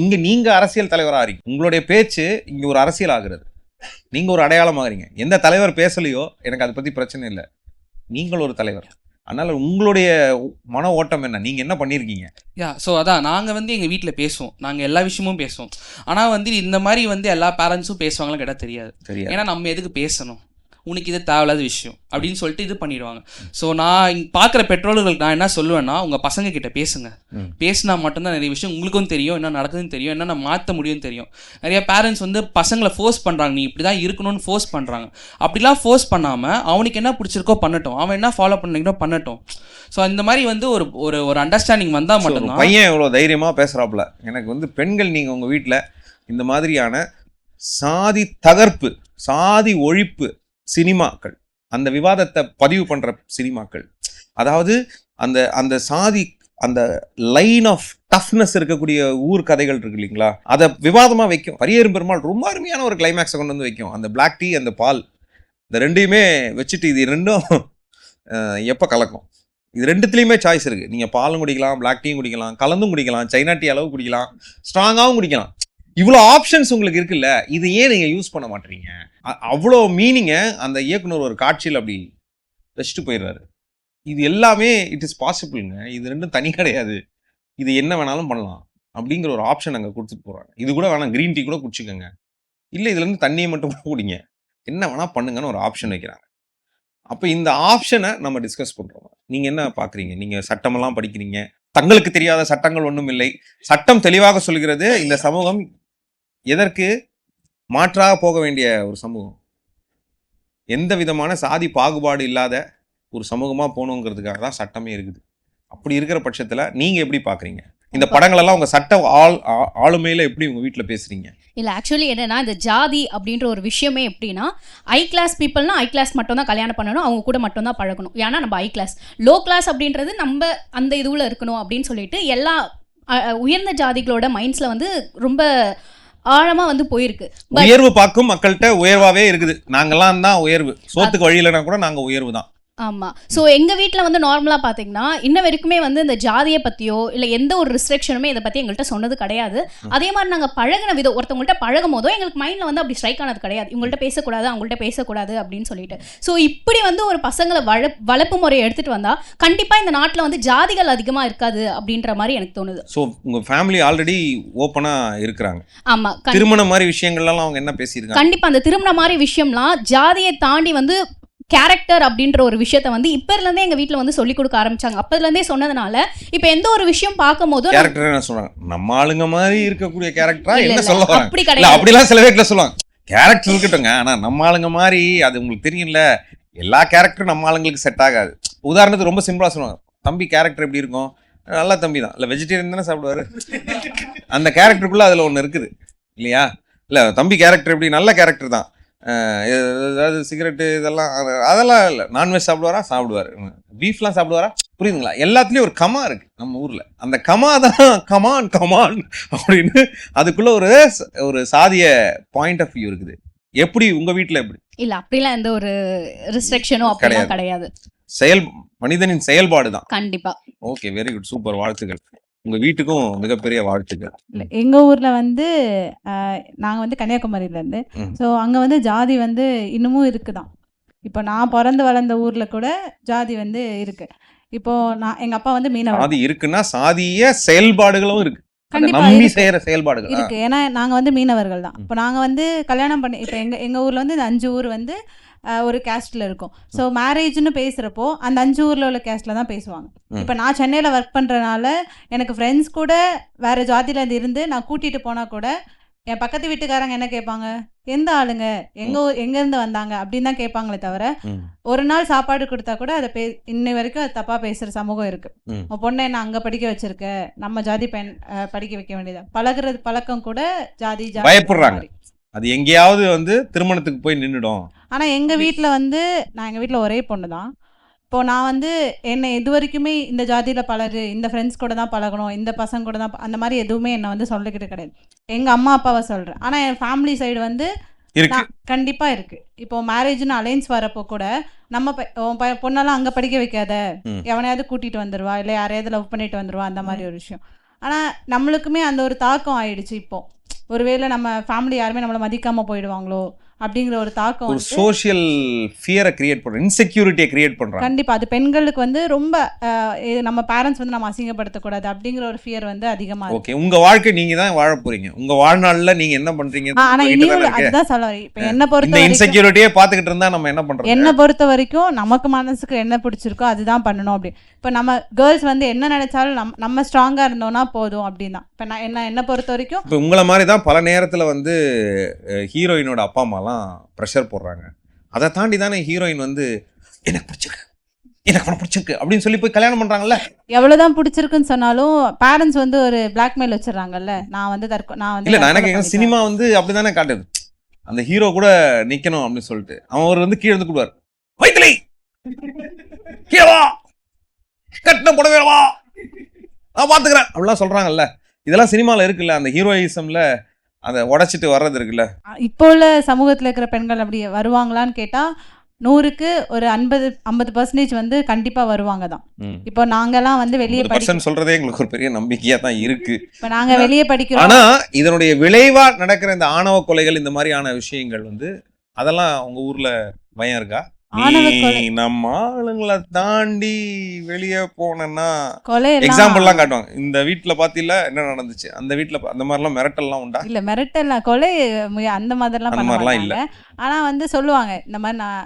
இங்க நீங்க அரசியல் தலைவராக ஆறீங்க, உங்களுடைய பேச்சு இங்க ஒரு அரசியல் ஆகுறது, நீங்க ஒரு அடையாளம் ஆகுறீங்க. எந்த தலைவர் பேசலையோ எனக்கு அதை பத்தி பிரச்சனை இல்லை, நீங்கள் ஒரு தலைவர். அதனால உங்களுடைய மன ஓட்டம் என்ன, நீங்க என்ன பண்ணியிருக்கீங்க? ஸோ அதான் நாங்கள் வந்து எங்கள் வீட்டில் பேசுவோம், நாங்கள் எல்லா விஷயமும் பேசுவோம். ஆனால் வந்து இந்த மாதிரி வந்து எல்லா பேரண்ட்ஸும் பேசுவாங்களாம் கேட்டால் தெரியாது. ஏன்னா நம்ம எதுக்கு பேசணும், உனக்கு இது தேவையில்லாத விஷயம் அப்படின்னு சொல்லிட்டு இது பண்ணிடுவாங்க. ஸோ நான் இங்கே பார்க்குற பெற்றோர்களுக்கு நான் என்ன சொல்லுவேன்னா, உங்கள் பசங்க கிட்ட பேசுங்க. பேசினா மட்டும்தான் நிறைய விஷயம் உங்களுக்கும் தெரியும், என்ன நடக்குதுன்னு தெரியும், என்னென்ன மாற்ற முடியும்னு தெரியும். நிறைய பேரண்ட்ஸ் வந்து பசங்களை ஃபோர்ஸ் பண்ணுறாங்க, நீ இப்படி தான் இருக்கணும்னு ஃபோர்ஸ் பண்ணுறாங்க. அப்படிலாம் ஃபோர்ஸ் பண்ணாமல் அவனுக்கு என்ன பிடிச்சிருக்கோ பண்ணட்டும், அவன் என்ன ஃபாலோ பண்ணிக்கோ பண்ணட்டும். ஸோ இந்த மாதிரி வந்து ஒரு ஒரு ஒரு அண்டர்ஸ்டாண்டிங் வந்தால் மட்டும்தான். பையன் எவ்வளோ தைரியமாக பேசுகிறாப்புல. எனக்கு வந்து பெண்கள், நீங்கள் உங்கள் வீட்டில் இந்த மாதிரியான சாதி தகர்ப்பு, சாதி ஒழிப்பு சினிமாக்கள், அந்த விவாதத்தை பதிவு பண்ற சினிமாக்கள், அதாவது அந்த அந்த சாதி அந்த லைன் ஆஃப் டஃப்னஸ் இருக்கக்கூடிய ஊர் கதைகள் இருக்கு இல்லைங்களா, அதை விவாதமாக வைக்கும். பரியேறும் பெருமாள் ரொம்ப அருமையான ஒரு கிளைமேக்ஸை கொண்டு வந்து வைக்கும். அந்த பிளாக் டீ அந்த பால், இந்த ரெண்டையுமே வச்சுட்டு இது ரெண்டும் எப்போ கலக்கும், இது ரெண்டுத்துலேயுமே சாய்ஸ் இருக்குது. நீங்கள் பாலும் குடிக்கலாம், பிளாக் டீயும் குடிக்கலாம், கலந்தும் குடிக்கலாம், சைனா டீ அளவு குடிக்கலாம், ஸ்ட்ராங்காகவும் குடிக்கலாம். இவ்வளோ ஆப்ஷன்ஸ் உங்களுக்கு இருக்குல்ல, இது ஏன் நீங்கள் யூஸ் பண்ண மாட்டீங்க? அவ்வளோ மீனிங்கை அந்த இயக்குனர் ஒரு காட்சியில் அப்படி வச்சுட்டு போயிடுறாரு. இது எல்லாமே இட் இஸ் பாசிபிள்ங்க, இது ரெண்டும் தனி கிடையாது, இது என்ன வேணாலும் பண்ணலாம் அப்படிங்கிற ஒரு ஆப்ஷன் அங்கே கொடுத்துட்டு போகிறாங்க. இது கூட வேணாம், க்ரீன் டீ கூட குடிச்சுக்கோங்க, இல்லை இதுலேருந்து தண்ணியை மட்டும் குடிங்க, என்ன வேணால் பண்ணுங்கன்னு ஒரு ஆப்ஷன் வைக்கிறாங்க. அப்போ இந்த ஆப்ஷனை நம்ம டிஸ்கஸ் பண்ணுறோம். நீங்கள் என்ன பார்க்குறீங்க? நீங்கள் சட்டமெல்லாம் படிக்கிறீங்க, தங்களுக்கு தெரியாத சட்டங்கள் ஒன்றும் இல்லை. சட்டம் தெளிவாக சொல்கிறது, இந்த சமூகம் எதற்கு மாற்றாக போக வேண்டிய ஒரு சமூகம், எந்த விதமான சாதி பாகுபாடு இல்லாத ஒரு சமூகமாக போகணுங்கிறதுக்காக தான் சட்டமே இருக்குது. அப்படி இருக்கிற பட்சத்தில் நீங்கள் எப்படி பார்க்குறீங்க இந்த படங்களெல்லாம்? உங்கள் சட்ட ஆளுமையில் எப்படி உங்கள் வீட்டில் பேசுகிறீங்க? இல்லை ஆக்சுவலி என்னன்னா, இந்த ஜாதி அப்படின்ற ஒரு விஷயமே எப்படின்னா, ஐ கிளாஸ் பீப்புள்னா ஐ கிளாஸ் மட்டும் தான் கல்யாணம் பண்ணணும், அவங்க கூட மட்டும் தான் பழகணும். ஏன்னா நம்ம ஐ கிளாஸ், லோ கிளாஸ் அப்படின்றது நம்ம அந்த இதுவில் இருக்கணும் அப்படின்னு சொல்லிட்டு எல்லா உயர்ந்த ஜாதிகளோட மைண்ட்ஸில் வந்து ரொம்ப ஆழமா வந்து போயிருக்கு. உயர்வு பார்க்கும் மக்கள்கிட்ட உயர்வாவே இருக்குது. நாங்கெல்லாம் தான் உயர்வு, சோத்துக்கு வழி இல்லைனா கூட நாங்க உயர்வு தான். ஆமா. ஸோ எங்க வீட்டில் வந்து நார்மலா பார்த்தீங்கன்னா இன்ன வரைக்குமே வந்து இந்த ஜாதியை பத்தியோ இல்லை எந்த ஒரு ரிஸ்ட்ரிக்ஷனுமே இதை பத்தி எங்கள்கிட்ட சொன்னது கிடையாது. அதே மாதிரி நாங்க பழகின விதம், ஒருத்தவங்கள்ட்ட பழகும் போதோ எங்களுக்கு மைண்ட்ல வந்து அப்படி ஸ்ட்ரைக் ஆனது கிடையாது, இவங்கள்ட்ட பேசக்கூடாது அவங்கள்ட்ட பேசக்கூடாது அப்படின்னு சொல்லிட்டு. ஸோ இப்படி வந்து ஒரு பசங்களை வளர்ப்பு முறையை எடுத்துட்டு வந்தா கண்டிப்பா இந்த நாட்டில் வந்து ஜாதிகள் அதிகமா இருக்காது அப்படின்ற மாதிரி எனக்கு தோணுது. ஸோ உங்க ஃபேமிலி ஆல்ரெடி ஓப்பனா இருக்கிறாங்க. ஆமா, திருமணம் மாதிரி விஷயங்கள்லாம் அவங்க என்ன பேசியிருக்காங்க? கண்டிப்பா அந்த திருமணம் மாதிரி விஷயம்லாம் ஜாதியை தாண்டி வந்து கேரக்டர் அப்படின்ற ஒரு விஷயத்த வந்து இப்ப இருந்தே எங்க வீட்ல வந்து சொல்லி கொடுக்க ஆரம்பிச்சாங்க. அப்பதுல இருந்தே சொன்னதுனால இப்ப எந்த ஒரு விஷயம் பார்க்கும்போது கேரக்டர் என்ன சொல்றாங்க, நம்ம ஆளுங்க மாதிரி இருக்கக்கூடிய கேரக்டரா என்ன சொல்ல வராங்க? அப்படி கிடையாது, அப்படிலாம் சில வீட்டுல சொல்லுவாங்க. கேரக்டர் இருக்கட்டுங்க, ஆனா நம்ம ஆளுங்க மாதிரி அது உங்களுக்கு தெரியும்ல, எல்லா கேரக்டரும் நம்ம ஆளுங்களுக்கு செட் ஆகாது. உதாரணத்துக்கு ரொம்ப சிம்பிளா சொல்லுவாங்க, தம்பி கேரக்டர் எப்படி இருக்கும், நல்ல தம்பி தான், இல்ல வெஜிடேரியன் தானே சாப்பிடுவாரு, அந்த கேரக்டருக்குள்ள அதுல ஒண்ணு இருக்குது இல்லையா? இல்ல தம்பி கேரக்டர் எப்படி, நல்ல கேரக்டர் தான், ஏதாவது சிகரெட்டு இதெல்லாம் அதெல்லாம் இல்லை, நான்வெஜ் சாப்பிடுவாரா, சாப்பிடுவார், பீஃப்லாம் சாப்பிடுவாரா, புரியுதுங்களா? எல்லாத்துலேயும் ஒரு கமா இருக்கு நம்ம ஊரில், அந்த கமா தான் கமான் கமான் அப்படின்னு அதுக்குள்ள ஒரு சாதிய பாயிண்ட் ஆஃப் வியூ இருக்குது. எப்படி உங்க வீட்டில் எப்படி? இல்ல அப்படிலாம் எந்த ஒரு ரெஸ்ட்ரிக்ஷனும் அப்படிலாம் கிடையாது, மனிதனின் செயல்பாடு தான். கண்டிப்பா. ஓகே, வெரி குட், சூப்பர், வாழ்த்துக்கள். உங்க வீட்டுக்கும் மிகப்பெரிய வாழ்த்துக்கள். எங்க ஊர்ல வந்து நாங்க வந்து கன்னியாகுமரியில இருந்து, ஸோ அங்க வந்து ஜாதி வந்து இன்னமும் இருக்குதான். இப்போ நான் பிறந்து வளர்ந்த ஊர்ல கூட ஜாதி வந்து இருக்கு. இப்போ எங்க அப்பா வந்து மீனவர். சாதி இருக்குன்னா சாதிய செயல்பாடுகளும் இருக்கு, கண்டிப்பா நம்பி செய்யற செயல்பாடுகள் இருக்கு. ஏன்னா நாங்க வந்து மீனவர்கள் தான். இப்போ நாங்க வந்து கல்யாணம் பண்ணி, இப்போ எங்க ஊர்ல வந்து இந்த 5 ஊர் வந்து ஒரு கேஸ்ட்ல இருக்கும். ஸோ மேரேஜ்னு பேசுகிறப்போ அந்த 5 ஊரில் உள்ள கேஸ்ட்ல தான் பேசுவாங்க. இப்போ நான் சென்னையில் ஒர்க் பண்ணுறனால எனக்கு ஃப்ரெண்ட்ஸ் கூட வேறு ஜாதியிலேருந்து இருந்து நான் கூட்டிகிட்டு போனால் கூட என் பக்கத்து வீட்டுக்காரங்க என்ன கேட்பாங்க, எந்த ஆளுங்க, எங்கேருந்து வந்தாங்க அப்படின்னு தான் கேட்பாங்களே தவிர, ஒரு நாள் சாப்பாடு கொடுத்தா கூட அதை இன்னை வரைக்கும் அது தப்பாக பேசுகிற சமூகம் இருக்குது. உன் பொண்ணை என்ன அங்கே படிக்க வச்சிருக்க, நம்ம ஜாதி பெண் படிக்க வைக்க வேண்டியது, பழகுறது பழக்கம் கூட ஜாதி பயப்படுறாங்க. அது எங்கேயாவது வந்து திருமணத்துக்கு போய் நின்றுடும். ஆனால் எங்கள் வீட்டில் வந்து நான் எங்கள் வீட்டில் ஒரே பொண்ணு தான். இப்போது நான் வந்து என்னை இது வரைக்குமே இந்த ஜாதியில் பழகு, இந்த ஃப்ரெண்ட்ஸ் கூட தான் பழகணும், இந்த பசங்க கூட தான், அந்த மாதிரி எதுவுமே என்னை வந்து சொல்லிக்கிட்டு கிடையாது. எங்கள் அம்மா அப்பாவை சொல்கிறேன். ஆனால் என் ஃபேமிலி சைடு வந்து இருக்கு. கண்டிப்பா இருக்கு. இப்போ மேரேஜ்னு அலைன்ஸ் வரப்போ கூட நம்ம பொண்ணெல்லாம் அங்க படிக்க வைக்காத, எவனையாவது கூட்டிட்டு வந்துருவா, இல்லை யாரையாவது லவ் பண்ணிட்டு வந்துருவா, அந்த மாதிரி ஒரு விஷயம். ஆனா நம்மளுக்குமே அந்த ஒரு தாக்கம் ஆயிடுச்சு. இப்போ ஒருவேளை நம்ம ஃபேமிலி யாருமே நம்மளை மதிக்காம போயிடுவாங்களோ அப்படிங்கிற ஒரு தாக்கம் ஒரு சோஷியல் ஃபியரை கிரியேட் பண்றோம், இன்செக்யூரிட்டியை கிரியேட் பண்றாங்க. கண்டிப்பா அது பெண்களுக்கு வந்து ரொம்ப நம்ம பேரண்ட்ஸ் வந்து நம்ம அசிங்கப்படுத்தக்கூடாது அப்படிங்கிற ஒரு ஃபியர் வந்து அதிகமா இருக்கு. ஓகே, உங்க வாழ்க்கை நீங்க தான் வாழ போறீங்க, உங்க வாழ்நாள்ல நீங்க என்ன பண்றீங்க. ஆனா இனியும் அதுதான் சொல்ல வரேன். இப்போ என்ன பொறுத்த இந்த வரைக்கும் இன்செக்யூரிட்டியே பாத்துக்கிட்டு இருந்தா நம்ம என்ன பண்றோம்? என்ன பொறுத்த வரைக்கும் நமக்கு மனசுக்கு என்ன பிடிச்சிருக்கோ அதுதான் பண்ணணும். அப்படி இப்போ நம்ம கேர்ள்ஸ் வந்து என்ன நினைச்சாலும் நம்ம ஸ்ட்ராங்கா இருந்தோம்னா போதும் அப்படின்னு தான். இப்போ நான் என்ன பொறுத்த வரைக்கும் இப்போ உங்களை மாதிரி தான் பல நேரத்துல வந்து ஹீரோயினோட அப்பா அம்மாலாம் ப்ரெஷர் போடுறாங்க. அதை தாண்டி தானே ஹீரோயின் வந்து எனக்கு பிடிச்சிருக்கு, எனக்கு அவனை பிடிச்சிருக்கு அப்படின்னு சொல்லி போய் கல்யாணம் பண்றாங்கல்ல. எவ்வளவுதான் பிடிச்சிருக்குன்னு சொன்னாலும் பேரண்ட்ஸ் வந்து ஒரு பிளாக்மெயில் வச்சிடறாங்கல்ல. நான் வந்து இல்ல, நான் என்ன கேட்குறேன், சினிமா வந்து அப்படிதானே காட்டுது. அந்த ஹீரோ கூட நிக்கணும் அப்படின்னு சொல்லிட்டு அவர் வந்து கீழே இருந்து கூடுவார், வைத்திலி கீழே வா, கட்டின புடவை வா, நான் பாத்துக்கிறேன் அப்படிலாம் சொல்றாங்கல்ல. இதெல்லாம் சினிமால இருக்குல்ல, அந்த ஹீரோயிசம்ல அதை உடைச்சிட்டு வர்றது இருக்குல்ல. இப்போ உள்ள சமூகத்துல இருக்கிற பெண்கள் அப்படி வருவாங்களான்னு கேட்டா 100க்கு ஒரு 50% வந்து கண்டிப்பா வருவாங்க தான். இப்போ நாங்கெல்லாம் வந்து வெளியே சொல்றதே எங்களுக்கு ஒரு பெரிய நம்பிக்கையா தான் இருக்கு. இப்போ நாங்க வெளியே படிக்கிறோம். ஆனா இதனுடைய விளைவா நடக்கிற இந்த ஆணவ கொலைகள், இந்த மாதிரியான விஷயங்கள் வந்து அதெல்லாம் உங்க ஊர்ல பயம் இருக்கா? நம்ம ஆளுங்களை தாண்டி வெளியே போனா எக்ஸாம்பிள்லாம் காட்டுவாங்க. இந்த வீட்டுல பாத்தீங்களா என்ன நடந்துச்சு, அந்த வீட்டுல அந்த மாதிரிலாம் மிரட்டல்லாம் உண்டா? இல்ல மிரட்டல்லாம் கொலை அந்த மாதிரிலாம் பண்ண மாட்டாங்க. ஆனா வந்து சொல்லுவாங்க இந்த மாதிரி, நான்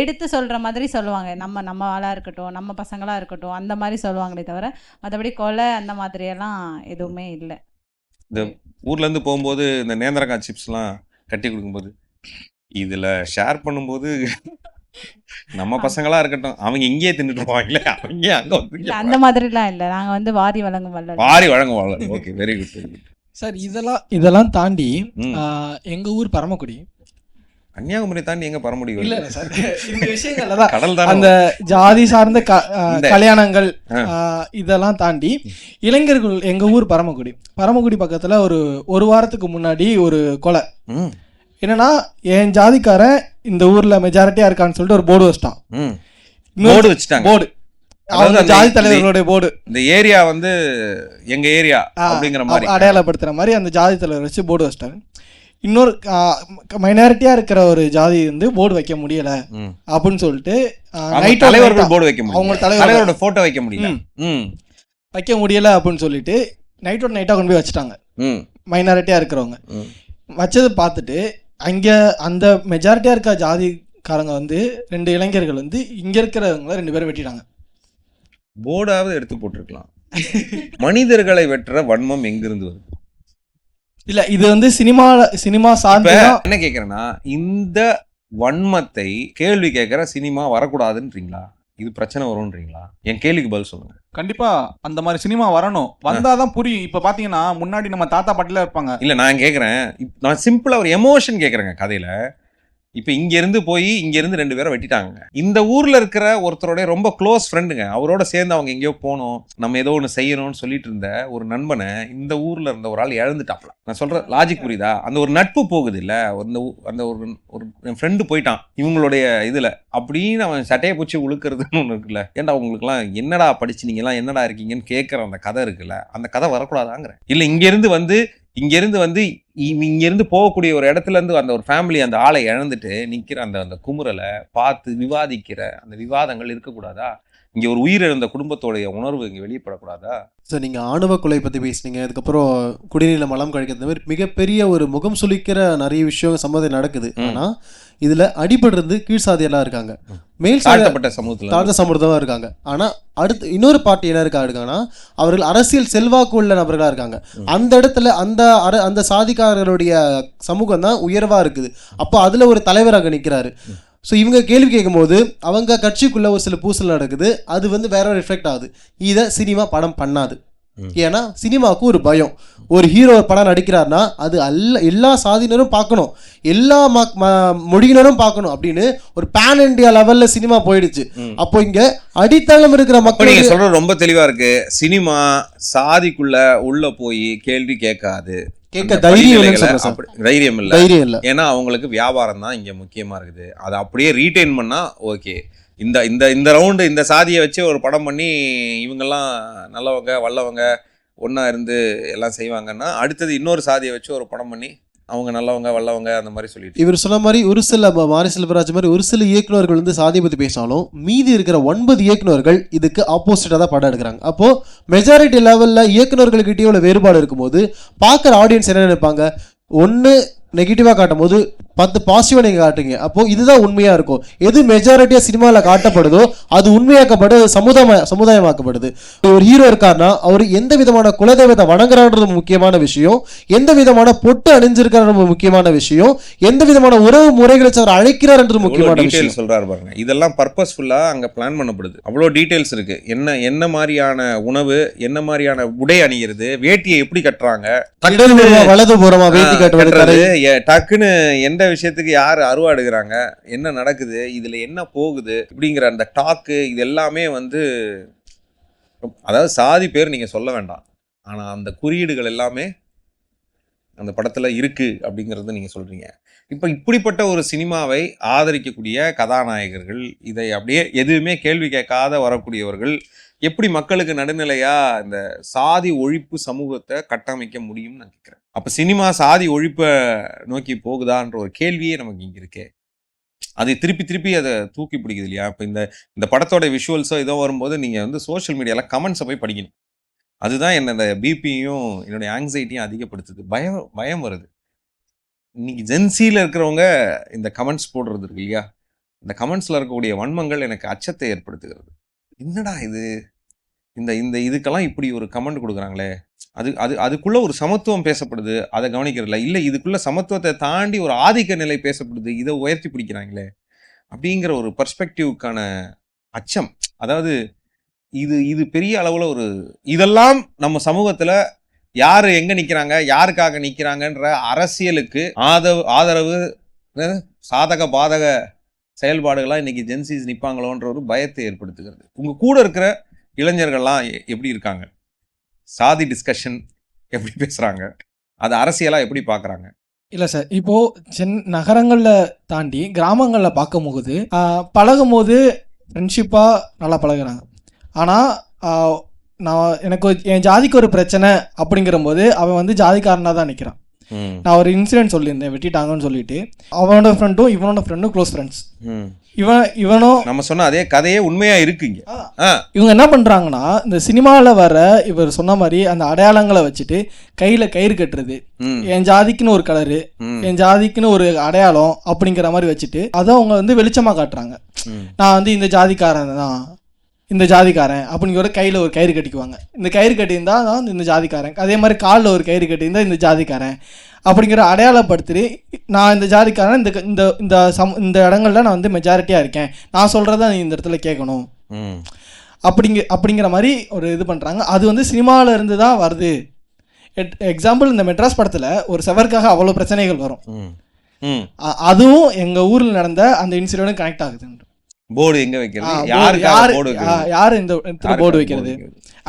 எடுத்து சொல்ற மாதிரி சொல்லுவாங்க, நம்ம ஆளா இருக்கட்டும், நம்ம பசங்களா இருக்கட்டும், அந்த மாதிரி சொல்லுவாங்களே தவிர மற்றபடி கொலை அந்த மாதிரி எல்லாம் எதுவுமே இல்லை. இந்த ஊர்ல இருந்து போகும்போது இந்த நேந்திரக்காய் சிப்ஸ்லாம் கட்டி கொடுக்கும்போது இதுல ஷேர் பண்ணும்போது நம்ம பசங்களா இருக்கட்டும், அவங்க இங்கேயே தின்னுட்டு இருப்பாங்களே, அவங்க அங்க வந்து அந்த மாதிரிலாம் இல்லை. நாங்க வந்து வாரி வழங்கும் வள்ளல். Okay, very good sir. இதெல்லாம் தாண்டி எங்க ஊர் பரமக்குடி, கன்னியாகுமரி தாண்டி எங்க பரமக்குடி இல்ல சார், இந்த விஷயங்கள்ல தான் கடல் தான். அந்த ஜாதி சார்ந்த கல்யாணங்கள் இதெல்லாம் தாண்டி இளைஞர்கள், எங்க ஊர் பரமக்குடி பக்கத்துல ஒரு வாரத்துக்கு முன்னாடி ஒரு கொலை. என்னன்னா, என் ஜாதிக்காரன் இந்த ஊர்ல மெஜாரிட்டியா இருக்கான்னு சொல்லிட்டு ஒரு போர்டு வச்சுட்டாங்க. போர்டு அவங்க ஜாதி தலைவர்களுடைய போர்டு. இந்த ஏரியா வந்து எங்க ஏரியா அப்படிங்கிற மாதிரி அடையாளப்படுத்துற மாதிரி அந்த ஜாதி தலைவர் வச்சு போர்டு வச்சிட்டாங்க. இன்னொரு மைனாரிட்டியா இருக்கிற ஒரு ஜாதி வந்து போர்டு வைக்க முடியல அப்படின்னு சொல்லிட்டு தலைவர்கள் போர்டு வைக்க முடியல, அவங்க தலைவரோட போட்டோ வைக்க முடியல அப்படின்னு சொல்லிட்டு நைட்டா கொண்டு போய் வச்சுட்டாங்க. மைனாரிட்டியா இருக்கிறவங்க வச்சதை பார்த்துட்டு அங்க அந்த மெஜாரிட்டியா இருக்க ஜாதிக்காரங்க வந்து 2 இளைஞர்கள் வந்து இங்க இருக்கிறவங்கள 2 பேரும் வெட்டிட்டாங்க. போர்டாவது எடுத்து போட்டிருக்கலாம். மனிதர்களை வெட்டுற வன்மம் எங்கிருந்து வருது? இல்ல, இது வந்து சினிமா சார்ந்து என்ன கேக்குறேன்னா, இந்த வன்மத்தை கேள்வி கேட்கிற சினிமா வரக்கூடாதுன்றீங்களா? இது பிரச்சனை வரும்ன்றீங்களா? என் கேள்விக்கு பதில் சொல்லுங்க. கண்டிப்பா அந்த மாதிரி சினிமா வரணும், வந்தாதான் புரியும். இப்ப பாத்தீங்கன்னா முன்னாடி நம்ம தாத்தா பாட்டில இருப்பாங்க. இல்ல, நான் கேக்குறேன், நான் சிம்பிளா ஒரு எமோஷன் கேக்குறேங்க கதையில. இப்போ இங்க இருந்து 2 பேரை வெட்டிட்டாங்க. இந்த ஊர்ல இருக்கிற ஒருத்தரோட ரொம்ப க்ளோஸ் ஃப்ரெண்டுங்க, அவரோட சேர்ந்து அவங்க எங்கேயோ போனோம், நம்ம ஏதோ ஒன்று செய்யணும்னு சொல்லிட்டு இருந்த ஒரு நண்பனை இந்த ஊர்ல இருந்த ஒரு ஆள் இழந்துட்டாப்ல. நான் சொல்ற லாஜிக் புரியுதா? அந்த ஒரு நட்பு போகுது இல்ல, அந்த ஒரு ஃப்ரெண்டு போயிட்டான் இவங்களுடைய இதுல அப்படின்னு அவன் சட்டையை பூச்சி உழுக்கிறதுன்னு ஒன்று இருக்குல்ல. ஏன்டா உங்களுக்குலாம் என்னடா படிச்சு நீங்கலாம் என்னடா இருக்கீங்கன்னு கேட்குற அந்த கதை இருக்குல்ல, அந்த கதை வரக்கூடாதாங்கிற. இல்லை, இங்கிருந்து போகக்கூடிய ஒரு இடத்துல இருந்து அந்த ஒரு ஃபேமிலி அந்த ஆளை இழந்துட்டு நிக்கிற அந்த குமுறலை பார்த்து விவாதிக்கிற அந்த விவாதங்கள் இருக்கக்கூடாதா? இங்க ஒரு உயிரிழந்த குடும்பத்தோடைய உணர்வு இங்க வெளியப்படக்கூடாதா? சார், நீங்க ஆணவ கொலை பத்தி பேசுனீங்க, அதுக்கப்புறம் குடிநீர்ல மலம் கழிக்கிறது மாதிரி மிகப்பெரிய ஒரு முகம் சுளிக்கிற நிறைய விஷயம் சம்மதம் நடக்குது. ஆனா இதுல அடிபடுறது கீழ் சாதியெல்லாம் இருக்காங்க, மேல் தாழ்ந்த சமூகமா இருக்காங்க. ஆனா அடுத்து இன்னொரு பார்ட்டி என்ன இருக்காங்கன்னா, அவர்கள் அரசியல் செல்வாக்கு உள்ள நபர்களா இருக்காங்க. அந்த இடத்துல அந்த சாதிக்காரர்களுடைய சமூகம் தான் உயர்வா இருக்குது. அப்போ அதுல ஒரு தலைவராக நிற்கிறாரு. ஸோ இவங்க கேள்வி கேட்கும்போது அவங்க கட்சிக்குள்ள ஒரு சில பூசல் நடக்குது, அது வந்து வேற ஒரு ரிஃப்ளெக்ட் ஆகுது. இதை சினிமா படம் பண்ணாது. ஏன்னா சினிமாவுக்கு ஒரு பயம், ஒரு ஹீரோ படம் நடிக்கிறாருன்னா அது எல்லா சாதியினரும் பார்க்கணும், எல்லா மொழியினரும் பார்க்கணும் அப்படின்னு ஒரு பேன் இண்டியா லெவல்ல சினிமா போயிடுச்சு. அப்போ இங்க அடித்தளம் இருக்கிற மக்கள் சொல்ற ரொம்ப தெளிவா இருக்கு. சினிமா சாதிக்குள்ள உள்ள போய் கேள்வி கேட்காது, கேட்க அந்த தைரியம் இல்லைன்னு படிநிலைகளை சொல்றேன் சார். அப்படி தைரியம் இல்ல. தைரியம் இல்ல. ஏன்னா அவங்களுக்கு வியாபாரம் தான் இங்க முக்கியமா இருக்குது. அதை அப்படியே ரீட்டைன் பண்ணா ஓகே. இந்த இந்த இந்த ரவுண்டு இந்த சாதியை வச்சு ஒரு படம் பண்ணி இவங்கெல்லாம் நல்லவங்க வல்லவங்க ஒன்றா இருந்து எல்லாம் செய்வாங்கன்னா, அடுத்தது இன்னொரு சாதியை வச்சு ஒரு படம் பண்ணி அவங்க நல்லவங்க வல்லவங்க அந்த மாதிரி சொல்லிட்டு இவர் சொன்ன மாதிரி ஒரு சில மாரி செல்வராஜ் மாதிரி ஒரு சில இயக்குநர்கள் வந்து சாதியை பற்றி பேசினாலும் மீதி இருக்கிற 9 இயக்குநர்கள் இதுக்கு ஆப்போசிட்டாக தான் படம் எடுக்கிறாங்க. அப்போது மெஜாரிட்டி லெவலில் இயக்குநர்கள்கிட்டயே உள்ள வேறுபாடு இருக்கும்போது பார்க்குற ஆடியன்ஸ் என்ன நினைப்பாங்க? ஒன்று நெகட்டிவாக காட்டும் போது 10 பாசிட்டிவாக நீங்கள் காட்டுறீங்க. அப்போது இதுதான் உண்மையாக இருக்கும். எது மெஜாரிட்டியாக சினிமாவில் காட்டப்படுதோ அது உண்மையாக்கப்படு சமுதாயமாக்கப்படுது. ஒரு ஹீரோ இருக்காருன்னா அவர் எந்த விதமான குலதெய்வத்தை வணங்குறான்றது முக்கியமான விஷயம், எந்த விதமான பொட்டு அணிஞ்சிருக்காரு முக்கியமான விஷயம், எந்த விதமான உறவு முறைகளை அவர் அழைக்கிறார்ன்றது முக்கியமான விஷயம் சொல்றாரு பாருங்க. இதெல்லாம் பர்பஸ்ஃபுல்லா அங்க பிளான் பண்ணப்படுது. அவ்வளோ டீடைல்ஸ் இருக்கு. என்ன மாதிரியான உணவு, என்ன மாதிரியான உடை அணிகிறது, வேட்டியை எப்படி கட்டுறாங்க, வலது புறமா வேட்டி கட்டுறது, டக்குன்னு எந்த விஷயத்துக்கு யார் அருவாடுகிறாங்க, என்ன நடக்குது, இதுல என்ன போகுது இப்படிங்கிற அந்த டாக்கு, இது எல்லாமே வந்து அதாவது சாதி பேர் நீங்க சொல்ல வேண்டாம், ஆனா அந்த குறியீடுகள் எல்லாமே அந்த படத்துல இருக்கு அப்படிங்கறத நீங்க சொல்றீங்க. இப்ப இப்படிப்பட்ட ஒரு சினிமாவை ஆதரிக்கக்கூடிய கதாநாயகர்கள், இதை அப்படியே எதுவுமே கேள்வி கேட்காத வரக்கூடியவர்கள் எப்படி மக்களுக்கு நடுநிலையா இந்த சாதி ஒழிப்பு சமூகத்தை கட்டமைக்க முடியும்னு நான் கேட்கிறேன். அப்ப சினிமா சாதி ஒழிப்பை நோக்கி போகுதான்ற ஒரு கேள்வியே நமக்கு இங்க இருக்கே. அது திருப்பி அதை தூக்கி பிடிக்குது இல்லையா? இப்போ இந்த படத்தோட விஷுவல்ஸோ ஏதோ வரும்போது நீங்கள் வந்து சோஷியல் மீடியாவில் கமெண்ட்ஸை போய் படிக்கணும். அதுதான் என்னோட பிபியும் என்னுடைய ஆங்ஸைட்டியும் அதிகப்படுத்துது. பயம் வருது. இன்னைக்கு ஜென்சியில் இருக்கிறவங்க இந்த கமெண்ட்ஸ் போடுறது இருக்கு இல்லையா, இந்த கமெண்ட்ஸில் இருக்கக்கூடிய வன்மங்கள் எனக்கு அச்சத்தை ஏற்படுத்துகிறது. என்னடா இது, இந்த இதுக்கெல்லாம் இப்படி ஒரு கமெண்ட் கொடுக்குறாங்களே, அதுக்குள்ள ஒரு சமத்துவம் பேசப்படுது, அதை கவனிக்கிறதில்ல. இல்லை இதுக்குள்ள சமத்துவத்தை தாண்டி ஒரு ஆதிக்க நிலை பேசப்படுது, இதை உயர்த்தி பிடிக்கிறாங்களே அப்படிங்கிற ஒரு பர்ஸ்பெக்டிவ்க்கான அச்சம். அதாவது இது பெரிய அளவில் ஒரு இதெல்லாம் நம்ம சமூகத்தில் யார் எங்கே நிற்கிறாங்க, யாருக்காக நிற்கிறாங்கன்ற அரசியலுக்கு ஆதரவு சாதக பாதக செயல்பாடுகளாக இன்னைக்கு ஜென்சிஸ் நிற்பாங்களோன்ற ஒரு பயத்தை ஏற்படுத்துகிறது. உங்கள் கூட இருக்கிற இளைஞர்கள்லாம் எப்படி இருக்காங்க, சாதி டிஸ்கஷன் எப்படி பேசுகிறாங்க, அது அரசியலாக எப்படி பார்க்குறாங்க? இல்லை சார், இப்போது நகரங்களில் தாண்டி கிராமங்களில் பார்க்கும்போது பழகும் போது ஃப்ரெண்ட்ஷிப்பாக நல்லா பழகுறாங்க. ஆனால் எனக்கு என் ஜாதிக்கு ஒரு பிரச்சனை அப்படிங்கிற போது அவன் வந்து ஜாதிக்காரனாக தான் நிற்கிறான். நான் ஒரு இன்சிடென்ட் சொல்லியிருந்தேன், வெட்டிட்டாங்கன்னு சொல்லிட்டு. அவனோட ஃப்ரெண்டும் இவனோட ஃப்ரெண்டும் க்ளோஸ் ஃப்ரெண்ட்ஸ். இவனும் நம்ம சொன்ன அதே கதையே உண்மையா இருக்குங்க. இவங்க என்ன பண்றாங்கன்னா, இந்த சினிமாவில் வர இவர் சொன்ன மாதிரி அந்த அடையாளங்களை வச்சுட்டு கையில கயிறு கட்டுறது, என் ஜாதிக்குன்னு ஒரு கலரு, என் ஜாதிக்குன்னு ஒரு அடையாளம் அப்படிங்கிற மாதிரி வச்சுட்டு அதை அவங்க வந்து வெளிச்சமா காட்டுறாங்க. நான் வந்து இந்த ஜாதிக்காரன் தான், இந்த ஜாதிக்காரன் அப்படிங்கிற கையில் ஒரு கயிறு கட்டிக்குவாங்க. இந்த கயிறு கட்டியிருந்தா தான் இந்த ஜாதிக்காரன். அதே மாதிரி காலில் ஒரு கயிறு கட்டியிருந்தா இந்த ஜாதிக்காரன் அப்படிங்கிற அடையாளப்படுத்தி, நான் இந்த ஜாதிக்காரன், இந்த இந்த இந்த இடங்கள்ல நான் வந்து மெஜாரிட்டியாக இருக்கேன், நான் சொல்கிறத நீ இந்த இடத்துல கேட்கணும் அப்படிங்கிற மாதிரி ஒரு இது பண்ணுறாங்க. அது வந்து சினிமாவில் இருந்து தான் வருது. எக்ஸாம்பிள், இந்த மெட்ராஸ் படத்தில் ஒரு செவருக்காக அவ்வளோ பிரச்சனைகள் வரும். அதுவும் எங்கள் ஊரில் நடந்த அந்த இன்சிடென்ட் கனெக்ட் ஆகுது. போர்டு எங்க வைக்கிறது, யார் இந்த இடத்துல போர்டு வைக்கிறது,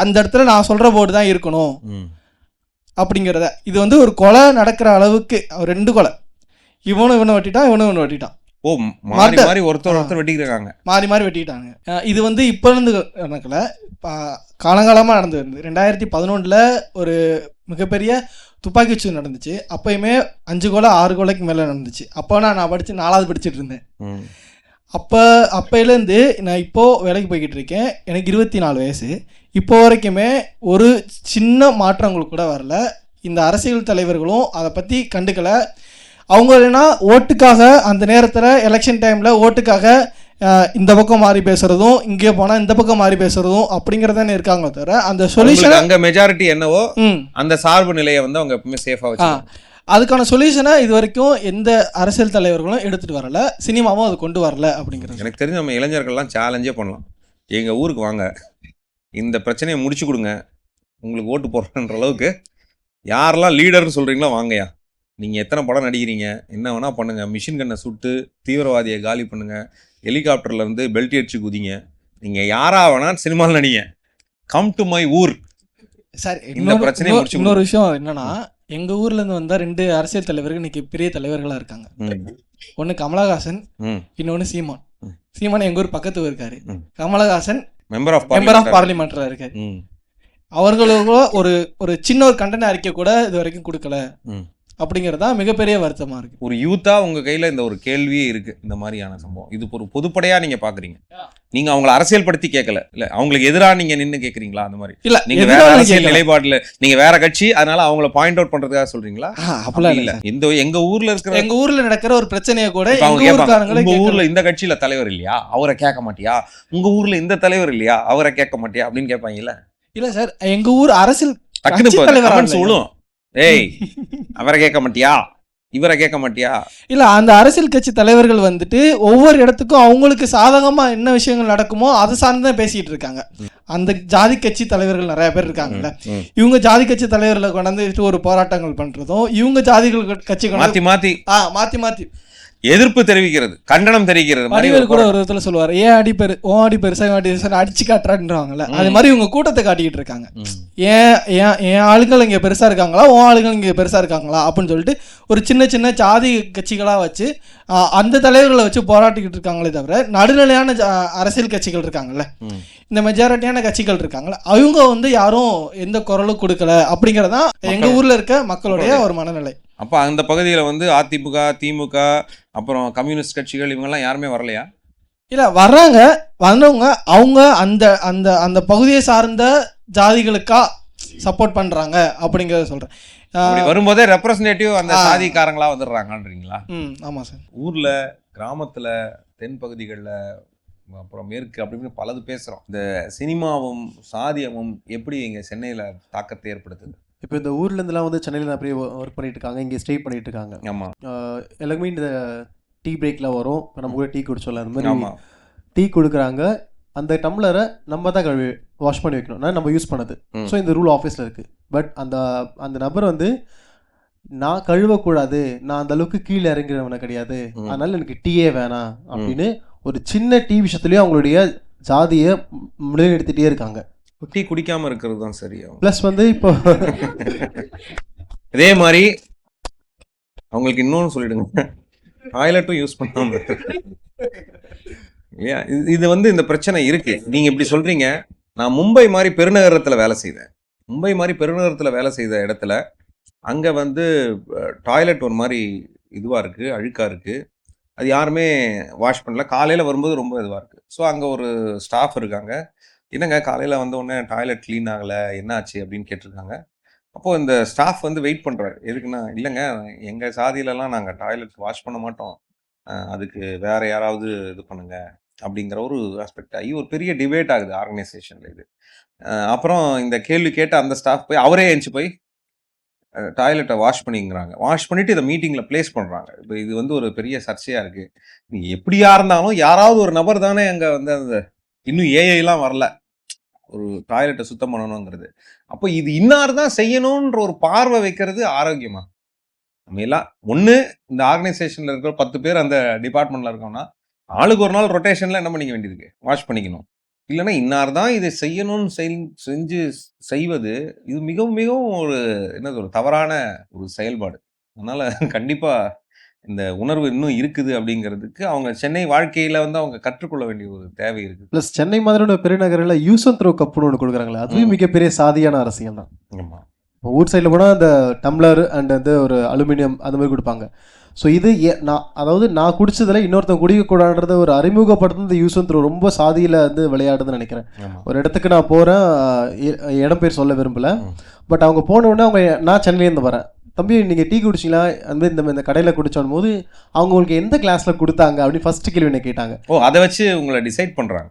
அந்த இடத்துல நான் சொல்ற போர்டு தான் இருக்கணும் அப்படிங்கிறத. இது வந்து ஒரு கொலை நடக்கிற அளவுக்கு, 2 கொலை, இவனை வெட்டிட்டான், இவனை வெட்டிட்டான். ஓ, மாறி மாறி ஒருத்தர் வெட்டிக்கிறாங்க, மாறி வெட்டிட்டாங்க. இது வந்து இப்போ இருந்து நடக்கல, காலங்காலமாக நடந்து வருது. 2011 ஒரு மிகப்பெரிய துப்பாக்கிச்சூடு நடந்துச்சு. அப்பயுமே 5 கொலை 6 கொலைக்கு மேலே நடந்துச்சு. அப்போ நான் 4வது படிச்சுட்டு இருந்தேன். அப்போலேருந்து நான் இப்போது வேலைக்கு போய்கிட்டு இருக்கேன். எனக்கு 24 வயசு. இப்போ வரைக்குமே ஒரு சின்ன மாற்றங்கள் கூட வரல. இந்த அரசியல் தலைவர்களும் அதை பற்றி கண்டுக்கலை. அவங்க என்ன ஓட்டுக்காக அந்த நேரத்தில் எலெக்ஷன் டைமில் ஓட்டுக்காக இந்த பக்கம் மாறி பேசுறதும், இங்கே போனால் இந்த பக்கம் மாறி பேசுறதும் அப்படிங்கிறதானே இருக்காங்க தவிர அந்த சொல்யூஷன் அங்கே மெஜாரிட்டி என்னவோ அந்த சார்பு நிலையை வந்து அவங்க எப்பவுமே சேஃபாக வச்சு அதுக்கான சொல்யூஷனை இது வரைக்கும் எந்த அரசியல் தலைவர்களும் எடுத்துகிட்டு வரல, சினிமாவும் அது கொண்டு வரல அப்படிங்கிறது. எனக்கு தெரிஞ்சு நம்ம இளைஞர்கள்லாம் சேலஞ்சே பண்ணலாம். எங்கள் ஊருக்கு வாங்க, இந்த பிரச்சனையை முடிச்சு கொடுங்க, உங்களுக்கு ஓட்டு போடுறன்ற அளவுக்கு யாரெல்லாம் லீடர்னு சொல்கிறீங்களோ வாங்கயா, நீங்கள் எத்தனை படம் நடிக்கிறீங்க, என்ன வேணால் பண்ணுங்கள், மிஷின் கண்ணை சுட்டு தீவிரவாதியை காலி பண்ணுங்கள், ஹெலிகாப்டர்லேருந்து பெல்ட் அடிச்சு குதிங்க, நீங்கள் யாரா வேணால் சினிமாவில் நடிங்க, கம் டு மை ஊர். சார், இந்த பிரச்சனையை முடிச்சு. இன்னொரு விஷயம் என்னன்னா, எங்கள் ஊர்லேருந்து வந்தால் 2 அரசியல் தலைவர்கள் இன்னைக்கு பெரிய தலைவர்களாக இருக்காங்க. ம். ஒன்று கமலஹாசன், ம். இன்னொன்று சீமான். ம். சீமான் எங்கள் ஊர் பக்கத்து ஊர் இருக்காரு. ம். Kamal Haasan member of member of பார்லிமெண்ட்டில் இருக்காரு. ம். அவர்களுக்கு ஒரு சின்ன ஒரு கண்டன அறிக்கை கூட இது வரைக்கும் கொடுக்கல ம். அப்படிங்கிறது தான் மிகப்பெரிய வருத்தமாக இருக்குது. ஒரு யூத்தா உங்க கையில இந்த ஒரு கேள்வியே இருக்கு. இந்த மாதிரியான சம்பவம் இது ஒரு பொதுப்படையா நீங்க பாக்குறீங்க. நீங்க அவங்கள அரசியல் படுத்தி கேட்கல, இல்ல அவங்களுக்கு எதிராக நீங்க நின்னு கேக்குறீங்களா? அந்த மாதிரி இல்லை நீங்க வேற அரசியல் நிலைப்பாடுல நீங்க வேற கட்சி, அதனால அவங்கள பாயிண்ட் அவுட் பண்றதுக்காக சொல்றீங்களா? அப்படிலாம் இல்ல. எங்க ஊர்ல இருக்கிற எங்கள் ஊரில் நடக்கிற ஒரு பிரச்சனையை கூட இப்ப அவங்க எங்கள் கேட்பாங்க, ஊர்காரங்களே உங்க கேட்கல. ஊர்ல இந்த கட்சியில தலைவர் இல்லையா, அவரை கேட்க மாட்டியா? உங்க ஊர்ல இந்த தலைவர் இல்லையா, அவரை கேட்க மாட்டியா அப்படின்னு கேட்பாங்கல்ல. இல்லை சார், எங்கள் ஊர் அரசியல் டக்குனு கட்சி தலைவர் கமெண்ட்ஸ் விழும். ஏய், அவரை கேட்க மாட்டியா, இவரை கேட்க மாட்டியா? இல்லை, அந்த அரசியல் கட்சி தலைவர்கள் வந்துட்டு ஒவ்வொரு இடத்துக்கும் அவங்களுக்கு சாதகமாக என்ன விஷயங்கள் நடக்குமோ அதை சார்ந்து தான் பேசிகிட்டு இருக்காங்க. அந்த ஜாதி கட்சி தலைவர்கள் நிறைய பேர் இருக்காங்கல்ல, இவங்க ஜாதி கட்சி தலைவர்களை கொண்டாந்துட்டு ஒரு போராட்டங்கள் பண்ணுறதும், இவங்க ஜாதிகள் கட்சி மாத்தி மாத்தி மாற்றி மாற்றி எதிர்ப்பு தெரிவிக்கிறது, கண்டனம் தெரிவிக்கிறது. வடிவேல் கூட ஒரு விதத்தில் சொல்லுவார், ஏன் அடி பெருசா அடிச்சு காட்டுறான்றாங்கல்ல, அது மாதிரி இவங்க கூட்டத்தை காட்டிக்கிட்டு இருக்காங்க. என் ஆளுங்கள் இங்கே பெருசா இருக்காங்களா, உன் ஆளுங்கள் இங்கே பெருசா இருக்காங்களா அப்படின்னு சொல்லிட்டு ஒரு சின்ன சின்ன ஜாதி கட்சிகளாக வச்சு அந்த தலைவர்களை வச்சு போராட்டிக்கிட்டு இருக்காங்களே தவிர, நடுநிலையான அரசியல் கட்சிகள் இருக்காங்கல்ல, இந்த மெஜாரிட்டியான கட்சிகள் இருக்காங்களா, அவங்க வந்து யாரும் எந்த குரலும் கொடுக்கல அப்படிங்கிறதான் எங்க ஊர்ல இருக்க மக்களுடைய ஒரு மனநிலை. அப்ப அந்த பகுதியில் வந்து அதிமுக, திமுக, அப்புறம் கம்யூனிஸ்ட் கட்சிகள் இவங்கெல்லாம் யாருமே வரலையா? இல்லை, வந்தவங்க அவங்க அந்த அந்த அந்த பகுதியை சார்ந்த ஜாதிகளுக்கா சப்போர்ட் பண்றாங்க அப்படிங்கிறத சொல்றேன். வரும்போதே ரெப்ரசன்டேட்டிவ் அந்த சாதிக்காரங்களா வந்துடுறாங்கன்றீங்களா? ஆமாம் சார். ஊர்ல, கிராமத்துல, தென் பகுதிகளில், அப்புறம் மேற்கு அப்படின்னு பலது பேசுறோம். இந்த சினிமாவும் சாதியமும் எப்படி இங்க சென்னையில தாக்கத்தை ஏற்படுத்துது? இப்போ இந்த ஊர்லேருந்துலாம் வந்து சென்னையில் நிறைய ஒர்க் பண்ணிட்டு இருக்காங்க, இங்கே ஸ்டே பண்ணிட்டு இருக்காங்க. ஆமாம். எல்லாருமே இந்த டீ பிரேக்கில் வரும், இப்போ நம்ம கூட டீ குடிச்சோம்ல, அந்த மாதிரி ஆமாம். டீ கொடுக்குறாங்க. அந்த டம்ளரை நம்ம தான் கழுவி வாஷ் பண்ணி வைக்கணும், நம்ம யூஸ் பண்ணது. ஸோ இந்த ரூல் ஆஃபீஸில் இருக்குது. பட் அந்த நபர் வந்து நான் கழுவக்கூடாது, நான் அந்த அளவுக்கு கீழே இறங்கிறவனை கிடையாது, அதனால எனக்கு டீயே வேணாம் அப்படின்னு ஒரு சின்ன டீ விஷயத்துலேயும் அவங்களுடைய ஜாதியை முன்னிலைப்படுத்திட்டே இருக்காங்க. டீ குடிக்காம இருக்கிறது தான் சரியா? ப்ளஸ் வந்து இப்போ இதே மாதிரி அவங்களுக்கு இன்னொன்று சொல்லிடுங்க, டாய்லெட்டும் யூஸ் பண்ணாம இல்லையா? இது வந்து இந்த பிரச்சனை இருக்கு. நீங்க இப்படி சொல்றீங்க. நான் மும்பை மாதிரி பெருநகரத்துல வேலை செய்தேன். மும்பை மாதிரி பெருநகரத்துல வேலை செய்த இடத்துல அங்க வந்து டாய்லெட் ஒரு மாதிரி இதுவா இருக்கு, அழுக்கா இருக்கு. அது யாருமே வாஷ் பண்ணல. காலையில வரும்போது ரொம்ப இதுவா இருக்கு. ஸோ அங்க ஒரு ஸ்டாஃப் இருக்காங்க. என்னங்க காலையில் வந்த உடனே டாய்லெட் க்ளீன் ஆகலை, என்ன ஆச்சு அப்படின்னு கேட்டிருக்காங்க. அப்போது இந்த ஸ்டாஃப் வந்து வெயிட் பண்ணுறாரு. எதுக்குன்னா, இல்லைங்க எங்கள் சாதியிலலாம் நாங்கள் டாய்லெட் வாஷ் பண்ண மாட்டோம், அதுக்கு வேறு யாராவது இது பண்ணுங்க அப்படிங்கிற ஒரு ஆஸ்பெக்ட் ஆகி ஒரு பெரிய டிபேட் ஆகுது ஆர்கனைசேஷனில் இது. அப்புறம் இந்த கேள்வி கேட்ட அந்த ஸ்டாஃப் போய் அவரே எழுந்துச்சு போய் டாய்லெட்டை வாஷ் பண்ணிங்கிறாங்க. வாஷ் பண்ணிவிட்டு இதை மீட்டிங்கில் ப்ளேஸ் பண்ணுறாங்க. இப்போ இது வந்து ஒரு பெரிய சர்ச்சையாக இருக்குது. நீ எப்படியா இருந்தாலும் யாராவது ஒரு நபர் தானே அங்கே வந்து அந்த இன்னும் ஏஐலாம் வரல ஒரு டாய்லெட்டை சுத்தம் பண்ணணுங்கிறது. அப்போ இது இன்னார் தான் செய்யணுன்ற ஒரு பார்வை வைக்கிறது ஆரோக்கியமா? நம்ம எல்லாம் ஒன்று இந்த ஆர்கனைசேஷனில் இருக்கிற 10 பேர் அந்த டிபார்ட்மெண்ட்டில் இருக்கோம்னா ஆளுக்கு ஒரு நாள் ரொட்டேஷனில் என்ன பண்ணிக்க வேண்டியிருக்கு, வாஷ் பண்ணிக்கணும். இல்லைன்னா இன்னார் தான் இதை செய்யணும்னு செஞ்சு செய்வது இது மிகவும் மிகவும் ஒரு என்னது ஒரு தவறான ஒரு செயல்பாடு. அதனால கண்டிப்பாக இந்த உணர்வு இன்னும் இருக்குது அப்படிங்கிறதுக்கு அவங்க சென்னை வாழ்க்கையில் வந்து அவங்க கற்றுக்கொள்ள வேண்டிய ஒரு தேவை இருக்குது. ப்ளஸ் சென்னை மாதிரியான பெருநகரில் யூஸ் அண்ட் த்ரோ கப்புன்னு ஒன்று கொடுக்குறாங்களே, அதுவும் மிகப்பெரிய சாதியான அரசியல் தான். ஆமாம். இப்போ ஊர் சைடில் போனால் அந்த டம்ளர் அண்ட் வந்து ஒரு அலுமினியம் அந்த மாதிரி கொடுப்பாங்க. ஸோ இது நான் குடிச்சதில் இன்னொருத்தன் குடிக்கக்கூடாதுன்றத ஒரு அறிமுகப்படுத்துறது யூஸ் அண்ட் த்ரோ ரொம்ப சாதியில் வந்து விளையாடுதுன்னு நினைக்கிறேன். ஒரு இடத்துக்கு நான் போகிறேன், இடம் பேர் சொல்ல விரும்பலை. பட் அவங்க போன உடனே நான் சென்னையிலேருந்து வரேன், தம்பி நீங்கள் டீ குடிச்சிங்களா, அந்த மாதிரி இந்த கடையில் குடிச்சோம் போது அவங்க உங்களுக்கு எந்த கிளாஸில் கொடுத்தாங்க அப்படின்னு ஃபர்ஸ்ட் கேள்வி என்ன கேட்டாங்க. அதை வச்சு உங்களை டிசைட் பண்ணுறாங்க.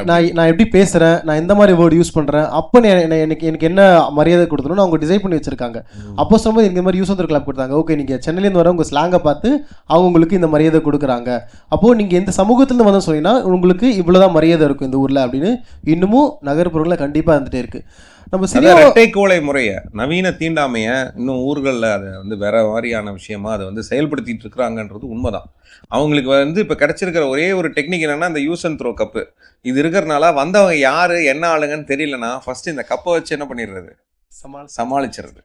நான் எப்படி பேசுகிறேன், நான் எந்த மாதிரி வேர்டு யூஸ் பண்ணுறேன், அப்போ எனக்கு என்ன மரியாதை கொடுத்தணும்னு அவங்க டிசைட் பண்ணி வச்சுருக்காங்க. அப்போ சொல்லும்போது இந்த மாதிரி யூஸ் வந்து கிளப் கொடுத்தாங்க. ஓகே, நீங்கள் சென்னையிலேருந்து வர உங்கள் ஸ்லாங்கை பார்த்து அவங்க உங்களுக்கு இந்த மரியாதை கொடுக்குறாங்க. அப்போது நீங்கள் எந்த சமூகத்துலேருந்து வந்து சொன்னீங்கன்னா உங்களுக்கு இவ்வளோதான் மரியாதை இருக்கும் இந்த ஊரில் அப்படின்னு இன்னமும் நகர்ப்புறங்களில் கண்டிப்பாக இருந்துகிட்டே இருக்குது. நம்ம இரட்டை கோலை முறையை, நவீன தீண்டாமையை இன்னும் ஊர்களில் அதை வந்து வேற மாதிரியான விஷயமா அதை வந்து செயல்படுத்திட்டு இருக்கிறாங்கன்றது உண்மைதான். அவங்களுக்கு வந்து இப்போ கிடைச்சிருக்கிற ஒரே ஒரு டெக்னிக் என்னன்னா இந்த யூஸ் அண்ட் த்ரோ கப்பு. இது இருக்கிறனால வந்தவங்க யாரு என்ன ஆளுங்கன்னு தெரியலன்னா ஃபர்ஸ்ட் இந்த கப்பை வச்சு என்ன பண்ணிடுறது, சமாளிச்சிடுறது.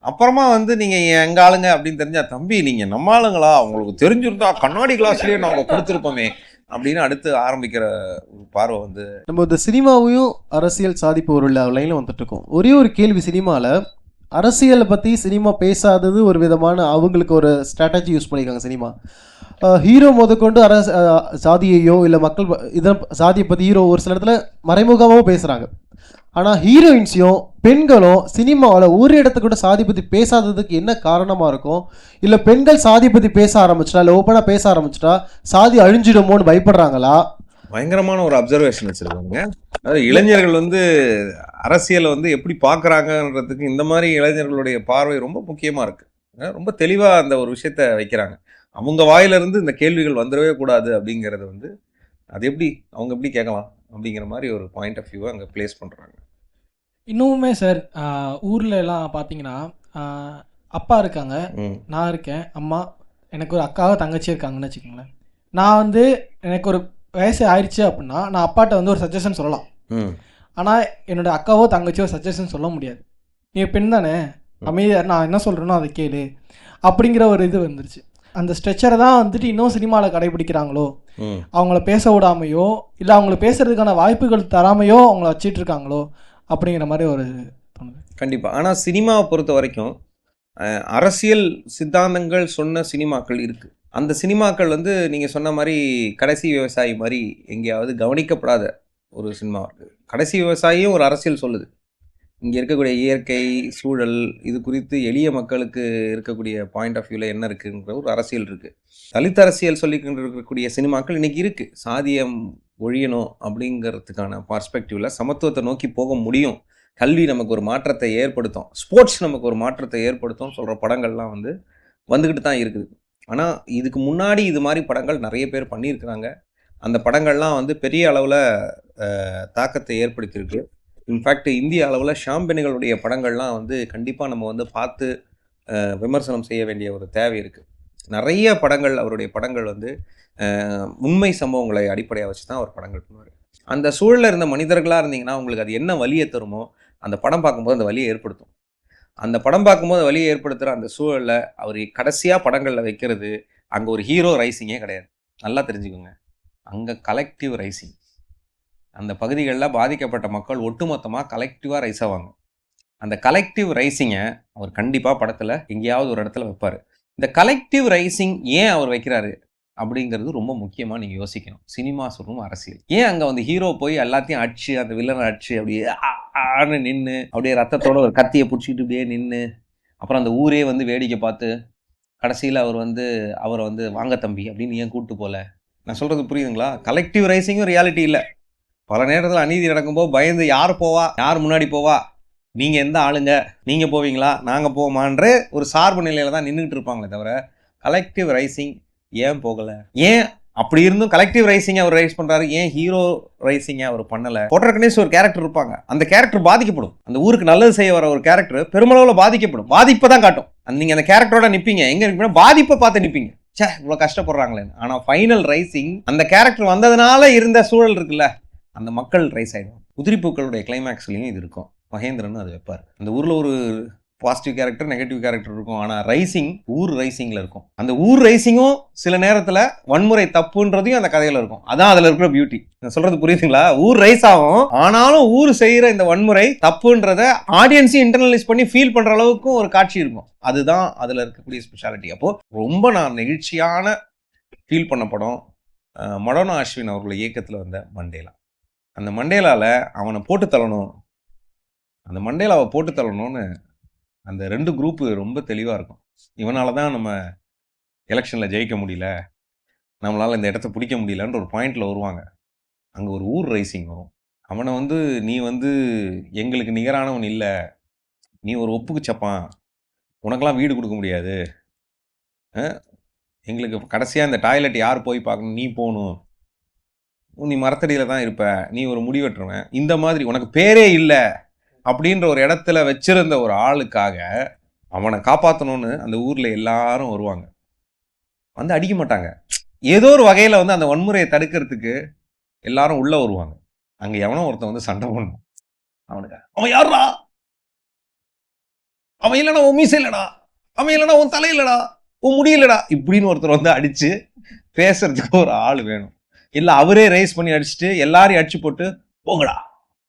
அப்புறமா வந்து நீங்க எங்க ஆளுங்க அப்படின்னு தெரிஞ்சா, தம்பி நீங்க நம்ம ஆளுங்களா, உங்களுக்கு தெரிஞ்சிருந்தா கண்ணாடி கிளாஸ்லயே நாங்க கொடுத்துருப்போமே அப்படின்னு அடுத்து ஆரம்பிக்கிற ஒரு பார்வை வந்து நம்ம இந்த சினிமாவையும் அரசியல் சாதிப்பு ஒரு லைனில் வந்துட்டு இருக்கோம். ஒரே ஒரு கேள்வி, சினிமாவில் அரசியலை பற்றி சினிமா பேசாதது ஒரு விதமான அவங்களுக்கு ஒரு ஸ்ட்ராட்டஜி யூஸ் பண்ணியிருக்காங்க சினிமா. ஹீரோ முதற்கொண்டு சாதியையோ இல்லை மக்கள் இதை சாதியை பற்றி ஹீரோ ஒரு சில இடத்துல மறைமுகமாகவும் பேசுகிறாங்க. ஆனால் ஹீரோயின்ஸையும் பெண்களும் சினிமாவில் ஒரு இடத்த கூட சாதி பற்றி பேசாததுக்கு என்ன காரணமாக இருக்கும்? இல்லை பெண்கள் சாதி பற்றி பேச ஆரம்பிச்சிட்டா, இல்லை ஓப்பனாக பேச ஆரம்பிச்சிட்டா சாதி அழிஞ்சிடுமோன்னு பயப்படுறாங்களா? பயங்கரமான ஒரு அப்சர்வேஷன் வச்சிருக்காங்க. அதாவது இளைஞர்கள் வந்து அரசியலை வந்து எப்படி பார்க்குறாங்கன்றதுக்கு இந்த மாதிரி இளைஞர்களுடைய பார்வை ரொம்ப முக்கியமாக இருக்குது. ரொம்ப தெளிவாக அந்த ஒரு விஷயத்த வைக்கிறாங்க. அவங்க வாயிலிருந்து இந்த கேள்விகள் வந்துடவே கூடாது அப்படிங்கிறது வந்து அது எப்படி அவங்க எப்படி கேட்கலாம் அப்படிங்கிற மாதிரி ஒரு பாயிண்ட் ஆஃப் வியூவை அங்கே பிளேஸ் பண்ணுறாங்க. இன்னுமே சார் ஊரில் எல்லாம் பார்த்தீங்கன்னா அப்பா இருக்காங்க, ம் நான் இருக்கேன், அம்மா, எனக்கு ஒரு அக்காவோ தங்கச்சி இருக்காங்கன்னு வச்சுக்கோங்களேன். நான் வந்து எனக்கு ஒரு வயசு ஆயிடுச்சு அப்படின்னா நான் அப்பாட்ட வந்து ஒரு சஜஷன் சொல்லலாம். ம் ஆனால் என்னோட அக்காவோ தங்கச்சியோ சஜஷன் சொல்ல முடியாது. நீ பெண் தானே, அமைதியாக நான் என்ன சொல்கிறேனோ அதை கேளு அப்படிங்கிற ஒரு இது வந்துருச்சு. அந்த ஸ்ட்ரெச்சரை தான் வந்துட்டு இன்னும் சினிமாவில் கடைபிடிக்கிறாங்களோ, ம் அவங்கள பேச விடாமையோ இல்லை அவங்கள பேசுறதுக்கான வாய்ப்புகள் தராமையோ அவங்கள வச்சிட்டு இருக்காங்களோ அப்படிங்கிற மாதிரி ஒரு தோணுது. கண்டிப்பாக. ஆனால் சினிமாவை பொறுத்த வரைக்கும் அரசியல் சித்தாந்தங்கள் சொன்ன சினிமாக்கள் இருக்குது. அந்த சினிமாக்கள் வந்து நீங்கள் சொன்ன மாதிரி கடைசி விவசாயி மாதிரி எங்கேயாவது கவனிக்கப்படாத ஒரு சினிமா இருக்குது. கடைசி விவசாயியும் ஒரு அரசியல் சொல்லுது. இங்கே இருக்கக்கூடிய இயற்கை சூழல் இது குறித்து எளிய மக்களுக்கு இருக்கக்கூடிய பாயிண்ட் ஆஃப் வியூவில் என்ன இருக்குங்கிற ஒரு அரசியல் இருக்குது. தலித் அரசியல் சொல்லிக்கிட்டு இருக்கக்கூடிய சினிமாக்கள் இன்றைக்கி இருக்குது. சாதியம் ஒழியணும் அப்படிங்கிறதுக்கான பர்ஸ்பெக்டிவில் சமத்துவத்தை நோக்கி போக முடியும், கல்வி நமக்கு ஒரு மாற்றத்தை ஏற்படுத்தும், ஸ்போர்ட்ஸ் நமக்கு ஒரு மாற்றத்தை ஏற்படுத்தும் சொல்கிற படங்கள்லாம் வந்து வந்துக்கிட்டு தான் இருக்குது. ஆனால் இதுக்கு முன்னாடி இது மாதிரி படங்கள் நிறைய பேர் பண்ணியிருக்கிறாங்க. அந்த படங்கள்லாம் வந்து பெரிய அளவில் தாக்கத்தை ஏற்படுத்தியிருக்கு. இன்ஃபேக்ட் இந்திய அளவில் ஷாம்பெனிகளுடைய படங்கள்லாம் வந்து கண்டிப்பாக நம்ம வந்து பார்த்து விமர்சனம் செய்ய வேண்டிய ஒரு தேவை இருக்குது. நிறைய படங்கள் அவருடைய படங்கள் வந்து உண்மை சம்பவங்களை அடிப்படையாக வச்சு தான் அவர் படங்கள் பண்ணுவார். அந்த சூழலில் இருந்த மனிதர்களாக இருந்தீங்கன்னா உங்களுக்கு அது என்ன வலியை தருமோ அந்த படம் பார்க்கும்போது அந்த வலியை ஏற்படுத்தும். அந்த படம் பார்க்கும்போது வலியை ஏற்படுத்துகிற அந்த சூழலில் அவர் கடைசியாக படங்களில் வைக்கிறது அங்கே ஒரு ஹீரோ ரைசிங்கே கிடையாது. நல்லா தெரிஞ்சுக்கோங்க, அங்கே கலெக்டிவ் ரைசிங். அந்த பகுதிகளில் பாதிக்கப்பட்ட மக்கள் ஒட்டுமொத்தமாக கலெக்டிவாக ரைஸ் ஆவாங்க. அந்த கலெக்டிவ் ரைசிங்கை அவர் கண்டிப்பாக படத்தில் எங்கேயாவது ஒரு இடத்துல வைப்பார். இந்த கலெக்டிவ் ரைசிங் ஏன் அவர் வைக்கிறாரு அப்படிங்கிறது ரொம்ப முக்கியமாக நீங்கள் யோசிக்கணும். சினிமா சொல்லணும் அரசியல். ஏன் அங்கே வந்து ஹீரோ போய் எல்லாத்தையும் அடிச்சு அந்த வில்லனை அடிச்சு அப்படியே ஆன்னு நின்று அப்படியே ரத்தத்தோட ஒரு கத்தியை பிடிச்சிக்கிட்டு அப்படியே நின்று அப்புறம் அந்த ஊரே வந்து வேடிக்கை பார்த்து கடைசியில் அவரை வந்து வாங்க தம்பி அப்படின்னு ஏன் கூப்பிட்டு போகல? நான் சொல்கிறது புரியுதுங்களா? கலெக்டிவ் ரைசிங்கும் ரியாலிட்டி இல்லை. பல நேரத்தில் அநீதி நடக்கும்போது பயந்து யார் போவா, யார் முன்னாடி போவா, நீங்கள் எந்த ஆளுங்க, நீங்கள் போவீங்களா, நாங்கள் போவோமான்ற ஒரு சார்பு நிலையில் தான் நின்றுட்டு இருப்பாங்களே தவிர கலெக்டிவ் ரைசிங் ஏன் போகலை? ஏன் அப்படி இருந்தும் கலெக்டிவ் ரைசிங்கை அவர் ரைஸ் பண்ணுறாரு, ஏன் ஹீரோ ரைசிங்கை அவர் பண்ணலை? கோட்டர் ஒரு கேரக்டர் இருப்பாங்க, அந்த கேரக்டர் பாதிக்கப்படும். அந்த ஊருக்கு நல்லது செய்ய வர ஒரு கேரக்டர் பெருமளவில் பாதிக்கப்படும். பாதிப்பை தான் காட்டும். நீங்கள் அந்த கேரக்டரோட நிற்பீங்க, எங்கே நிற்பீங்கன்னா பாதிப்பை பார்த்து நிற்பீங்க. சே இவ்வளோ கஷ்டப்படுறாங்களேன்னு. ஆனால் ஃபைனல் ரைசிங் அந்த கேரக்டர் வந்ததுனால இருந்த சூழல் இருக்குல்ல, அந்த மக்கள் ரைஸ் ஆகிடும். உதிரிப்பூக்களுடைய கிளைமேக்ஸ்லையும் இது இருக்கும். மகேந்திரன் அது வைப்பார். அந்த ஊரில் ஒரு பாசிட்டிவ் கேரக்டர் நெகட்டிவ் கேரக்டர் இருக்கும். ஆனால் ரைசிங் ஊர் ரைசிங்கில் இருக்கும். அந்த ஊர் ரைசிங்கும் சில நேரத்தில் வன்முறை தப்புன்றதையும் அந்த கதையில் இருக்கும். அதான் அதில் இருக்கிற பியூட்டி. நான் சொல்கிறது புரியுதுங்களா? ஊர் ரைஸ் ஆகும், ஆனாலும் ஊர் செய்கிற இந்த வன்முறை தப்புன்றத ஆடியன்ஸையும் இன்டர்னலைஸ் பண்ணி ஃபீல் பண்ணுற அளவுக்கும் ஒரு காட்சி இருக்கும். அதுதான் அதில் இருக்கக்கூடிய ஸ்பெஷாலிட்டி. அப்போது ரொம்ப நான் நெகிழ்ச்சியான ஃபீல் பண்ண படம் மடோனா அஸ்வின் அவர்களுடைய இயக்கத்தில் வந்த மண்டேலா. அந்த மண்டேலாவில் அவனை போட்டு தள்ளணும், அந்த மண்டேலாவை போட்டு தள்ளணும்னு அந்த ரெண்டு குரூப்பு ரொம்ப தெளிவாக இருக்கும். இவனால தான் நம்ம எலெக்ஷனில் ஜெயிக்க முடியல, நம்மளால் இந்த இடத்த பிடிக்க முடியலன்ற ஒரு பாயிண்டில் வருவாங்க. அங்கே ஒரு ஊர் ரைசிங் வரும். அவனை வந்து நீ வந்து எங்களுக்கு நிகரானவன் இல்லை, நீ ஒரு ஒப்புக்கு சப்பான், உனக்கெல்லாம் வீடு கொடுக்க முடியாது, எங்களுக்கு கடைசியாக இந்த டாய்லெட் யார் போய் பார்க்கணும், நீ போகணும், நீ மரத்தடியில் தான் இருப்ப, நீ ஒரு முடிவெட்டுருவன், இந்த மாதிரி உனக்கு பேரே இல்லை அப்படின்ற ஒரு இடத்துல வச்சிருந்த ஒரு ஆளுக்காக அவனை காப்பாற்றணும்னு அந்த ஊரில் எல்லாரும் வருவாங்க. வந்து அடிக்க மாட்டாங்க, ஏதோ ஒரு வகையில் வந்து அந்த வன்முறையை தடுக்கிறதுக்கு எல்லாரும் உள்ளே வருவாங்க. அங்கே எவனோ ஒருத்தன் வந்து சண்டை போடணும் அவனுக்கு, அவன் யாரா அவன் இல்லைனா உன் மீசை இல்லடா, அவன் இல்லைனா உன் தலை இல்லடா, உன் முடியலடா இப்படின்னு ஒருத்தர் வந்து அடிச்சு பேசுறதுக்கு ஒரு ஆள் வேணும். இல்ல அவரே ரைஸ் பண்ணி அடிச்சுட்டு எல்லாரையும் அடிச்சு போட்டு போங்கடா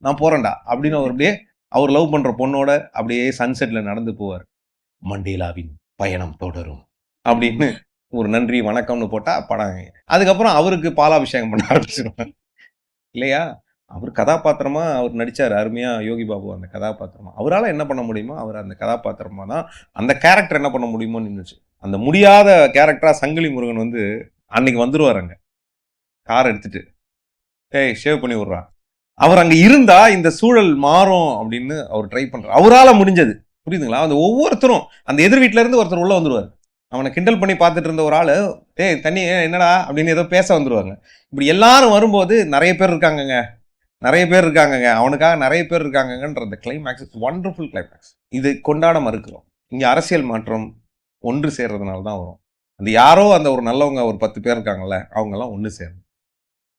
நான் போறேன்டா அப்படின்னு அவர் அப்படியே அவர் லவ் பண்ற பொண்ணோட அப்படியே சன்செட்ல நடந்து போவார். மண்டேலாவின் பயணம் தொடரும் அப்படின்னு ஒரு நன்றி வணக்கம்னு போட்டா படம். அதுக்கப்புறம் அவருக்கு பாலாபிஷேகம் பண்ண ஆரம்பிச்சிருவாங்க இல்லையா? அவர் கதாபாத்திரமா அவர் நடிச்சார் அருமையா யோகி பாபு அந்த கதாபாத்திரமா. அவரால் என்ன பண்ண முடியுமோ அவர் அந்த கதாபாத்திரமா தான் அந்த கேரக்டர் என்ன பண்ண முடியுமோன்னு இருந்துச்சு. அந்த முடியாத கேரக்டரா சங்கிலி முருகன் வந்து அன்னைக்கு வந்துருவார் அங்க கார் எடுத்துட்டு, ஏய் ஷேவ் பண்ணி விடுறான். அவர் அங்க இருந்தா இந்த சூழல் மாறும் அப்படின்னு அவர் ட்ரை பண்றாரு. அவரால முடிஞ்சது புரியுதுங்களா? அந்த ஒவ்வொருத்தரும் அந்த எதிர் வீட்டுல இருந்து ஒருத்தர் உள்ள வந்துருவார். அவனை கிண்டல் பண்ணி பார்த்துட்டு இருந்த ஒரு ஆளு ஏய் தண்ணி என்னடா அப்படின்னு ஏதோ பேச வந்துருவாங்க. இப்படி எல்லாரும் வரும்போது நிறைய பேர் இருக்காங்கங்க, நிறைய பேர் இருக்காங்கங்க, அவனுக்காக நிறைய பேர் இருக்காங்கன்ற அந்த கிளைமேக்ஸ் ஒண்டர்ஃபுல் கிளைமேக்ஸ். இது கொண்டாட மறுக்கிறோம். இங்க அரசியல் மாற்றம் ஒன்று சேர்றதுனால தான் வரும். அந்த யாரோ அந்த ஒரு நல்லவங்க ஒரு 10 பேர் இருக்காங்கல்ல அவங்கெல்லாம் ஒன்று சேரும்.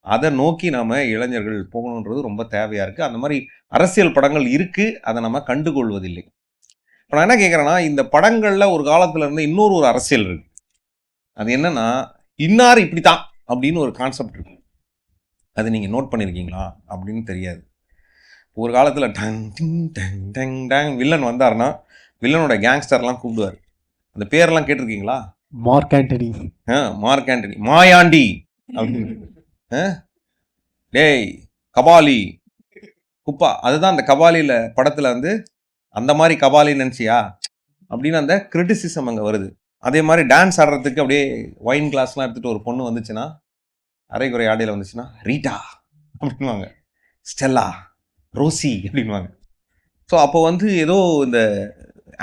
அதை நோக்கி நாம இளைஞர்கள் போகணுன்றது ரொம்ப தேவையா இருக்கு. அந்த மாதிரி அரசியல் படங்கள் இருக்கு, அதை நம்ம கண்டுகொள்வதில்லை. இப்போ நான் என்ன கேட்குறேன்னா, இந்த படங்கள்ல ஒரு காலத்துல இருந்து இன்னொரு ஒரு அரசியல் இருக்கு. அது என்னன்னா, இன்னார் இப்படித்தான் அப்படின்னு ஒரு கான்செப்ட் இருக்கு. அது நீங்க நோட் பண்ணியிருக்கீங்களா அப்படின்னு தெரியாது. ஒரு காலத்துல டங் டிங் டங் டங் டங் வில்லன் வந்தாருன்னா வில்லனோட கேங்ஸ்டர்லாம் கூப்பிடுவார். அந்த பேரெல்லாம் கேட்டிருக்கீங்களா? Mark Antony, Mark Antony, Mayandi அப்படின்னு, டேய் கபாலி குப்பா. அதுதான் அந்த கபாலியில படத்துல வந்து அந்த மாதிரி கபாலி நினைச்சியா அப்படின்னு அந்த கிரிட்டிசிசம் அங்க வருது. அதே மாதிரி டான்ஸ் ஆடுறதுக்கு அப்படியே ஒயின் கிளாஸ்லாம் எடுத்துட்டு ஒரு பொண்ணு வந்துச்சுன்னா, அரைக்குறை ஆடையில வந்துச்சுன்னா ரீட்டா அப்படின்வாங்க, ஸ்டெல்லா, ரோசி அப்படின்வாங்க. ஸோ அப்போ வந்து ஏதோ இந்த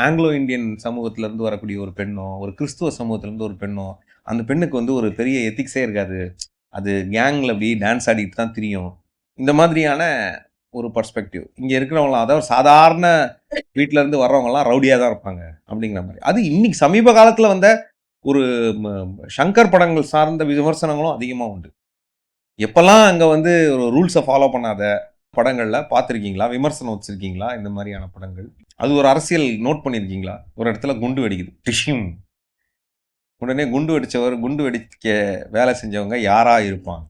ஆங்கிலோ இந்தியன் சமூகத்திலேருந்து வரக்கூடிய ஒரு பெண்ணோ, ஒரு கிறிஸ்துவ சமூகத்திலேருந்து ஒரு பெண்ணோ, அந்த பெண்ணுக்கு வந்து ஒரு பெரிய எத்திக்ஸே இருக்காது, அது கேங்கில் அப்படி டான்ஸ் ஆடிட்டு தான் தெரியும். இந்த மாதிரியான ஒரு பர்ஸ்பெக்டிவ் இங்கே இருக்கிறவங்களாம், அதாவது சாதாரண வீட்டிலேருந்து வர்றவங்கலாம் ரவுடியாக தான் இருப்பாங்க அப்படிங்கிற மாதிரி. அது இன்னைக்கு சமீப காலத்தில் வந்த ஒரு ஷங்கர் படங்கள் சார்ந்த விமர்சனங்களும் அதிகமாக உண்டு. எப்பெல்லாம் அங்கே வந்து ஒரு ரூல்ஸை ஃபாலோ பண்ணாத படங்களில் பார்த்துருக்கீங்களா, விமர்சனம் வச்சுருக்கீங்களா? இந்த மாதிரியான படங்கள் அது ஒரு அரசியல் நோட் பண்ணியிருக்கீங்களா? ஒரு இடத்துல குண்டு வெடிக்குது, டிஷ்யூம், உடனே குண்டு வெடிச்சவர், குண்டு வெடிக்க வேலை செஞ்சவங்க யாரா இருப்பாங்க?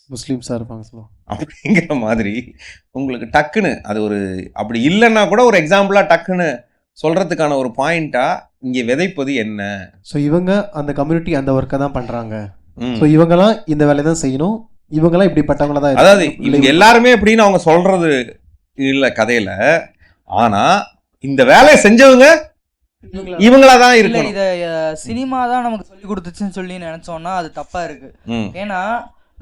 முஸ்லீம்ஸாக இருப்பாங்க சொல்லுவோம். அப்படிங்கிற மாதிரி உங்களுக்கு டக்குன்னு அது ஒரு அப்படி இல்லைன்னா கூட ஒரு எக்ஸாம்பிளா டக்குன்னு சொல்றதுக்கான ஒரு பாயிண்டா இங்க விதைப்பது என்ன? ஸோ இவங்க அந்த கம்யூனிட்டி அந்த ஒர்க்கை தான் பண்றாங்க. ஸோ இவங்கெல்லாம் இந்த வேலையை தான் செய்யணும், இவங்கெல்லாம் இப்படிப்பட்டவங்கள தான். அதாவது இவங்க எல்லாருமே எப்படின்னு அவங்க சொல்றது இல்ல கதையில, ஆனா இந்த வேலையை செஞ்சவங்க இவங்களா தான் இல்ல இருக்கணும். இத சினிமா தான் நமக்கு சொல்லி கொடுத்துச்சுன்னு சொல்லி நினைச்சோம்னா அது தப்பா இருக்கு. ஏன்னா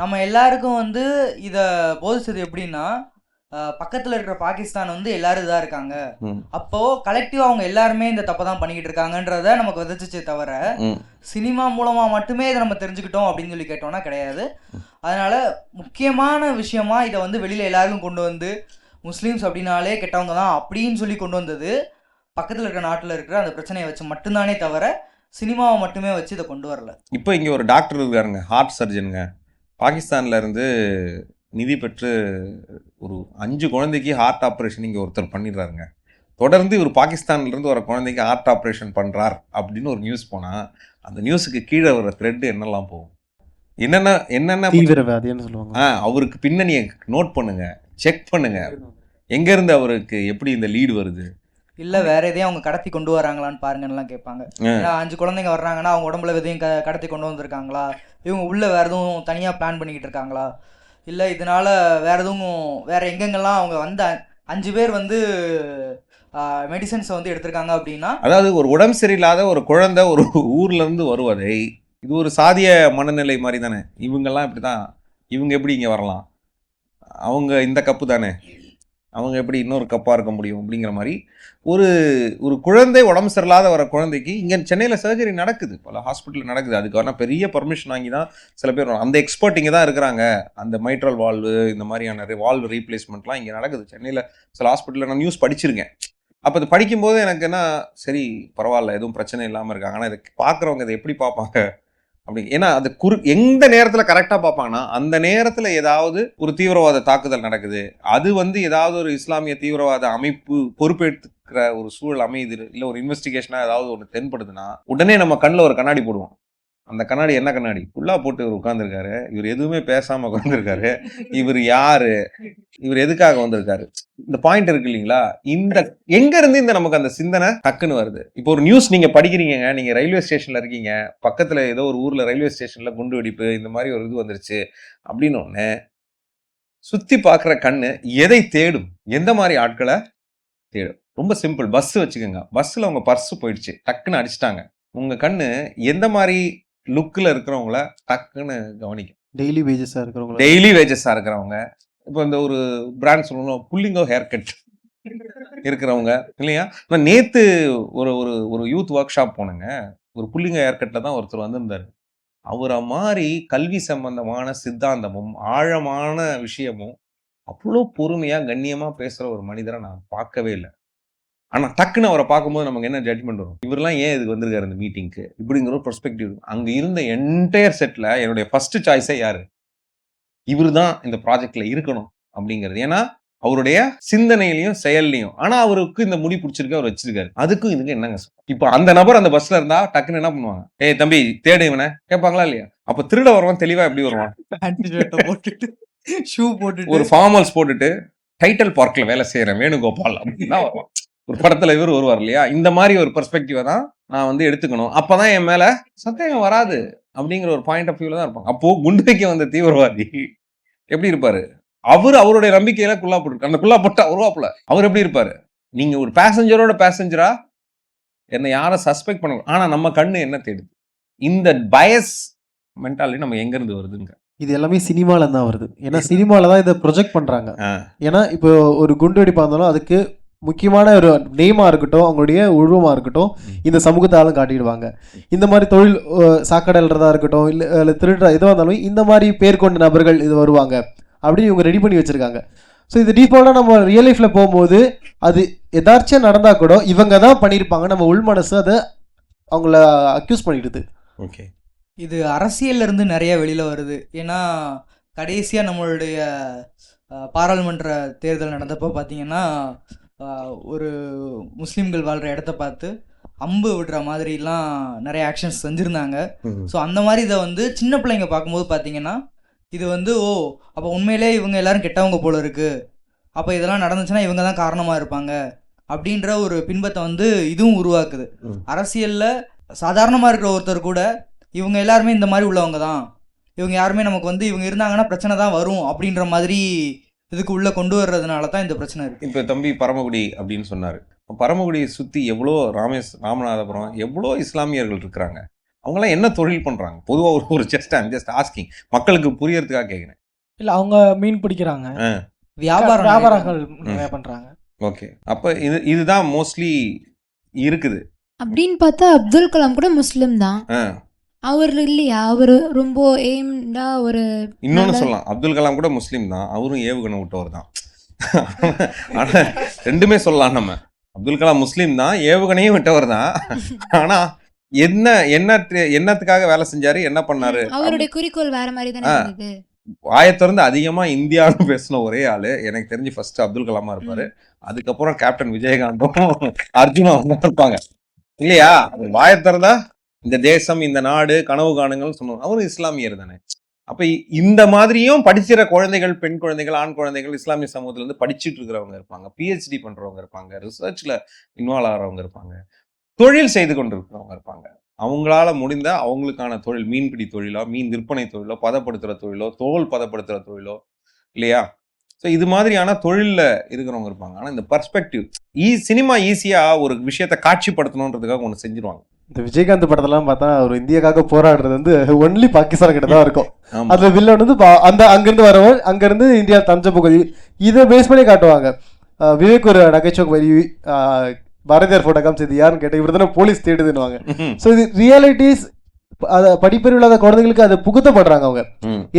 நம்ம எல்லாருக்கும் வந்து இத போதிச்சது எப்படின்னா, பக்கத்துல இருக்கிற பாகிஸ்தான் வந்து எல்லாரும் இதா இருக்காங்க, அப்போ கலெக்டிவா அவங்க எல்லாருமே இந்த தப்பை தான் பண்ணிக்கிட்டு இருக்காங்கன்றத நமக்கு விதைச்சிச்சே தவிர சினிமா மூலமா மட்டுமே இதை நம்ம தெரிஞ்சுக்கிட்டோம் அப்படின்னு சொல்லி கேட்டோம்னா கிடையாது. அதனால முக்கியமான விஷயமா இதை வந்து வெளியில எல்லாருக்கும் கொண்டு வந்து முஸ்லீம்ஸ் அப்படின்னாலே கெட்டவங்க தான் அப்படின்னு சொல்லி கொண்டு வந்தது பக்கத்தில் இருக்கிற நாட்டில் இருக்கிற அந்த பிரச்சனையை வச்சு மட்டும்தானே தவிர சினிமாவை மட்டுமே வச்சு இதை கொண்டு வரல. இப்போ இங்கே ஒரு டாக்டர் இருக்காருங்க, ஹார்ட் சர்ஜனுங்க, பாகிஸ்தான்ல இருந்து நிதி பெற்று ஒரு 5 குழந்தைக்கு ஹார்ட் ஆப்ரேஷன் இங்கே ஒருத்தர் பண்ணிடுறாருங்க. தொடர்ந்து இவர் பாகிஸ்தான்லேருந்து வர குழந்தைக்கு ஹார்ட் ஆப்ரேஷன் பண்ணுறார் அப்படின்னு ஒரு நியூஸ் போனால் அந்த நியூஸுக்கு கீழே வர த்ரெட் என்னெல்லாம் போகும், என்னென்ன தீவிரவாதின்னு சொல்லுவாங்க. அவருக்கு பின்னணியை நோட் பண்ணுங்க, செக் பண்ணுங்க, எங்கேருந்து அவருக்கு எப்படி இந்த லீடு வருது, இல்லை வேற எதையும் அவங்க கடத்தி கொண்டு வராங்களான்னு பாருங்கலாம் கேட்பாங்க. 5 குழந்தைங்க வர்றாங்கன்னா அவங்க உடம்புல எதையும் கடத்தி கொண்டு வந்திருக்காங்களா, இவங்க உள்ள வேற எதுவும் தனியாக பிளான் பண்ணிக்கிட்டு இருக்காங்களா, இல்லை இதனால வேற எதுவும் வேற எங்கெங்கெல்லாம் அவங்க வந்த 5 பேர் வந்து மெடிசன்ஸை வந்து எடுத்திருக்காங்க அப்படின்னா, அதாவது ஒரு உடம்பு சரியில்லாத ஒரு குழந்தை ஒரு ஊர்ல இருந்து வருவதை, இது ஒரு சாதிய மனநிலை மாதிரி தானே. இவங்கெல்லாம் இப்படி தான், இவங்க எப்படி இங்கே வரலாம், அவங்க இந்த கப்பு தானே, அவங்க எப்படி இன்னொரு கப்பாக இருக்க முடியும் அப்படிங்கிற மாதிரி ஒரு குழந்தை உடம்பு சரியில்லாத வர குழந்தைக்கு இங்கே சென்னையில் சர்ஜரி நடக்குது, பல ஹாஸ்பிட்டலில் நடக்குது. அதுக்கான பெரிய பர்மிஷன் வாங்கி தான் சில பேர், அந்த எக்ஸ்பர்ட் இங்கே தான் இருக்கிறாங்க. அந்த மைட்ரல் வால்வு இந்த மாதிரியான வால்வு ரீப்ளேஸ்மெண்ட்லாம் இங்கே நடக்குது சென்னையில் சில ஹாஸ்பிட்டலில். நான் நியூஸ் படிச்சிருக்கேன். அப்போ அது படிக்கும்போது எனக்கு என்ன, சரி பரவாயில்ல எதுவும் பிரச்சனை இல்லாமல் இருக்காங்க. ஆனால் இதை பார்க்குறவங்க இதை எப்படி பார்ப்பாங்க அப்படி. ஏன்னா அது எந்த நேரத்துல கரெக்டா பார்ப்பாங்கன்னா, அந்த நேரத்துல ஏதாவது ஒரு தீவிரவாத தாக்குதல் நடக்குது, அது வந்து ஏதாவது ஒரு இஸ்லாமிய தீவிரவாத அமைப்பு பொறுப்பேற்றுக்கிற ஒரு சூழல் அமையுது, இல்ல ஒரு இன்வெஸ்டிகேஷனா ஏதாவது ஒன்று தென்படுதுன்னா உடனே நம்ம கண்ணில் ஒரு கண்ணாடி போடுவோம். அந்த கண்ணாடி என்ன கண்ணாடி? ஃபுல்லா போட்டு இவர் உட்கார்ந்துருக்காரு, இவர் எதுவுமே பேசாம உட்கார்ந்துருக்காரு, இவர் யாரு, இவர் எதுக்காக வந்திருக்காரு, இந்த பாயிண்ட் இருக்கு இல்லைங்களா? இந்த எங்க இருந்து இந்த நமக்கு அந்த சிந்தனை டக்குன்னு வருது. இப்போ ஒரு நியூஸ் நீங்க படிக்கிறீங்க, நீங்க ரயில்வே ஸ்டேஷன்ல இருக்கீங்க, பக்கத்துல ஏதோ ஒரு ஊர்ல ரயில்வே ஸ்டேஷன்ல குண்டு வெடிப்பு இந்த மாதிரி ஒரு இது வந்துருச்சு அப்படின்னு ஒண்ணு சுத்தி பார்க்குற கண்ணு எதை தேடும்? எந்த மாதிரி ஆட்களை தேடும்? ரொம்ப சிம்பிள். பஸ் வச்சுக்கோங்க, பஸ்ல உங்க பர்ஸ் போயிடுச்சு, டக்குன்னு அடிச்சிட்டாங்க, உங்க கண்ணு எந்த மாதிரி லுக்கில் இருக்கிறவங்கள டக்குன்னு கவனிக்கும்? டெய்லி வேஜஸாக இருக்கிறவங்க, டெய்லி வேஜஸாக இருக்கிறவங்க. இப்போ இந்த ஒரு பிராண்ட் சொல்லணும், புல்லிங்கோ ஹேர் கட் இருக்கிறவங்க இல்லையா? நான் நேற்று ஒரு ஒரு ஒரு யூத் ஒர்க் ஷாப் போனேங்க, ஒரு புல்லிங்கோ ஹேர் கட்டில் தான் ஒருத்தர் வந்திருந்தார். அவரை மாதிரி கல்வி சம்பந்தமான சித்தாந்தமும் ஆழமான விஷயமும் அவ்வளோ பொறுமையாக கண்ணியமாக பேசுகிற ஒரு மனிதரை நான் பார்க்கவே இல்லை. ஆனால் டக்குன்னு அவரை பார்க்கும்போது நமக்கு என்ன ஜட்மெண்ட் வரும்? இவரெல்லாம் ஏன் இதுக்கு வந்திருக்காரு இந்த மீட்டிங்க்கு இப்படிங்கிற ஒரு பெர்ஸ்பெக்டிவ். அங்கே இருந்த என்டையர் செட்டில் என்னுடைய ஃபர்ஸ்ட் சாய்ஸே யாரு? இவர் தான் இந்த ப்ராஜெக்ட்ல இருக்கணும் அப்படிங்கிறது. ஏன்னா அவருடைய சிந்தனையிலையும் செயல்லையும். ஆனா அவருக்கு இந்த முடி பிடிச்சிருக்கு, அவர் வச்சிருக்காரு. அதுக்கும் இதுக்கு என்னங்க? இப்போ அந்த நபர் அந்த பஸ்ல இருந்தா டக்குன்னு என்ன பண்ணுவாங்க? ஏய் தம்பி தேடு இவனை கேட்பாங்களா இல்லையா? அப்ப திருட வருவான், தெளிவா எப்படி வருவான்? போட்டுட்டு ஷூ போட்டுட்டு ஒரு ஃபார்மல்ஸ் போட்டுட்டு டைட்டில் பார்க்ல வேலை செய்யறேன் வேணுகோபால் அப்படின்னு தான் வருவான். ஒரு படத்துல இவர் வருவார் இல்லையா? இந்த மாதிரி ஒரு பெர்ஸ்பெக்டிவை தான் நான் வந்து எடுத்துக்கணும். அப்பதான் என் மேல சந்தேகம் வராது அப்படிங்கிற ஒரு பாயிண்ட் ஆஃப் வியூல தான் இருப்பாங்க. அப்போ குண்டு வைக்க வந்த தீவிரவாதி எப்படி இருப்பாரு? அவருடைய நம்பிக்கையில குல்லா போட்டு, அந்த குல்லா போட்டா உருவாப்புல அவர் எப்படி இருப்பாரு? நீங்க ஒரு பேசஞ்சரோட பேசஞ்சரா என்ன யாரும் சஸ்பெக்ட் பண்ண. ஆனா நம்ம கண்ணு என்ன தேடுது? இந்த பயஸ் மென்டாலிட்டி நம்ம எங்க இருந்து வருதுங்க? இது எல்லாமே சினிமால தான் வருது. ஏன்னா சினிமால தான் இதை ப்ரொஜெக்ட் பண்றாங்க. ஏன்னா இப்போ ஒரு குண்டு வெடிப்பா இருந்தாலும் அதுக்கு முக்கியமான ஒரு நேமா இருக்கட்டும், அவங்களுடைய உருவமா இருக்கட்டும், இந்த சமூகத்தாலும் காட்டிடுவாங்க. இந்த மாதிரி தொழில் சாக்கடைன்றதா இருக்கட்டும், இல்லை திருடுற எதுவாக இருந்தாலும் இந்த மாதிரி பேர் கொண்ட நபர்கள் இது வருவாங்க அப்படின்னு இவங்க ரெடி பண்ணி வச்சிருக்காங்க. ஸோ இது டீஃபால்ட்டாக நம்ம ரியல் லைஃப்பில் போகும்போது அது எதாச்சும் நடந்தால் கூட இவங்க தான் பண்ணியிருப்பாங்க, நம்ம உள் மனசு அதை அவங்கள அக்யூஸ் பண்ணிடுது. ஓகே, இது அரசியல்ல இருந்து நிறைய வெளியில் வருது. ஏன்னா கடைசியாக நம்மளுடைய பாராளுமன்ற தேர்தல் நடந்தப்போ பார்த்தீங்கன்னா ஒரு முஸ்லீம்கள் வாழ்கிற இடத்த பார்த்து அம்பு விடுற மாதிரிலாம் நிறைய ஆக்ஷன்ஸ் செஞ்சுருந்தாங்க. ஸோ அந்த மாதிரி இதை வந்து சின்ன பிள்ளைங்க பார்க்கும்போது பார்த்தீங்கன்னா இது வந்து ஓ அப்போ உண்மையிலே இவங்க எல்லாரும் கெட்டவங்க போல இருக்குது, அப்போ இதெல்லாம் நடந்துச்சுன்னா இவங்க தான் காரணமாக இருப்பாங்க அப்படின்ற ஒரு பின்பத்தை வந்து இதுவும் உருவாக்குது. அரசியலில் சாதாரணமாக இருக்கிற ஒருத்தர் கூட இவங்க எல்லாருமே இந்த மாதிரி உள்ளவங்க தான், இவங்க யாருமே நமக்கு வந்து இவங்க இருந்தாங்கன்னா பிரச்சனை தான் வரும் அப்படின்ற மாதிரி இதுக்கு உள்ளே கொண்டு வர்றதுனால தான் இந்த பிரச்சனை இருக்குது. இப்போ தம்பி பரமக்குடி அப்படின்னு சொன்னார். பரமக்குடியை சுற்றி எவ்வளோ ராமநாதபுரம் எவ்வளோ இஸ்லாமியர்கள் இருக்கிறாங்க. அவங்களாம் என்ன தொழில் பண்ணுறாங்க? பொதுவாக ஒரு ஜஸ்ட் ஆஸ்கிங், மக்களுக்கு புரியறதுக்காக கேட்குறேன். இல்லை அவங்க மீன் பிடிக்கிறாங்க, வியாபாரங்கள் நிறைய பண்ணுறாங்க. ஓகே, அப்போ இதுதான் மோஸ்ட்லி இருக்குது. அப்படின்னு பார்த்தா அப்துல் கலாம் கூட முஸ்லிம் தான். அவர் இல்லையா? அவர் ரொம்ப எய்ம்டா ஒரு இன்னொன்று சொல்லலாம், அப்துல் கலாம் கூட முஸ்லீம் தான், அவரும் ஏவுகணை விட்டவர் தான். ஆனால் ரெண்டுமே சொல்லலாம் நம்ம. அப்துல் கலாம் முஸ்லீம் தான், ஏவுகணையும் விட்டவர் தான். ஆனால் என்னத்துக்காக வேலை செஞ்சாரு, என்ன பண்ணாரு? அவருடைய குறிக்கோள் வேற மாதிரி தானே இருந்தது. வாயத்திறந்து அதிகமா இந்தியான்னு பேசின ஒரே ஆளு எனக்கு தெரிஞ்சு ஃபர்ஸ்ட் அப்துல் கலாமா இருப்பாரு. அதுக்கப்புறம் கேப்டன் விஜயகாந்தும் அர்ஜுனா வந்து இருப்பாங்க இல்லையா? வாயத்திறந்தா இந்த தேசம் இந்த நாடு கனவு காணுங்கள் சொன்னோம். அவரும் இஸ்லாமியர் தானே. அப்ப இந்த மாதிரியும் படிச்சிற குழந்தைகள், பெண் குழந்தைகள், ஆண் குழந்தைகள் இஸ்லாமிய சமூகத்துல இருந்து படிச்சுட்டு இருக்கிறவங்க இருப்பாங்க, PhD பண்றவங்க இருப்பாங்க, ரிசர்ச்ல இன்வால்வ் ஆகிறவங்க இருப்பாங்க, தொழில் செய்து கொண்டிருக்கிறவங்க இருப்பாங்க. அவங்களால முடிந்த அவங்களுக்கான தொழில், மீன்பிடி தொழிலோ, மீன் விற்பனை தொழிலோ, பதப்படுத்துகிற தொழிலோ, தோல் பதப்படுத்துகிற தொழிலோ இல்லையா? ஸோ இது மாதிரியான தொழிலில் இருக்கிறவங்க இருப்பாங்க. ஆனால் இந்த பர்ஸ்பெக்டிவ் சினிமா ஈஸியாக ஒரு விஷயத்தை காட்சிப்படுத்தணுன்றதுக்காக ஒன்று செஞ்சிருவாங்க. இந்த விஜயகாந்த் படத்தெல்லாம் பார்த்தா அவர் இந்தியாக்காக போராடுறது வந்து ஒன்லி பாகிஸ்தான் கிட்ட தான் இருக்கும். அதுல வில்லன் வந்து அந்த அங்கிருந்து வரவன் அங்கிருந்து இந்தியா தஞ்சை பகுதி இதை பேஸ் பண்ணி காட்டுவாங்க. விவேக் ஒரு நகைச்சுவை வரி பாரதியார் போட்டோ காமிச்சது யாருன்னு கேட்டால் இவர் தானே போலீஸ் தேடுதுன்னுவாங்க. ஸோ இது ரியாலிட்டிஸ் அதை படிப்பறிவு இல்லாத குழந்தைங்களுக்கு அதை புகுத்தப்படுறாங்க. அவங்க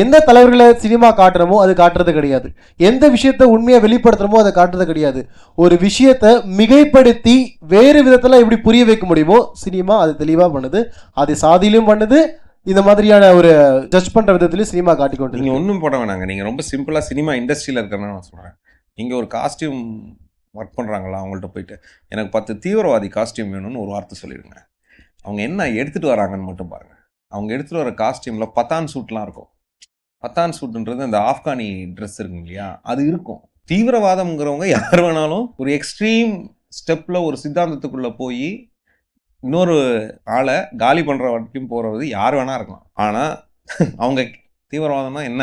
எந்த தலைவர்களை சினிமா காட்டுறமோ அது காட்டுறது கிடையாது, எந்த விஷயத்த உண்மையா வெளிப்படுத்துறமோ அதை காட்டுறது கிடையாது. ஒரு விஷயத்த மிகைப்படுத்தி வேறு விதத்துல எப்படி புரிய வைக்க முடியுமோ சினிமா அது தெளிவா பண்ணுது. அது சாதியிலும் பண்ணுது, இந்த மாதிரியான ஒரு ஜட்ஜ் பண்ற விதத்திலயும் சினிமா காட்டிக்கொண்டு நீங்க ஒன்றும் போட வேணாங்க. நீங்க ரொம்ப சிம்பிளா சினிமா இண்டஸ்ட்ரியில இருக்கிறேன்னு நான் சொல்றேன். நீங்க ஒரு காஸ்டியூம் ஒர்க் பண்றாங்களா, அவங்கள்ட்ட போயிட்டு எனக்கு 10 தீவிரவாதி காஸ்டியூம் வேணும்னு ஒரு வார்த்தை சொல்லிடுங்க. அவங்க என்ன எடுத்துட்டு வராங்கன்னு மட்டும் பாருங்க. அவங்க எடுத்துட்டு வர காஸ்டியூம்ல பத்தான் சூட்லாம் இருக்கும். பத்தான் சூட்டுன்றது அந்த ஆப்கானி ட்ரெஸ் இருக்குங்க இல்லையா, அது இருக்கும். தீவிரவாதம்ங்கிறவங்க யார் வேணாலும் ஒரு எக்ஸ்ட்ரீம் ஸ்டெப்ல ஒரு சித்தாந்தத்துக்குள்ள போய் இன்னொரு ஆளை காலி பண்ற வரைக்கும் போறது யார் வேணா இருக்கலாம். ஆனா அவங்க தீவிரவாதம்னா என்ன,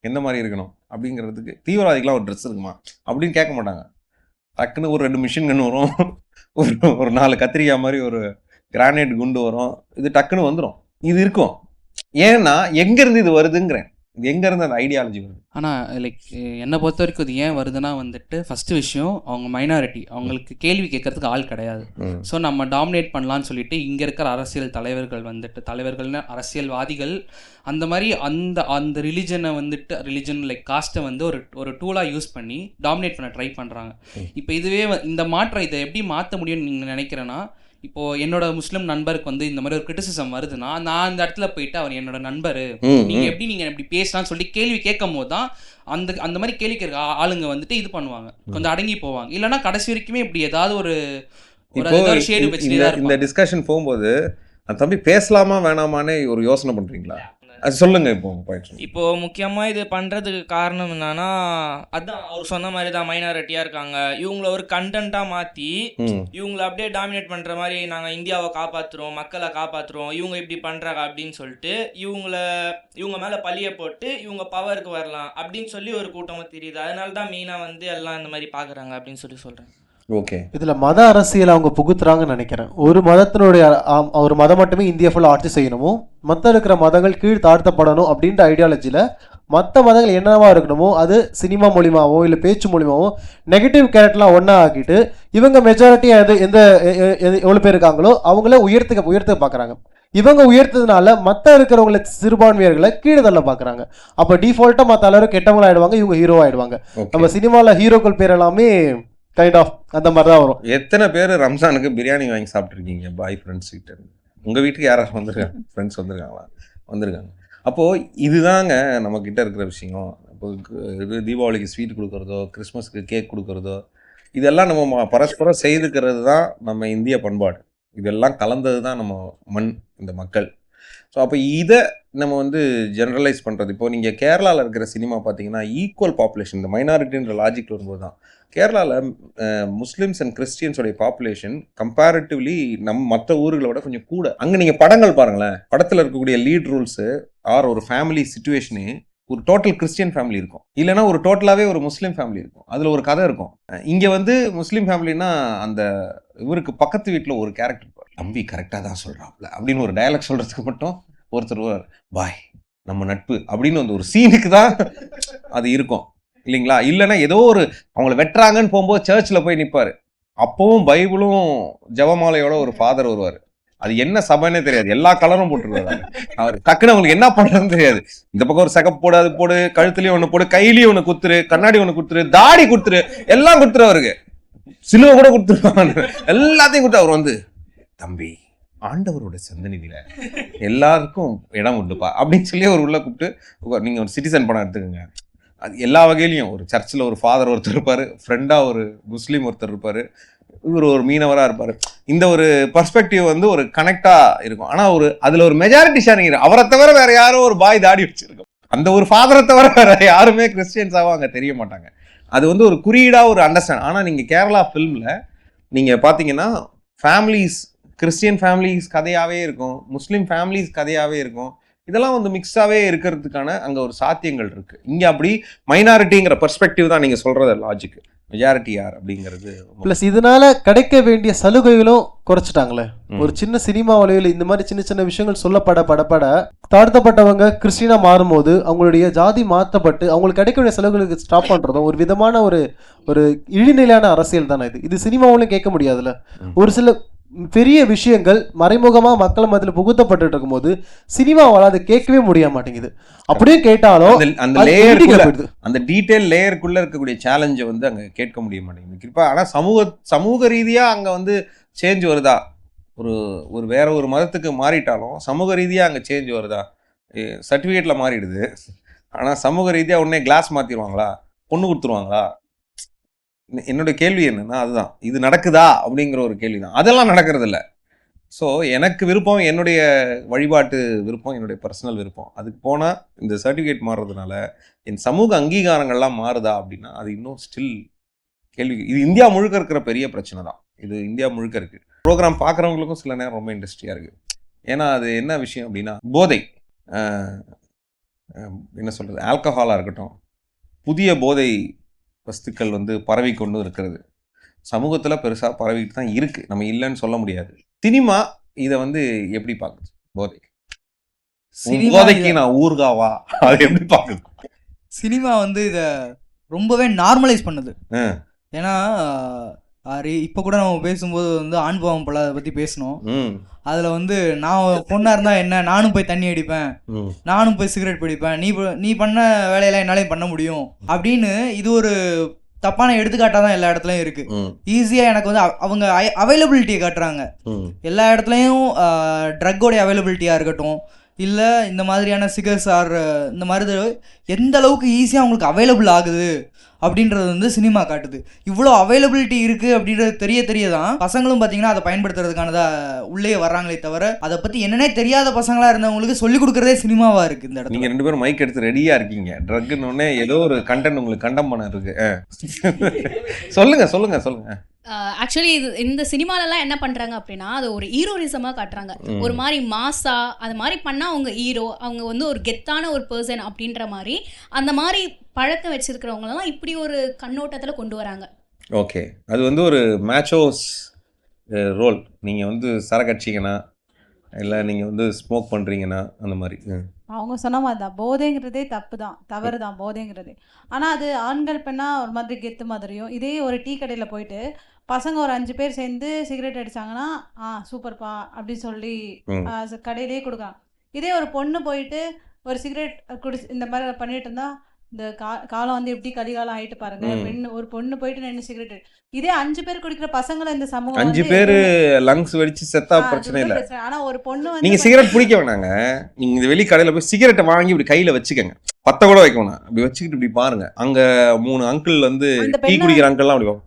எந்த மாதிரி இருக்கணும் அப்படிங்கிறதுக்கு தீவிரவாதிகளாம் ஒரு ட்ரெஸ் இருக்குமா அப்படின்னு கேட்க மாட்டாங்க. டக்குன்னு ஒரு 2 மிஷின் கன் வரும், ஒரு 4 கத்திரிக்காய் மாதிரி ஒரு கிரானைட் குண்டு வரும், இது டக்குன்னு வந்துடும். இது இருக்கும். ஏன்னா எங்கேருந்து இது வருதுங்கிறேன், இது எங்கேருந்து அந்த ஐடியாலஜி வருது. ஆனால் லைக் என்னை பொறுத்த வரைக்கும் இது ஏன் வருதுன்னா வந்துட்டு ஃபஸ்ட்டு விஷயம், அவங்க மைனாரிட்டி, அவங்களுக்கு கேள்வி கேட்கறதுக்கு ஆள் கிடையாது. ஸோ நம்ம டாமினேட் பண்ணலான்னு சொல்லிட்டு இங்கே இருக்கிற அரசியல் தலைவர்கள் வந்துட்டு, தலைவர்கள்னு அரசியல்வாதிகள் அந்த மாதிரி அந்த ரிலிஜனை வந்துட்டு, ரிலிஜன் லைக் காஸ்ட்டை வந்து ஒரு டூலாக யூஸ் பண்ணி டாமினேட் பண்ண ட்ரை பண்ணுறாங்க. இப்போ இதுவே இந்த மாற்றம் இதை எப்படி மாற்ற முடியும்னு நீங்கள் நினைக்கிறேன்னா, இப்போது என்னோட முஸ்லீம் நண்பருக்கு வந்து இந்த மாதிரி ஒரு கிரிட்டிசிசம் வருதுன்னா, நான் அந்த இடத்துல போயிட்டு அவர் என்னோட நண்பர், நீங்கள் எப்படி பேசலாம்னு சொல்லி கேள்வி கேட்கும் போது தான் அந்த மாதிரி கேள்வி கேட்க ஆளுங்க வந்துட்டு இது பண்ணுவாங்க, கொஞ்சம் அடங்கி போவாங்க. இல்லைன்னா கடைசி வரைக்குமே இப்படி ஏதாவது ஒரு ஷேடு வச்சுட்டு இந்த டிஸ்கஷன் போகும்போது அந்த தம்பி பேசலாமா வேணாமான்னு ஒரு யோசனை பண்ணுறீங்களா? அது சொல்லுங்க. இப்போ முக்கியமாக இது பண்ணுறதுக்கு காரணம் என்னன்னா, அதான் அவர் சொன்ன மாதிரி தான், மைனாரிட்டியாக இருக்காங்க, இவங்கள ஒரு கண்டென்ட்டாக மாற்றி இவங்கள அப்படியே டாமினேட் பண்ணுற மாதிரி, நாங்கள் இந்தியாவை காப்பாற்றுறோம், மக்களை காப்பாற்றுறோம், இவங்க இப்படி பண்ணுறாங்க அப்படின்னு சொல்லிட்டு இவங்க மேலே பழிய போட்டு இவங்க பவருக்கு வரலாம் அப்படின்னு சொல்லி ஒரு கூட்டமாக தெரியுது. அதனால தான் மெயினாக வந்து எல்லாம் இந்த மாதிரி பார்க்குறாங்க அப்படின்னு சொல்லி சொல்கிறேன். ஓகே, இதுல மத அரசியல் அவங்க புகுத்துறாங்கன்னு நினைக்கிறேன். ஒரு மதத்தினுடைய ஒரு மதம் மட்டுமே இந்தியா ஃபுல்லா ஆட்சி செய்யணுமோ, மற்ற இருக்கிற மதங்கள் கீழ் தாழ்த்தப்படணும் அப்படின்ற ஐடியாலஜியில் மற்ற மதங்கள் என்னவா இருக்கணுமோ அது சினிமா மூலியமாவோ இல்லை பேச்சு மூலியமாவோ நெகட்டிவ் கேரக்டர்லாம் ஒன்றா ஆக்கிட்டு இவங்க மெஜாரிட்டியாக எவ்வளோ பேர் இருக்காங்களோ அவங்கள உயர்த்த பார்க்குறாங்க. இவங்க உயர்த்ததுனால மற்ற இருக்கிறவங்களை சிறுபான்மையர்களை கீழே தள்ள பார்க்குறாங்க. அப்போ டிஃபால்ட்டாக மற்ற எல்லாரும் கெட்டவங்களா ஆயிடுவாங்க, இவங்க ஹீரோ ஆயிடுவாங்க. நம்ம சினிமாவில் ஹீரோக்கள் பேர் எல்லாமே கைண்ட் ஆஃப் அந்த மாதிரி தான் வரும். எத்தனை பேர் ரம்ஜானுக்கு பிரியாணி வாங்கி சாப்பிட்ருக்கீங்க பாய் ஃப்ரெண்ட்ஸ் கிட்ட? உங்கள் வீட்டுக்கு யாராவது வந்திருக்காங்க? ஃப்ரெண்ட்ஸ் வந்திருக்காங்களா? வந்திருக்காங்க. அப்போது இதுதாங்க நம்மக்கிட்ட இருக்கிற விஷயம். இப்போ இது தீபாவளிக்கு ஸ்வீட் கொடுக்குறதோ, கிறிஸ்மஸ்க்கு கேக் கொடுக்குறதோ, இதெல்லாம் நம்ம பரஸ்பரம் செய்துக்கிறது தான் நம்ம இந்திய பண்பாடு. இதெல்லாம் கலந்தது தான் நம்ம மண், இந்த மக்கள். ஸோ அப்போ இதை நம்ம வந்து ஜென்ரலைஸ் பண்ணுறது. இப்போது நீங்கள் கேரளாவில் இருக்கிற சினிமா பார்த்தீங்கன்னா ஈக்குவல் பாப்புலேஷன், இந்த மைனாரிட்டின்ற லாஜிக் வரும்போது தான் கேரளாவில் முஸ்லிம்ஸ் அண்ட் கிறிஸ்டியன்ஸோடைய பாப்புலேஷன் கம்பேரிட்டிவ்லி மற்ற ஊர்களை விட கொஞ்சம் கூட. அங்கே நீங்கள் படங்கள் பாருங்களேன், படத்தில் இருக்கக்கூடிய லீட் ரூல்ஸு ஆர் ஒரு ஃபேமிலி சிச்சுவேஷனு ஒரு டோட்டல் கிறிஸ்டியன் ஃபேமிலி இருக்கும், இல்லைனா ஒரு டோட்டலாகவே ஒரு முஸ்லீம் ஃபேமிலி இருக்கும், அதில் ஒரு கதை இருக்கும். இங்கே வந்து முஸ்லீம் ஃபேமிலினா அந்த இவருக்கு பக்கத்து வீட்டில் ஒரு கேரக்டர் இருப்பார், தம்பி கரெக்டாக தான் சொல்கிறாப்புல அப்படின்னு ஒரு டயலாக் சொல்கிறதுக்கு மட்டும் ஒருத்தர் பாய் நம்ம நட்பு அப்படின்னு வந்து ஒரு சீனுக்கு தான் அது இருக்கும் இல்லைங்களா? இல்லைன்னா ஏதோ ஒரு அவங்கள வெட்டுறாங்கன்னு போகும்போது சர்ச்சில் போய் நிற்பார், அப்பவும் பைபிளும் ஜெபமாலையோட ஒரு ஃபாதர் வருவார். அது என்ன சபைன்னே தெரியாது, எல்லா கலரும் போட்டுருவாரு அவர். டக்குன்னு அவங்களுக்கு என்ன பண்ணுறதுன்னு தெரியாது. இந்த பக்கம் ஒரு சகப்பு போடு, அது போடு, கழுத்துலேயும் ஒன்று போடு, கையிலையும் ஒன்று குத்துரு, கண்ணாடி ஒன்று குத்துரு, தாடி குத்துரு, எல்லாம் குத்துரு, அவருக்கு சிலுவை கூட கொடுத்துருவாங்க, எல்லாத்தையும் கொடுத்து அவர் வந்து தம்பி ஆண்டவரோட சந்தனிதியில எல்லாருக்கும் இடம் உண்டுப்பா அப்படின்னு சொல்லி அவர் உள்ள கூப்பிட்டு, நீங்கள் ஒரு சிட்டிசன் படம் எடுத்துக்கோங்க, அது எல்லா வகையிலையும் ஒரு சர்ச்சில் ஒரு ஃபாதர் ஒருத்தர் இருப்பார், ஃப்ரெண்டாக ஒரு முஸ்லீம் ஒருத்தர் இருப்பார், இவர் ஒரு மீனவராக இருப்பார். இந்த ஒரு பர்ஸ்பெக்டிவ் வந்து ஒரு கனெக்டாக இருக்கும். ஆனால் அதில் ஒரு மெஜாரிட்டி ஷேரிங், அவரை தவிர வேற யாரோ ஒரு பாய் தாடி வச்சிருக்கோம், அந்த ஒரு ஃபாதரை தவிர வேற யாருமே கிறிஸ்டியன்ஸாகவும் அங்கே தெரிய மாட்டாங்க. அது வந்து ஒரு குறியீடாக ஒரு அண்டர்ஸ்டாண்ட். ஆனால் நீங்கள் கேரளா ஃபிலிமில் நீங்கள் பார்த்தீங்கன்னா ஃபேமிலிஸ், கிறிஸ்டியன் ஃபேமிலிஸ் கதையாகவே இருக்கும், முஸ்லீம் ஃபேமிலிஸ் கதையாகவே இருக்கும். இதெல்லாம் வந்து மிக்ஸாகவே இருக்கிறதுக்கான அங்கே ஒரு சாத்தியங்கள் இருக்குது. இங்கே அப்படி மைனாரிட்டிங்கிற பெர்ஸ்பெக்டிவ் தான் நீங்கள் சொல்கிறது லாஜிக், மெஜாரிட்டி யார் அப்படிங்கிறது. ப்ளஸ் இதனால கிடைக்க வேண்டிய சலுகைகளும் குறைச்சிட்டாங்களே. ஒரு சின்ன சினிமா வலையில் இந்த மாதிரி சின்ன சின்ன விஷயங்கள் சொல்லப்பட தாழ்த்தப்பட்டவங்க கிறிஸ்டினா மாறும்போது அவங்களுடைய ஜாதி மாற்றப்பட்டு அவங்களுக்கு கிடைக்க வேண்டிய செலவுகளுக்கு ஸ்டாப் பண்ணுறதும் ஒரு விதமான ஒரு இழிநிலையான அரசியல் தானே இது. இது சினிமாவிலும் கேட்க முடியாதுல்ல. ஒரு சில பெரிய விஷயங்கள் மறைமுகமாக மக்கள் மத்தியில் புகுத்தப்பட்டு இருக்கும்போது சினிமாவால் அதை கேட்கவே முடிய மாட்டேங்குது. அப்படியே கேட்டாலும் அந்த டீட்டெயில் லேயருக்குள்ள இருக்கக்கூடிய சேலஞ்சை வந்து அங்கே கேட்க முடிய மாட்டேங்குது. குறிப்பாக ஆனால் சமூக ரீதியாக அங்கே வந்து சேஞ்ச் வருதா ஒரு வேற ஒரு மதத்துக்கு மாறிட்டாலும் சமூக ரீதியாக அங்கே சேஞ்ச் வருதா? சர்டிஃபிகேட்டில் மாறிடுது, ஆனால் சமூக ரீதியாக உடனே கிளாஸ் மாற்றிடுவாங்களா, பொண்ணு கொடுத்துருவாங்களா? என்னுடைய கேள்வி என்னன்னா அதுதான், இது நடக்குதா அப்படிங்கிற ஒரு கேள்வி தான். அதெல்லாம் நடக்கிறது இல்லை. ஸோ எனக்கு விருப்பம், என்னுடைய வழிபாட்டு விருப்பம், என்னுடைய பர்சனல் விருப்பம். அதுக்கு போனால் இந்த சர்டிஃபிகேட் மாறுறதுனால என் சமூக அங்கீகாரங்கள்லாம் மாறுதா அப்படின்னா அது இன்னும் ஸ்டில் கேள்வி. இது இந்தியா முழுக்க இருக்கிற பெரிய பிரச்சனை தான். இது இந்தியா முழுக்க இருக்கு. ப்ரோக்ராம் பார்க்குறவங்களுக்கும் சில நேரம் ரொம்ப இன்ட்ரெஸ்டிங்காக இருக்குது. ஏன்னா அது என்ன விஷயம் அப்படின்னா, போதை, என்ன சொல்கிறது, ஆல்கஹாலாக இருக்கட்டும், புதிய போதை வஸ்துக்கள் வந்து பரவி கொண்டு இருக்கிறது. சமூகத்தில் பெருசாக பரவிட்டு தான் இருக்குது, நம்ம இல்லைன்னு சொல்ல முடியாது. சினிமா இதை வந்து எப்படி பார்க்குது? போதைக்கு நான் ஊர்காவா, அதை எப்படி பார்க்குது? சினிமா வந்து இதை ரொம்பவே நார்மலைஸ் பண்ணுது. ஏன்னா இப்போ கூட நம்ம பேசும்போது வந்து ஆண்பாவம் பல அதை பற்றி பேசணும். அதில் வந்து நான் பொண்ணாக இருந்தால் என்ன, நானும் போய் தண்ணி அடிப்பேன், நானும் போய் சிகரெட் பிடிப்பேன், நீ பண்ண வேலையெல்லாம் என்னாலையும் பண்ண முடியும் அப்படின்னு இது ஒரு தப்பான எடுத்துக்காட்டாக தான் எல்லா இடத்துலையும் இருக்குது. ஈஸியாக எனக்கு வந்து அவங்க அவைலபிலிட்டியை காட்டுறாங்க. எல்லா இடத்துலையும் ட்ரக்கோடைய அவைலபிலிட்டியாக இருக்கட்டும், இல்லை இந்த மாதிரியான சிகர்ஸ் ஆர் இந்த மாதிரி எந்த அளவுக்கு ஈஸியாக அவங்களுக்கு அவைலபிள் ஆகுது அப்படின்றது வந்து சினிமா காட்டுது. இவ்வளோ அவைலபிலிட்டி இருக்குது அப்படின்றது தெரிய தான் பசங்களும் பார்த்தீங்கன்னா அதை பயன்படுத்துறதுக்கானதாக உள்ளே வர்றாங்களே தவிர அதை பற்றி என்னன்னே தெரியாத பசங்களாக இருந்தவங்களுக்கு சொல்லிக் கொடுக்குறதே சினிமாவாக இருக்குது. இந்த இடத்துல நீங்கள் 2 பேரும் மைக் எடுத்து ரெடியாக இருக்கீங்க. ட்ரக்குன்னு ஏதோ ஒரு கண்டென்ட் உங்களுக்கு கண்டம் பண்ண இருக்கு. சொல்லுங்க. ஆக்சுவலி இது இந்த சினிமாலலாம் என்ன பண்ணுறாங்க அப்படின்னா, அது ஒரு ஹீரோரிசமாக காட்டுறாங்க. ஒரு மாதிரி மாசா அது மாதிரி பண்ணால் அவங்க ஹீரோ, அவங்க வந்து ஒரு கெத்தான ஒரு பர்சன் அப்படின்ற மாதிரி அந்த மாதிரி பழக்கம் வச்சிருக்கிறவங்களெல்லாம் இப்படி ஒரு கண்ணோட்டத்தில் கொண்டு வராங்க. ஓகே, அது வந்து ஒரு மேச்சோஸ் ரோல். நீங்கள் வந்து சரக்கட்சிங்கன்னா இல்லை நீங்கள் வந்து ஸ்மோக் பண்ணுறீங்கன்னா அந்த மாதிரி. அவங்க சொன்ன மாதிரி தான், போதைங்கிறதே தப்பு தான், தவறு தான் போதைங்கிறதே. ஆனால் அது ஆண்கள் பெண்ணாக ஒரு மாதிரி கெத்து மாதிரியும், இதே ஒரு டீ கடையில் போயிட்டு பசங்க ஒரு 5 பேர் சேர்ந்து சிகரெட் அடித்தாங்கன்னா சூப்பர்ப்பா அப்படின்னு சொல்லி கடையிலேயே கொடுக்கலாம். இதே ஒரு பொண்ணு போயிட்டு ஒரு சிகரெட் இந்த மாதிரி பண்ணிட்டு இருந்தா, இந்த காலம் வந்து எப்படி கலிகாலம் ஆகிட்டு பாருங்க. ஒரு பொண்ணு போயிட்டு நின்று சிகரெட், இதே 5 பேர் குடிக்கிற பசங்களை இந்த சமூகம் 5 பேர் லங்ஸ் வெடிச்சு செத்தா பிரச்சனை இல்லை. ஆனா ஒரு பொண்ணு வந்து நீங்க சிகரெட் பிடிக்க வேணாங்க, நீங்க இந்த வெளி கடையில போய் சிகரெட்டை வாங்கி இப்படி கையில வச்சுக்கோங்க, பத்த கூட வைக்க வேணாம், அப்படி வச்சுக்கிட்டு இப்படி பாருங்க. அங்க 3 அங்கிள் வந்து டீ குடிக்கிற அங்கிள்லாம் அப்படி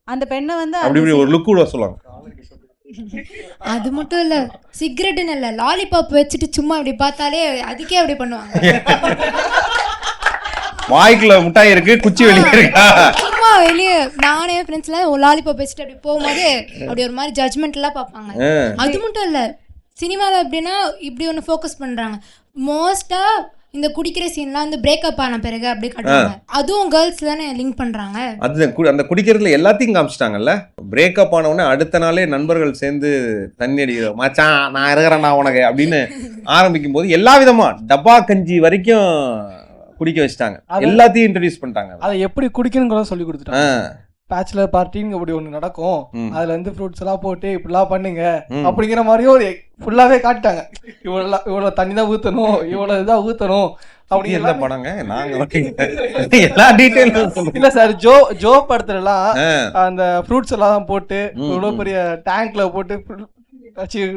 அந்த பெண்ணை வந்து அப்படி ஒரு லுக் கூட சொல்லுவாங்க. அது மட்டும் இல்ல, சிகரெட்னு இல்ல, லாலிபாப் வச்சுட்டு சும்மா இப்படி பார்த்தாலே அதுக்கே அப்படி பண்ணுவாங்க. வாய்க்குள்ள முட்டாய் இருக்கு, குச்சி வெளியே இருக்கா, சும்மா வெளியே நானே ஃப்ரெண்ட்ஸ்ல லாலிபாப் வச்சுட்டு அப்படி போகும்போது அப்படி ஒரு மாதிரி ஜட்ஜ்மெண்ட் எல்லாம் பார்ப்பாங்க. அது மட்டும் இல்ல, சினிமாவில் எப்படின்னா இப்படி ஒன்று ஃபோக்கஸ் பண்றாங்க. மோஸ்டா இந்த குடிக்கிற சீன்லாம் வந்து பிரேக்கப் ஆன பிறகு அப்படி காட்டுறாங்க. அதுவும் கேர்ள்ஸ் தானே லிங்க் பண்றாங்க. அது அந்த குடிக்கிறதுல எல்லாத்தையும் காமிச்சிட்டாங்கல்ல. பிரேக்கப் ஆன உடனே அடுத்த நாளே நண்பர்கள் சேர்ந்து தண்ணி அடிக்கிற மச்சான் நான் இருக்கிறேன் நான் உனக்கு அப்படின்னு ஆரம்பிக்கும் போது எல்லா விதமா டப்பா கஞ்சி வரைக்கும் குடிக்க வச்சுட்டாங்க, எல்லாத்தையும் இன்ட்ரடியூஸ் பண்ணிட்டாங்க. அதை எப்படி குடிக்கணுங்கிறத சொல்லி கொடுத்துட்டாங்க. பேச்சுலர் பார்ட்டின்னு அப்படி ஒன்று நடக்கும், அதுல வந்து ஃப்ரூட்ஸ் எல்லாம் போட்டு இப்படிலாம் பண்ணுங்க அப்படிங்கிற மாதிரியும் ஒரு ஃபுல்லாவே காட்டிட்டாங்க. இவ்வளோ தண்ணி தான் ஊற்றணும், இவ்வளோ இதாக ஊற்றணும் அப்படி என்ன படங்க நாங்க எல்லா டீட்டெயிலும் இல்ல சார். ஜோ படத்துலலாம் அந்த ஃப்ரூட்ஸ் எல்லாம் போட்டு இவ்வளோ பெரிய டேங்க்ல போட்டு,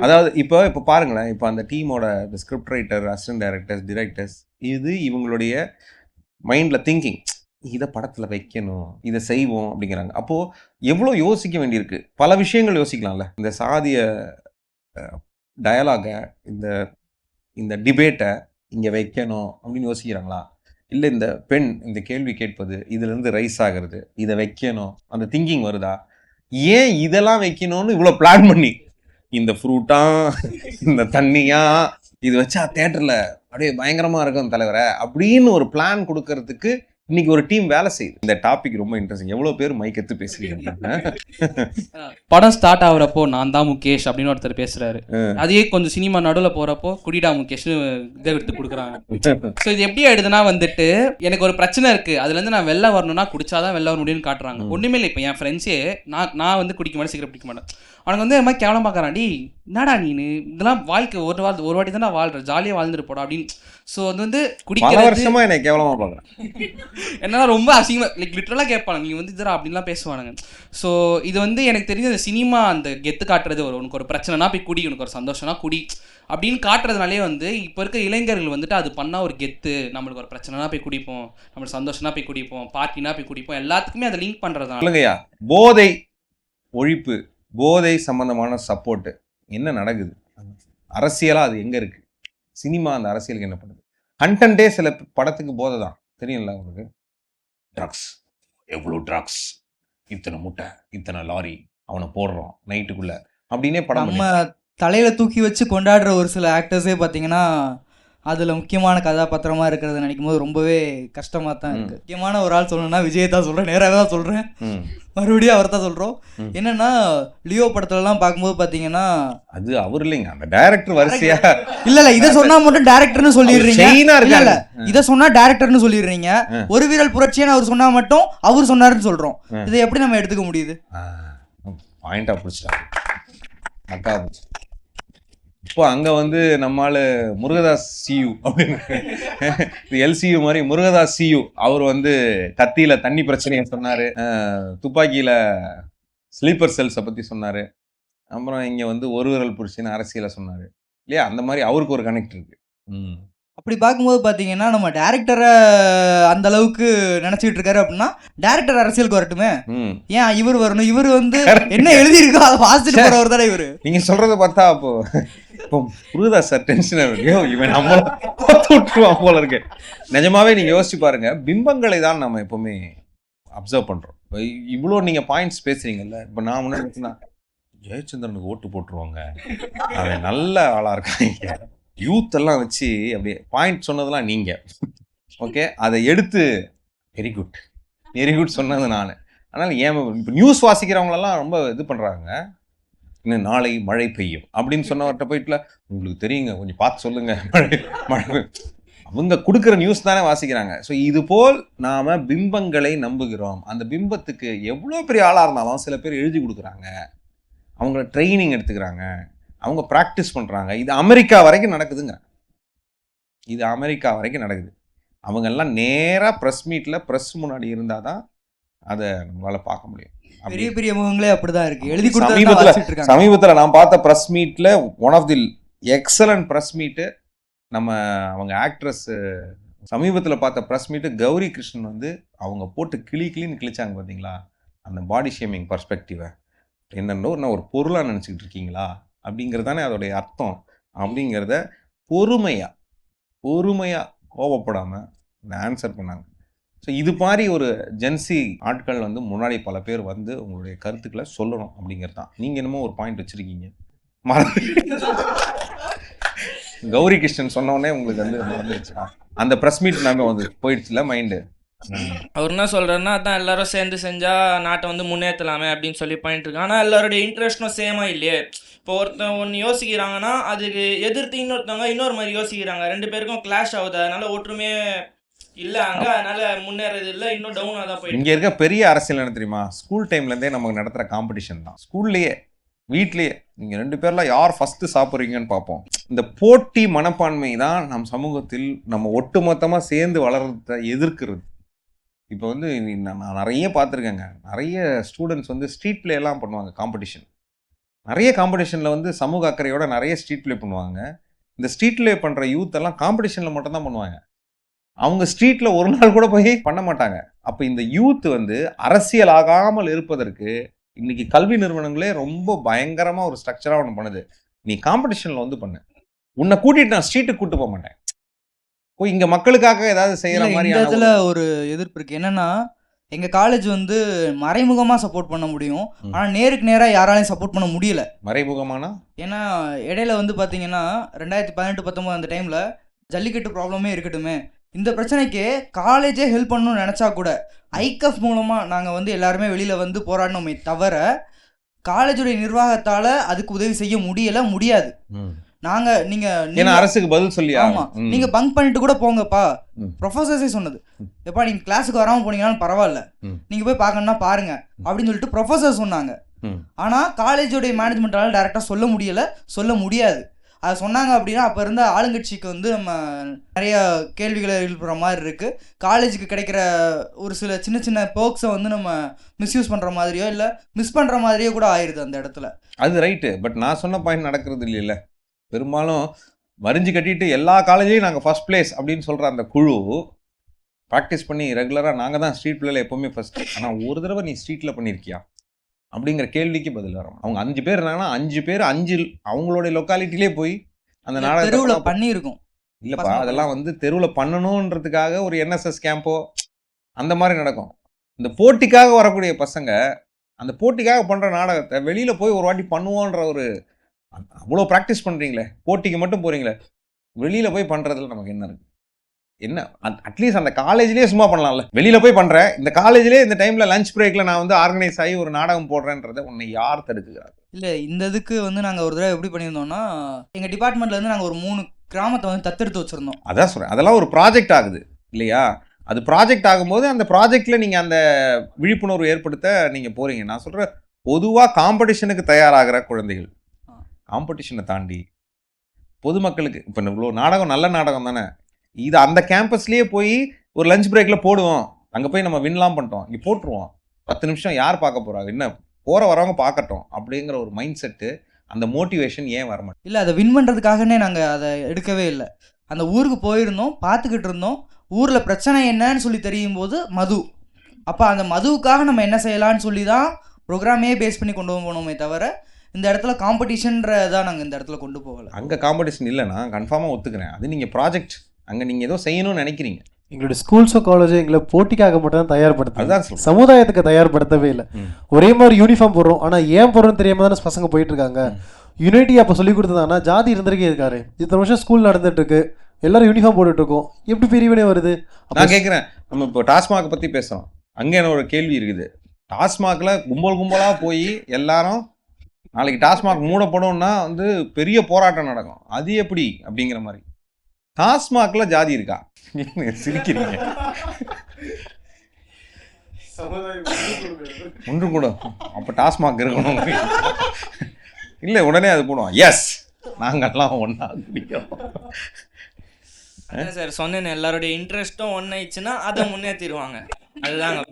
அதாவது இப்போ பாருங்களேன், இப்போ அந்த டீமோட script writer, assistant directors, directors, இது இவங்களுடைய மைண்ட்ல திங்கிங், இதை படத்தில் வைக்கணும், இதை செய்வோம் அப்படிங்கிறாங்க. அப்போது எவ்வளோ யோசிக்க வேண்டியிருக்கு, பல விஷயங்கள் யோசிக்கலாம்ல. இந்த சாதிய டயலாகை, இந்த டிபேட்டை இங்கே வைக்கணும் அப்படின்னு யோசிக்கிறாங்களா? இல்லை இந்த பெண் இந்த கேள்வி கேட்பது இதுலேருந்து ரைஸ் ஆகிறது, இதை வைக்கணும், அந்த திங்கிங் வருதா? ஏன் இதெல்லாம் வைக்கணும்னு இவ்வளோ பிளான் பண்ணி, இந்த ஃப்ரூட்டா இந்த தண்ணியா இது வச்சா தேட்டரில் அப்படியே பயங்கரமாக இருக்கும் தலைவரை அப்படின்னு ஒரு பிளான் கொடுக்கறதுக்கு இன்னைக்கு ஒரு டீம் வேலை செய்யுது. இந்த டாபிக் ரொம்ப இன்ட்ரெஸ்டிங். எவ்வளோ பேர் மைக் எடுத்து பேசுறீங்க. படம் ஸ்டார்ட் ஆகுறப்போ நான் தான் முகேஷ் அப்படின்னு ஒருத்தர் பேசுறாரு. அதே கொஞ்சம் சினிமா நடுவில் போறப்போ குடிடா முகேஷ்னு இதை எடுத்து கொடுக்குறாங்க. ஸோ இது எப்படி ஆயிடுதுன்னா வந்துட்டு எனக்கு ஒரு பிரச்சனை இருக்கு, அதுல இருந்து நான் வெளில வரணும்னா குடிச்சாதான் வெளில வர முடியும்னு காட்டுறாங்க. ஒண்ணுமே இல்லை. இப்போ என் ஃப்ரெண்ட்ஸே நான் வந்து குடிக்க மாட்டேன், சிகரெட் பிடிக்க மாட்டேன். அவனுக்கு வந்து இந்த மாதிரி கேவலம் பார்க்குறான், டேய் என்னடா நீனு இதெல்லாம் வாழ்க்கை ஒரு வாட்டி தானே வாழ்ற, ஜாலியாக வாழ்ந்துட்டு போடா அப்படின்னு. ஸோ அது வந்து பல குடிக்கிறது வருஷமா என்னை கேவலமா பாக்குறேன். என்னன்னா ரொம்ப அசிங்கமாக லிட்டரலாக கேட்பாங்க, நீ வந்து இதரா அப்படின்லாம் பேசுவானுங்க. ஸோ இது வந்து எனக்கு தெரிஞ்ச அந்த சினிமா அந்த கெத்து காட்டுறது, உனக்கு ஒரு பிரச்சனைனா போய் குடி, உனக்கு ஒரு சந்தோஷம்னா குடி அப்படின்னு காட்டுறதுனாலே வந்து இப்போ இருக்க இளைஞர்கள் வந்துட்டு அது பண்ணால் ஒரு கெத்து, நம்மளுக்கு ஒரு பிரச்சனைனா போய் குடிப்போம், நம்மளுக்கு சந்தோஷம்னா போய் குடிப்போம், பார்ட்டினா போய் குடிப்போம், எல்லாத்துக்குமே அதை லிங்க் பண்ணுறதுனால. சொல்லுங்கய்யா, போதை ஒழிப்பு, போதை சம்பந்தமான சப்போர்ட் என்ன நடக்குது அரசியலா? அது எங்க இருக்கு? சினிமா அந்த அரசியலுக்கு என்ன பண்ணுது? கண்டென்ட்டே சில படத்துக்கு போதை தான் தெரியும்ல உங்களுக்கு. ட்ரக்ஸ், எவ்வளோ ட்ரக்ஸ், இத்தனை முட்டை, இத்தனை லாரி, அவனை போடுறோம் நைட்டுக்குள்ள அப்படின்னே படம். நம்ம தலையில தூக்கி வச்சு கொண்டாடுற ஒரு சில ஆக்டர்ஸே பார்த்தீங்கன்னா அதில் முக்கியமான கதாபாத்திரமாக இருக்கிறத நினைக்கும் போது ரொம்பவே கஷ்டமாக தான் இருக்குது. முக்கியமான ஒரு ஆள் சொல்லணும்னா விஜய் தான் சொல்கிறேன், நேராக தான் சொல்கிறேன், மறுபடியும் அவர் தான் சொல்கிறோம். என்னென்னா லியோ படத்துலலாம் பார்க்கும்போது பார்த்தீங்கன்னா அது அவர் இல்லைங்க, அந்த டைரக்டர் வரிசையா. இல்லை இதை சொன்னால் மட்டும் டேரக்டர்னு சொல்லிடுறீங்க. இல்லை இதை சொன்னால் டேரக்டர்னு சொல்லிடுறீங்க. ஒரு வீரல் புரட்சின்னு அவர் சொன்னால் மட்டும் அவர் சொன்னாருன்னு சொல்கிறோம். இதை எப்படி நம்ம எடுத்துக்க முடியுது? பாயிண்டா பிடிச்சிட்டா அக்கா. இப்போ அங்கே வந்து நம்மால் முருகதாஸ் சியூ அப்படின்னு இது எல்சியூ மாதிரி முருகதாஸ் சியூ அவர் வந்து கத்தியில் தண்ணி பிரச்சனையை சொன்னார், துப்பாக்கியில் ஸ்லீப்பர் செல்ஸை பற்றி சொன்னார், அப்புறம் இங்கே வந்து ஒரு விரல் புடிச்சின்னு அரசியலை சொன்னார் இல்லையா? அந்த மாதிரி அவருக்கு ஒரு கனெக்ட் இருக்கு. அப்படி பார்க்கும்போது பார்த்தீங்கன்னா நம்ம டேரக்டரை அந்த அளவுக்கு நினச்சிக்கிட்டு இருக்காரு அப்படின்னா டேரக்டர் அரசியலுக்கு வரட்டுமே, ஏன் இவர் வரணும்? இவர் வந்து என்ன எழுதியிருக்கோ அதை வாசிச்சுட்டு போறவர் தானே இவர். நீங்க சொல்றத பார்த்தா இப்போ முருகதாஸ் சார் டென்ஷன் ஆகியோ, இவன் நம்மள விட்டுருவான் போல இருக்கு. நிஜமாவே நீங்க யோசிச்சு பாருங்க, பிம்பங்களை தான் நம்ம எப்பவுமே அப்சர்வ் பண்றோம். இவ்வளோ நீங்க பாயிண்ட்ஸ் பேசுறீங்கல்ல, இப்போ நான் முன்னாடி ஜெயச்சந்திரனுக்கு ஓட்டு போட்டுருவாங்க, அவன் நல்ல ஆளா இருக்காங்க, யூத் எல்லாம் வச்சு அப்படியே பாயிண்ட் சொன்னதெல்லாம் நீங்க ஓகே, அதை எடுத்து வெரி குட் சொன்னது நான். அதனால ஏன் இப்போ நியூஸ் வாசிக்கிறவங்களெல்லாம் ரொம்ப இது பண்றாங்க, இன்னும் நாளை மழை பெய்யும் அப்படின்னு சொன்னவர்கிட்ட போயிட்டுல உங்களுக்கு தெரியுங்க கொஞ்சம் பார்த்து சொல்லுங்க, மழை அவங்க கொடுக்குற நியூஸ் தானே வாசிக்கிறாங்க. ஸோ இது போல் நாம பிம்பங்களை நம்புகிறோம். அந்த பிம்பத்துக்கு எவ்வளோ பெரிய ஆளாக இருந்தாலும் சில பேர் எழுதி கொடுக்குறாங்க, அவங்கள ட்ரைனிங் எடுத்துக்கிறாங்க, அவங்க ப்ராக்டிஸ் பண்ணுறாங்க. இது அமெரிக்கா வரைக்கும் நடக்குதுங்க, இது அமெரிக்கா வரைக்கும் நடக்குது. அவங்கெல்லாம் நேராக ப்ரெஸ் மீட்டில் ப்ரெஸ் முன்னாடி இருந்தால் தான் அதை நம்மளால் பார்க்க முடியும். பெரிய பெரிய முகங்களே அப்படிதான் இருக்கு, எழுதி சமீபத்தில் நான் பார்த்த ப்ரெஸ் மீட்டில் one of the excellent press meet நம்ம அவங்க ஆக்ட்ரஸ் சமீபத்தில் பார்த்த ப்ரெஸ் மீட்டு கௌரி கிருஷ்ணன் வந்து அவங்க போட்டு கிளின்னு கிழிச்சாங்க பார்த்தீங்களா, அந்த பாடி ஷேமிங் பர்ஸ்பெக்டிவை என்னென்னோ நான் ஒரு பொருளாக நினச்சிக்கிட்டு இருக்கீங்களா அப்படிங்கிறது தானே அதோடைய அர்த்தம். அப்படிங்கிறத பொறுமையாக கோபப்படாமல் ஆன்சர் பண்ணாங்க. ஸோ இது மாதிரி ஒரு ஜென்சி ஆட்கள் வந்து முன்னாடி பல பேர் வந்து உங்களுடைய கருத்துக்களை சொல்லணும் அப்படிங்கிறது தான். நீங்கள் என்னமோ ஒரு பாயிண்ட் வச்சுருக்கீங்க, கௌரி கிருஷ்ணன் சொன்னோடனே உங்களுக்கு வந்து வந்துருச்சுன்னா அந்த ப்ரெஸ் மீட் நாங்கள் வந்து போயிடுச்சுல மைண்டு. அவர் என்ன சொல்கிறாருன்னா, அதான் எல்லாரும் சேர்ந்து செஞ்சால் நாட்டை வந்து முன்னேற்றலாமே அப்படின்னு சொல்லி பண்ணிட்டு இருக்காங்க. ஆனால் எல்லாருடைய இன்ட்ரெஸ்ட்டும் சேமாக இல்லையே. இப்போ ஒருத்தன் ஒன்று யோசிக்கிறாங்கன்னா அதுக்கு எதிர்த்து இன்னொருத்தவங்க இன்னொரு மாதிரி யோசிக்கிறாங்க, ரெண்டு பேருக்கும் கிளாஷ் ஆகுது, அதனால ஒற்றுமையே இல்லை அங்கே, அதனால முன்னேறது இல்லை, இன்னும் டவுனாக தான் போயிட்டு. இங்கே இருக்க பெரிய அரசியல் என்ன தெரியுமா, ஸ்கூல் டைம்லேருந்தே நமக்கு நடத்துகிற காம்படிஷன் தான். ஸ்கூல்லையே வீட்லேயே நீங்கள் ரெண்டு பேர்லாம் யார் ஃபஸ்ட்டு சாப்பிட்றீங்கன்னு பார்ப்போம். இந்த போட்டி மனப்பான்மை தான் நம் சமூகத்தில் நம்ம ஒட்டுமொத்தமாக சேர்ந்து வளர்றத எதிர்க்கிறது. இப்போ வந்து நான் நிறைய பார்த்துருக்கேங்க, நிறைய ஸ்டூடெண்ட்ஸ் வந்து ஸ்ட்ரீட் பிளே எல்லாம் பண்ணுவாங்க காம்படிஷன். நிறைய காம்படிஷனில் வந்து சமூக அக்கறையோட நிறைய ஸ்ட்ரீட் பிளே பண்ணுவாங்க. இந்த ஸ்ட்ரீட் பிளே பண்ணுற யூத் எல்லாம் காம்படிஷனில் மட்டும் தான் பண்ணுவாங்க, அவங்க ஸ்ட்ரீட்டில் ஒரு நாள் கூட போய் பண்ண மாட்டாங்க. அப்போ இந்த யூத் வந்து அரசியல் ஆகாமல் இருப்பதற்கு இன்னைக்கு கல்வி நிறுவனங்களே ரொம்ப பயங்கரமாக ஒரு ஸ்ட்ரக்சராக ஒன்று பண்ணுது. நீ காம்படிஷனில் வந்து பண்ணு, உன்னை கூட்டிகிட்டு நான் ஸ்ட்ரீட்டுக்கு கூப்பிட்டு போக மாட்டேன், போய் இங்கே மக்களுக்காக ஏதாவது செய்கிற மாதிரி. இந்த இதில் ஒரு எதிர்ப்பு இருக்குது. என்னென்னா எங்கள் காலேஜ் வந்து மறைமுகமாக சப்போர்ட் பண்ண முடியும், ஆனால் நேருக்கு நேராக யாராலையும் சப்போர்ட் பண்ண முடியல. மறைமுகமானா ஏன்னா இடையில வந்து பார்த்தீங்கன்னா 2018-19 அந்த டைமில் ஜல்லிக்கட்டு ப்ராப்ளமே இருக்கட்டுமே, இந்த பிரச்சனைக்கு காலேஜே ஹெல்ப் பண்ணணும்னு நினச்சா கூட ஐகஃப் மூலமாக நாங்கள் வந்து எல்லாருமே வெளியில் வந்து போராடணுமே தவிர காலேஜுடைய நிர்வாகத்தால் அதுக்கு உதவி செய்ய முடியாது. நீங்க அரசுக்கு பதில் சொல்லி நீங்க பங்க் பண்ணிட்டு கூட போங்கப்பா, ப்ரொஃபசர்ஸே சொன்னது, எப்பா நீங்க கிளாஸுக்கு வராம போனீங்கன்னாலும் பரவாயில்ல, நீங்க போய் பார்க்கணும்னா பாருங்க அப்படின்னு சொல்லிட்டு ப்ரொஃபசர் சொன்னாங்க. ம். ஆனால் காலேஜோடைய மேனேஜ்மெண்ட்டால் டேரெக்டாக சொல்ல முடியாது. அதை சொன்னாங்க அப்படின்னா அப்போ இருந்த ஆளுங்கட்சிக்கு வந்து நம்ம நிறைய கேள்விகளை எழுப்புற மாதிரி இருக்குது. காலேஜுக்கு கிடைக்கிற ஒரு சில சின்ன சின்ன பேர்க்ஸை வந்து நம்ம மிஸ்யூஸ் பண்ணுற மாதிரியோ இல்லை மிஸ் பண்ணுற மாதிரியோ கூட ஆயிடுது அந்த இடத்துல. அது ரைட்டு. பட் நான் சொன்ன பாயிண்ட் நடக்கிறது இல்லைல்ல. பெரும்பாலும் வரிஞ்சு கட்டிட்டு எல்லா காலேஜையும் நாங்கள் ஃபர்ஸ்ட் பிளேஸ் அப்படின்னு சொல்கிற அந்த குழு ப்ராக்டிஸ் பண்ணி ரெகுலராக நாங்கள் தான் ஸ்ட்ரீட் பிள்ளைல எப்போவுமே ஃபர்ஸ்ட். ஆனால் ஒரு தடவை நீ ஸ்ட்ரீட்டில் பண்ணியிருக்கியா அப்படிங்கிற கேள்விக்கு பதில் வரும். அவங்க 5 பேர் இருந்தாங்கன்னா 5 பேர் 5 அவங்களுடைய லொக்காலிட்டிலே போய் அந்த நாடகத்தை தெருவில் பண்ணியிருக்கோம். இல்லைப்பா, அதெல்லாம் வந்து தெருவில் பண்ணணுன்றதுக்காக ஒரு என்எஸ்எஸ் கேம்போ அந்த மாதிரி நடக்கும். இந்த போட்டிக்காக வரக்கூடிய பசங்க அந்த போட்டிக்காக பண்ணுற நாடகத்தை வெளியில் போய் ஒரு வாட்டி பண்ணுவோன்ற ஒரு அவ்வளோ ப்ராக்டிஸ் பண்ணுறீங்களே, போட்டிக்கு மட்டும் போகிறீங்களே, வெளியில் போய் பண்ணுறதுல நமக்கு என்ன இருக்குது? என்ன அட்லீஸ்ட் அந்த காலேஜ்லேயே சும்மா பண்ணலாம்ல. வெளியில் போய் பண்ணுறேன், இந்த காலேஜ்லேயே இந்த டைமில் லஞ்ச் பிரேக்கில் நான் வந்து ஆர்கனைஸ் ஆகி ஒரு நாடகம் போடுறேன்றதை உன்னை யார் தடுக்குறாரு? இல்லை, இந்த இதுக்கு வந்து நாங்கள் ஒரு தடவை எப்படி பண்ணியிருந்தோம்னா, எங்கள் டிபார்ட்மெண்ட்லேருந்து நாங்கள் ஒரு 3 கிராமத்தை வந்து தத்தெடுத்து வச்சுருந்தோம். அதான் சொல்கிறேன், அதெல்லாம் ஒரு ப்ராஜெக்ட் ஆகுது இல்லையா? அது ப்ராஜெக்ட் ஆகும்போது அந்த ப்ராஜெக்டில் நீங்கள் அந்த விழிப்புணர்வு ஏற்படுத்த நீங்கள் போகிறீங்க. நான் சொல்கிறேன், பொதுவாக காம்படிஷனுக்கு தயாராகிற குழந்தைகள் காம்படிஷனை தாண்டி பொதுமக்களுக்கு இப்போ இவ்வளோ நாடகம் நல்ல நாடகம் தானே, இது அந்த கேம்பஸ்லேயே போய் ஒரு லஞ்ச் பிரேக்கில் போடுவோம், அங்கே போய் நம்ம வின்லாம் பண்ணிட்டோம், இங்கே போட்டுருவோம், 10 நிமிஷம் யார் பார்க்க போகிறாங்க, என்ன போகிற வரவங்க பார்க்கட்டும் அப்படிங்கிற ஒரு மைண்ட் செட்டு, அந்த மோட்டிவேஷன் ஏன் வர மாட்டேங்குது? இல்லை, அதை வின் பண்ணுறதுக்காகனே நாங்கள் அதை எடுக்கவே இல்லை. அந்த ஊருக்கு போயிருந்தோம், பார்த்துக்கிட்டு இருந்தோம். ஊரில் பிரச்சனை என்னன்னு சொல்லி தெரியும் போது மது, அப்போ அந்த மதுவுக்காக நம்ம என்ன செய்யலான்னு சொல்லி தான் ப்ரோக்ராமே பேஸ் பண்ணி கொண்டு போனோமே தவிர இந்த இடத்துல காம்படிஷன்றதான் நாங்கள் இந்த இடத்துல கொண்டு போகலை. அங்கே காம்படிஷன் இல்லைன்னா கன்ஃபார்மாக ஒத்துக்கிறேன், அது நீங்கள் ப்ராஜெக்ட், அங்கே நீங்கள் ஏதோ செய்யணும்னு நினைக்கிறீங்க. எங்களுடைய ஸ்கூல்ஸோ காலேஜோ எங்களை போட்டிக்காக மட்டும் தான் தயார்படுத்து, அதுதான் சொல்றேன். சமுதாயத்துக்கு தயார்படுத்தவே இல்லை. ஒரே மாதிரி யூனிஃபார்ம் போடுறோம், ஆனால் ஏன் போடுறோன்னு தெரியாம தானே பசங்க போயிட்டு இருக்காங்க. யூனிட்டி அப்போ சொல்லி கொடுத்ததானா ஜாதி இருந்திருக்கே இருக்காரு. இத்தனை வருஷம் ஸ்கூல் நடந்துட்டு இருக்கு, எல்லாரும் யூனிஃபார்ம் போட்டுட்டு இருக்கோம், எப்படி பிரிவினை வருது? நான் கேட்குறேன், நம்ம இப்போ டாஸ்மாக் பற்றி பேசுகிறோம், அங்கே என்ன ஒரு கேள்வி இருக்குது. டாஸ்மாகில் கும்பலாக போய் எல்லாரும் நாளைக்கு டாஸ்மாக் மூடப்படும்னா வந்து பெரிய போராட்டம் நடக்கும், அது எப்படி அப்படிங்கிற மாதிரி. டாஸ்மாகில் ஜாதி இருக்கா? சிரிக்கிறீங்க. ஒன்று கூட அப்போ டாஸ்மாக் இருக்கணும் இல்லை, உடனே அது போடுவோம், எஸ் நாங்கள்லாம் ஒன்றா குடிக்கிறோம். அதான் சார் சொன்னேன், எல்லாருடைய இன்ட்ரெஸ்ட்டும் ஒன்றாயிடுச்சுன்னா அதை முன்னேற்றிடுவாங்க. அதுதாங்க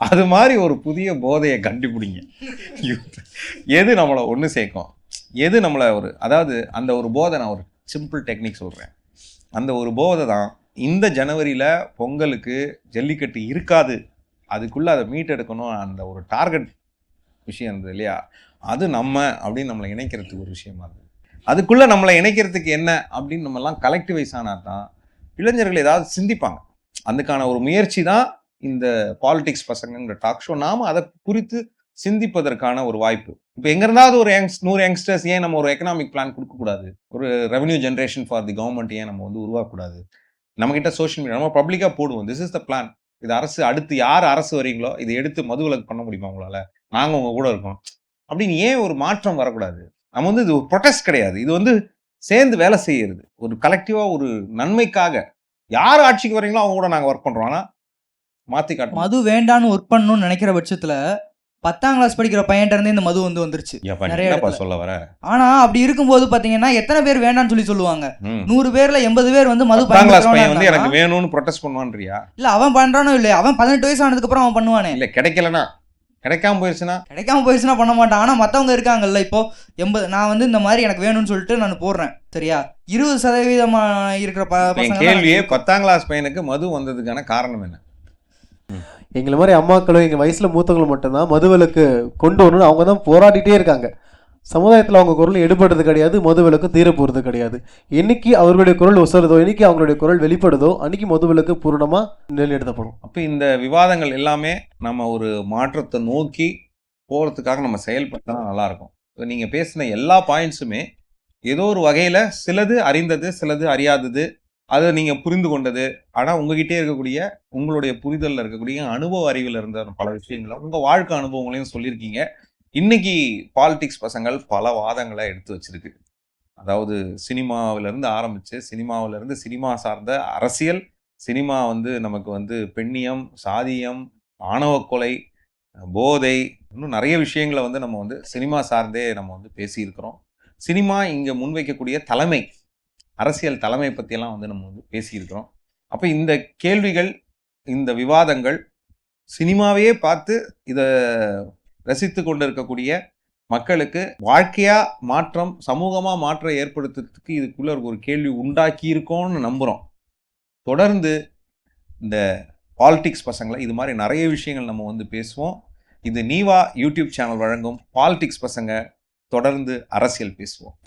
அது மாதிரி ஒரு புதிய போதையை கண்டுபிடிங்க. எது நம்மளை ஒன்று சேர்க்கும், எது நம்மளை ஒரு, அதாவது அந்த ஒரு போதை, நான் ஒரு சிம்பிள் டெக்னிக் சொல்கிறேன், அந்த ஒரு போதை தான் இந்த ஜனவரியில் பொங்கலுக்கு ஜல்லிக்கட்டு இருக்காது, அதுக்குள்ளே அதை மீட்டெடுக்கணும், அந்த ஒரு டார்கெட் விஷயம் இருந்தது இல்லையா, அது நம்ம அப்படின்னு நம்மளை இணைக்கிறதுக்கு ஒரு விஷயமா இருக்குது. அதுக்குள்ளே நம்மளை இணைக்கிறதுக்கு என்ன அப்படின்னு நம்மலாம் கலெக்டிவைஸ் ஆனால் தான் இளைஞர்கள் ஏதாவது சிந்திப்பாங்க. அதுக்கான ஒரு முயற்சி தான் இந்த பாலிடிக்ஸ் பசங்கங்கிற டாக் ஷோ. நாம் அதை குறித்து சிந்திப்பதற்கான ஒரு வாய்ப்பு. இப்போ எங்கேருந்தாவது ஒரு 100 யங்ஸ்டர்ஸ் ஏன் நம்ம ஒரு எக்கனாமிக் பிளான் கொடுக்கக்கூடாது, ஒரு revenue generation for the government ஏன் நம்ம வந்து உருவாக்கக்கூடாது? நம்மக்கிட்ட சோஷியல் மீடியா நம்ம பப்ளிக்காக போடுவோம், திஸ் இஸ் த பிளான், இது அரசு, அடுத்து யார் அரசு வரீங்களோ இதை எடுத்து மதுவிலக்கு பண்ண முடியுமா உங்களால், நாங்கள் உங்கள் கூட இருக்கோம் அப்படின்னு ஏன் ஒரு மாற்றம் வரக்கூடாது? நம்ம வந்து இது ஒரு ப்ரொடெஸ்ட் கிடையாது, இது வந்து சேர்ந்து வேலை செய்யறது, ஒரு கலெக்டிவாக ஒரு நன்மைக்காக. யார் ஆட்சிக்கு வரீங்களோ அவங்க கூட நாங்கள் ஒர்க் பண்ணுறோம், ஆனால் மாற்றி காட்டணும். மது வேண்டான்னு ஒர்க் பண்ணணும்னு நினைக்கிற பட்சத்தில் 10ஆம் கிளாஸ் படிக்கிற பையன்ட்ட இருந்தே இந்த மது வந்துருச்சு நிறைய இடத்துல. சொல்ல வர ஆனா அப்படி இருக்கும்போது பாத்தீங்கன்னா எத்தனை பேர் வேண்டாம்னு சொல்லி சொல்லுவாங்க? 100 பேர்ல 80 பேர் வந்து மது பையன் வந்து எனக்கு வேணும்னு ப்ரொடெஸ்ட் பண்ணுவான்றியா? இல்ல, அவன் பண்றானோ இல்லையா, அவன் 18 வயசு ஆனதுக்கு அப்புறம் அவன் பண்ணுவானே. இல்ல கிடைக்கலனா, கிடைக்காம போயிருச்சுன்னா பண்ண மாட்டான். ஆனா மத்தவங்க இருக்காங்கல்ல, இப்போ 80 நான் வந்து இந்த மாதிரி எனக்கு வேணும்னு சொல்லிட்டு நான் போடுறேன், சரியா, 20% இருக்கிற பசங்க. கேள்வியே 10ஆம் கிளாஸ் பையனுக்கு மது வந்ததுக்கான காரணம் என்ன? எங்களை மாதிரி அம்மாக்களும் எங்கள் வயசில் மூத்தவங்களும் மட்டும்தான் மதுவிலக்கு கொண்டு வரணும்னு அவங்க தான் போராடிட்டே இருக்காங்க. சமுதாயத்தில் அவங்க குரல் எடுபடுறது கிடையாது, மதுவிலக்கு தீர போகிறது கிடையாது. என்னைக்கு அவர்களுடைய குரல் உசருதோ, என்னைக்கு அவங்களுடைய குரல் வெளிப்படுதோ, அன்னைக்கு மதுவிலக்கு பூர்ணமாக நிலைநிறுத்தப்படும். அப்போ இந்த விவாதங்கள் எல்லாமே நம்ம ஒரு மாற்றத்தை நோக்கி போகிறதுக்காக நம்ம செயல்பட்டா நல்லாயிருக்கும். இப்போ நீங்கள் பேசின எல்லா பாயிண்ட்ஸுமே ஏதோ ஒரு வகையில் சிலது அறிந்தது, சிலது அறியாதது, அதை நீங்கள் புரிந்து கொண்டது. ஆனால் உங்ககிட்டே இருக்கக்கூடிய உங்களுடைய புரிதலில் இருக்கக்கூடிய அனுபவ அறிவில் இருந்த பல விஷயங்களை, உங்கள் வாழ்க்கை அனுபவங்களையும் சொல்லியிருக்கீங்க. இன்னைக்கு பாலிடிக்ஸ் பசங்கள் பல வாதங்களை எடுத்து வச்சிருக்கு. அதாவது சினிமாவிலேருந்து ஆரம்பித்து, சினிமாவிலேருந்து சினிமா சார்ந்த அரசியல், சினிமா வந்து நமக்கு வந்து பெண்ணியம், சாதியம், ஆணவ கொலை, போதை, இன்னும் நிறைய விஷயங்களை வந்து நம்ம வந்து சினிமா சார்ந்தே நம்ம வந்து பேசியிருக்கிறோம். சினிமா இங்கே முன்வைக்கக்கூடிய தலைமை, அரசியல் தலைமை பற்றியெல்லாம் வந்து நம்ம வந்து பேசியிருக்கிறோம். அப்போ இந்த கேள்விகள், இந்த விவாதங்கள் சினிமாவையே பார்த்து இதை ரசித்து கொண்டு இருக்கக்கூடிய மக்களுக்கு வாழ்க்கையாக மாற்றம், சமூகமாக மாற்றம் ஏற்படுத்துறதுக்கு இதுக்குள்ள ஒரு கேள்வி உண்டாக்கி இருக்கோன்னு நம்புகிறோம். தொடர்ந்து இந்த பாலிடிக்ஸ் பசங்களை இது மாதிரி நிறைய விஷயங்கள் நம்ம வந்து பேசுவோம். இது நீவா யூடியூப் சேனல் வழங்கும் பாலிடிக்ஸ் பசங்க. தொடர்ந்து அரசியல் பேசுவோம்.